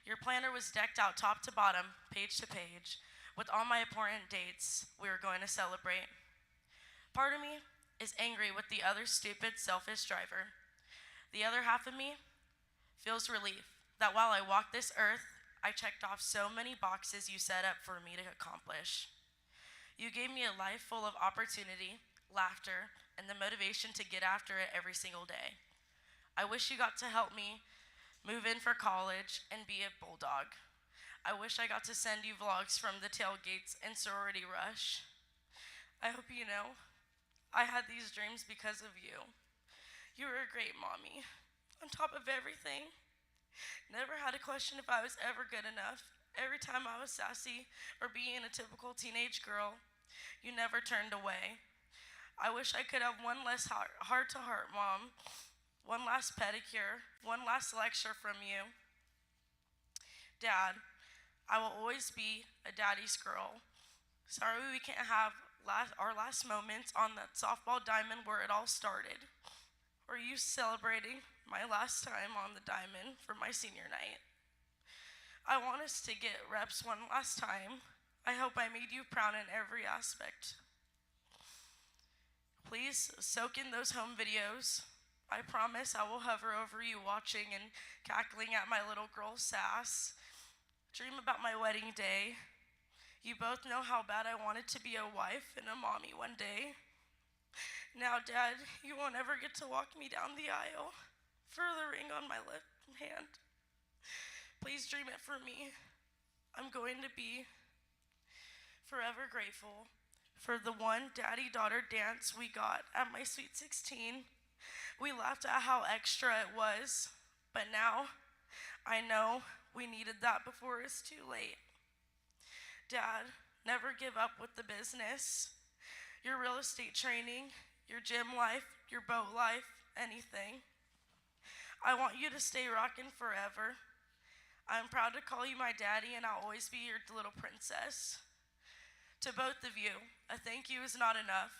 Your planner was decked out top to bottom, page to page, with all my important dates we were going to celebrate. Part of me is angry with the other stupid, selfish driver. The other half of me feels relief that while I walked this earth, I checked off so many boxes you set up for me to accomplish. You gave me a life full of opportunity, laughter, and the motivation to get after it every single day. I wish you got to help me move in for college and be a bulldog. I wish I got to send you vlogs from the tailgates and sorority rush. I hope you know I had these dreams because of you. You were a great mommy. On top of everything, never had a question if I was ever good enough. Every time I was sassy or being a typical teenage girl, you never turned away. I wish I could have one less heart-to-heart, Mom. One last pedicure, one last lecture from you. Dad, I will always be a daddy's girl. Sorry we can't have our last moments on that softball diamond where it all started. Or you celebrating my last time on the diamond for my senior night. I want us to get reps one last time. I hope I made you proud in every aspect. Please soak in those home videos. I promise I will hover over you watching and cackling at my little girl sass. Dream about my wedding day. You both know how bad I wanted to be a wife and a mommy one day. Now, Dad, you won't ever get to walk me down the aisle for the ring on my left hand. Please dream it for me. I'm going to be forever grateful for the one daddy-daughter dance we got at my Sweet 16. We laughed at how extra it was, but now I know we needed that before it's too late. Dad, never give up with the business. Your real estate training, your gym life, your boat life, anything. I want you to stay rockin' forever. I'm proud to call you my daddy, and I'll always be your little princess. To both of you, a thank you is not enough.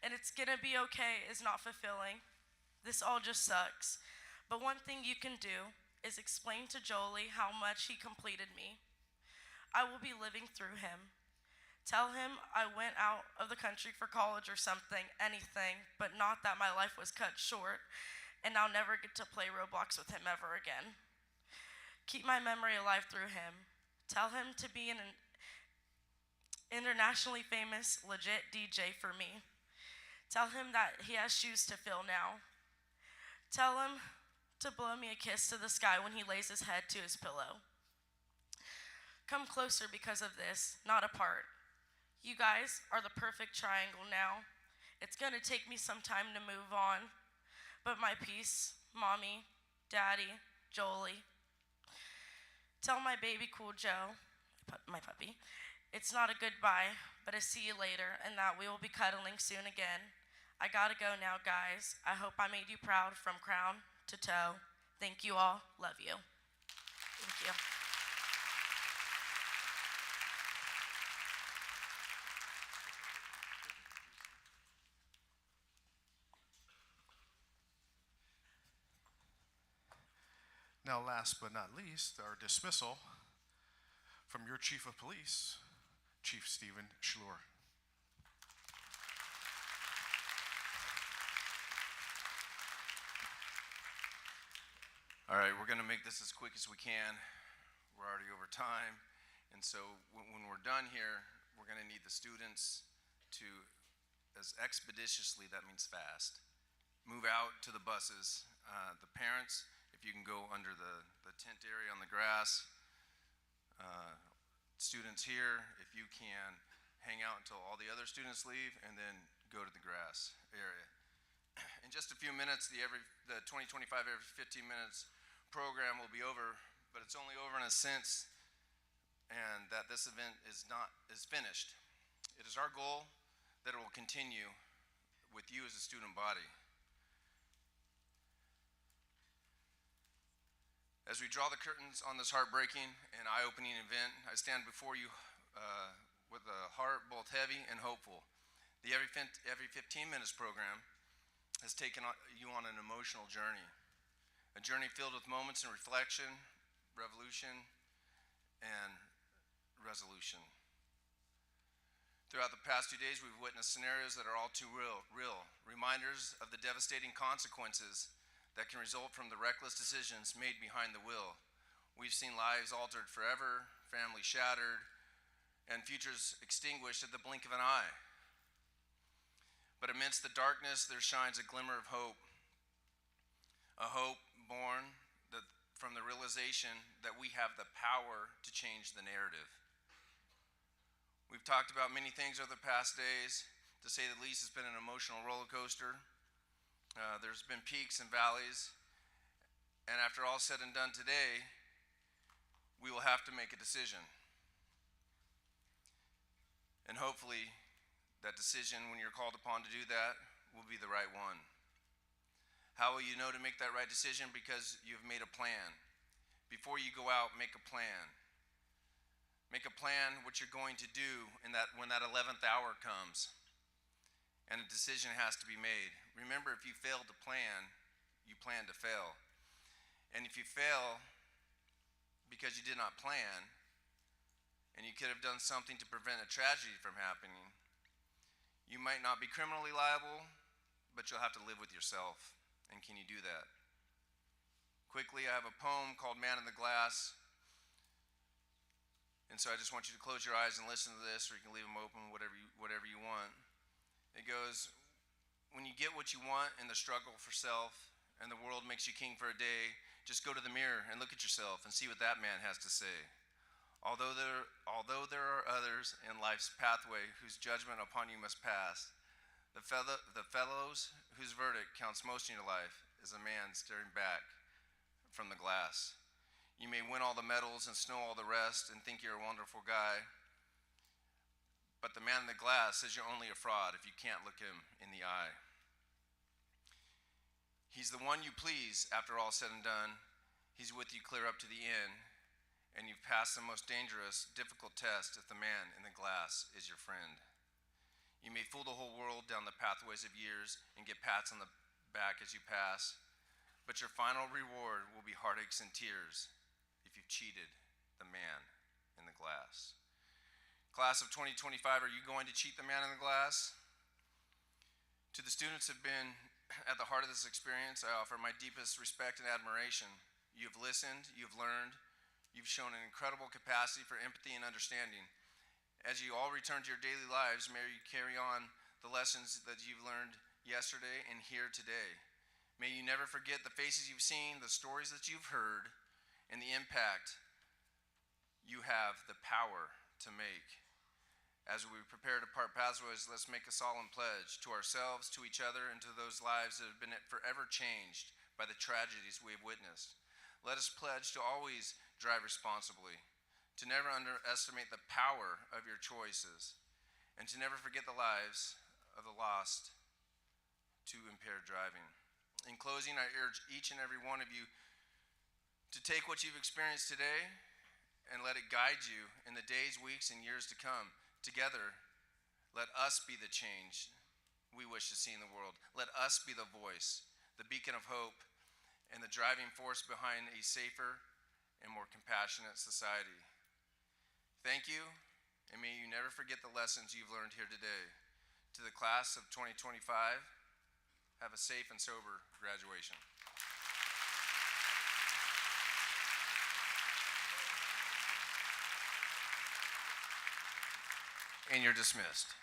And it's gonna be okay is not fulfilling. This all just sucks. But one thing you can do is explain to Jolie how much he completed me. I will be living through him. Tell him I went out of the country for college or something, anything, but not that my life was cut short, and I'll never get to play Roblox with him ever again. Keep my memory alive through him. Tell him to be an internationally famous, legit DJ for me. Tell him that he has shoes to fill now. Tell him to blow me a kiss to the sky when he lays his head to his pillow. Come closer because of this, not apart. You guys are the perfect triangle now. It's gonna take me some time to move on, but my peace, Mommy, Daddy, Jolie. Tell my baby cool Joe, my puppy, it's not a goodbye, but a see you later, and that we will be cuddling soon again. I gotta go now, guys. I hope I made you proud from crown to toe. Thank you all. Love you. Thank you. Now, last but not least, our dismissal from your Chief of Police, Chief Stephen Schlur. All right, we're gonna make this as quick as we can. We're already over time. And so when we're done here, we're gonna need the students to, as expeditiously, that means fast, move out to the buses. The parents, if you can go under the tent area on the grass. Students here, if you can hang out until all the other students leave and then go to the grass area. And just just a few minutes, the 2025 every 15 minutes program will be over, but it's only over in a sense, and that this event is finished. It is our goal that it will continue with you as a student body. As we draw the curtains on this heartbreaking and eye-opening event, I stand before you with a heart both heavy and hopeful. The Every 15 Minutes program has taken you on an emotional journey, a journey filled with moments of reflection, revolution, and resolution. Throughout the past 2 days, we've witnessed scenarios that are all too real, reminders of the devastating consequences that can result from the reckless decisions made behind the wheel. We've seen lives altered forever, families shattered, and futures extinguished at the blink of an eye. But amidst the darkness, there shines a glimmer of hope, a hope born from the realization that we have the power to change the narrative. We've talked about many things over the past days. To say the least, it's been an emotional roller coaster. There's been peaks and valleys, and after all said and done today, we will have to make a decision. And hopefully, that decision, when you're called upon to do that, will be the right one. How will you know to make that right decision? Because you've made a plan. Before you go out, make a plan. Make a plan what you're going to do when that 11th hour comes. And a decision has to be made. Remember, if you fail to plan, you plan to fail. And if you fail because you did not plan, and you could have done something to prevent a tragedy from happening, you might not be criminally liable, but you'll have to live with yourself. And can you do that? Quickly, I have a poem called Man in the Glass. And so I just want you to close your eyes and listen to this, or you can leave them open, whatever you want. It goes, when you get what you want in the struggle for self, and the world makes you king for a day, just go to the mirror and look at yourself and see what that man has to say. Although there are others in life's pathway whose judgment upon you must pass, the fellows whose verdict counts most in your life is a man staring back from the glass. You may win all the medals and snow all the rest and think you're a wonderful guy, but the man in the glass says you're only a fraud if you can't look him in the eye. He's the one you please after all said and done. He's with you clear up to the end, and you've passed the most dangerous, difficult test if the man in the glass is your friend. You may fool the whole world down the pathways of years and get pats on the back as you pass, but your final reward will be heartaches and tears if you've cheated the man in the glass. Class of 2025, are you going to cheat the man in the glass? To the students who have been at the heart of this experience, I offer my deepest respect and admiration. You've listened, you've learned, you've shown an incredible capacity for empathy and understanding. As you all return to your daily lives, may you carry on the lessons that you've learned yesterday and here today. May you never forget the faces you've seen, the stories that you've heard, and the impact you have the power to make. As we prepare to part pathways, let's make a solemn pledge to ourselves, to each other, and to those lives that have been forever changed by the tragedies we have witnessed. Let us pledge to always drive responsibly, to never underestimate the power of your choices, and to never forget the lives of the lost to impaired driving. In closing, I urge each and every one of you to take what you've experienced today and let it guide you in the days, weeks, and years to come. Together, let us be the change we wish to see in the world. Let us be the voice, the beacon of hope, and the driving force behind a safer and more compassionate society. Thank you, and may you never forget the lessons you've learned here today. To the class of 2025, have a safe and sober graduation. And you're dismissed.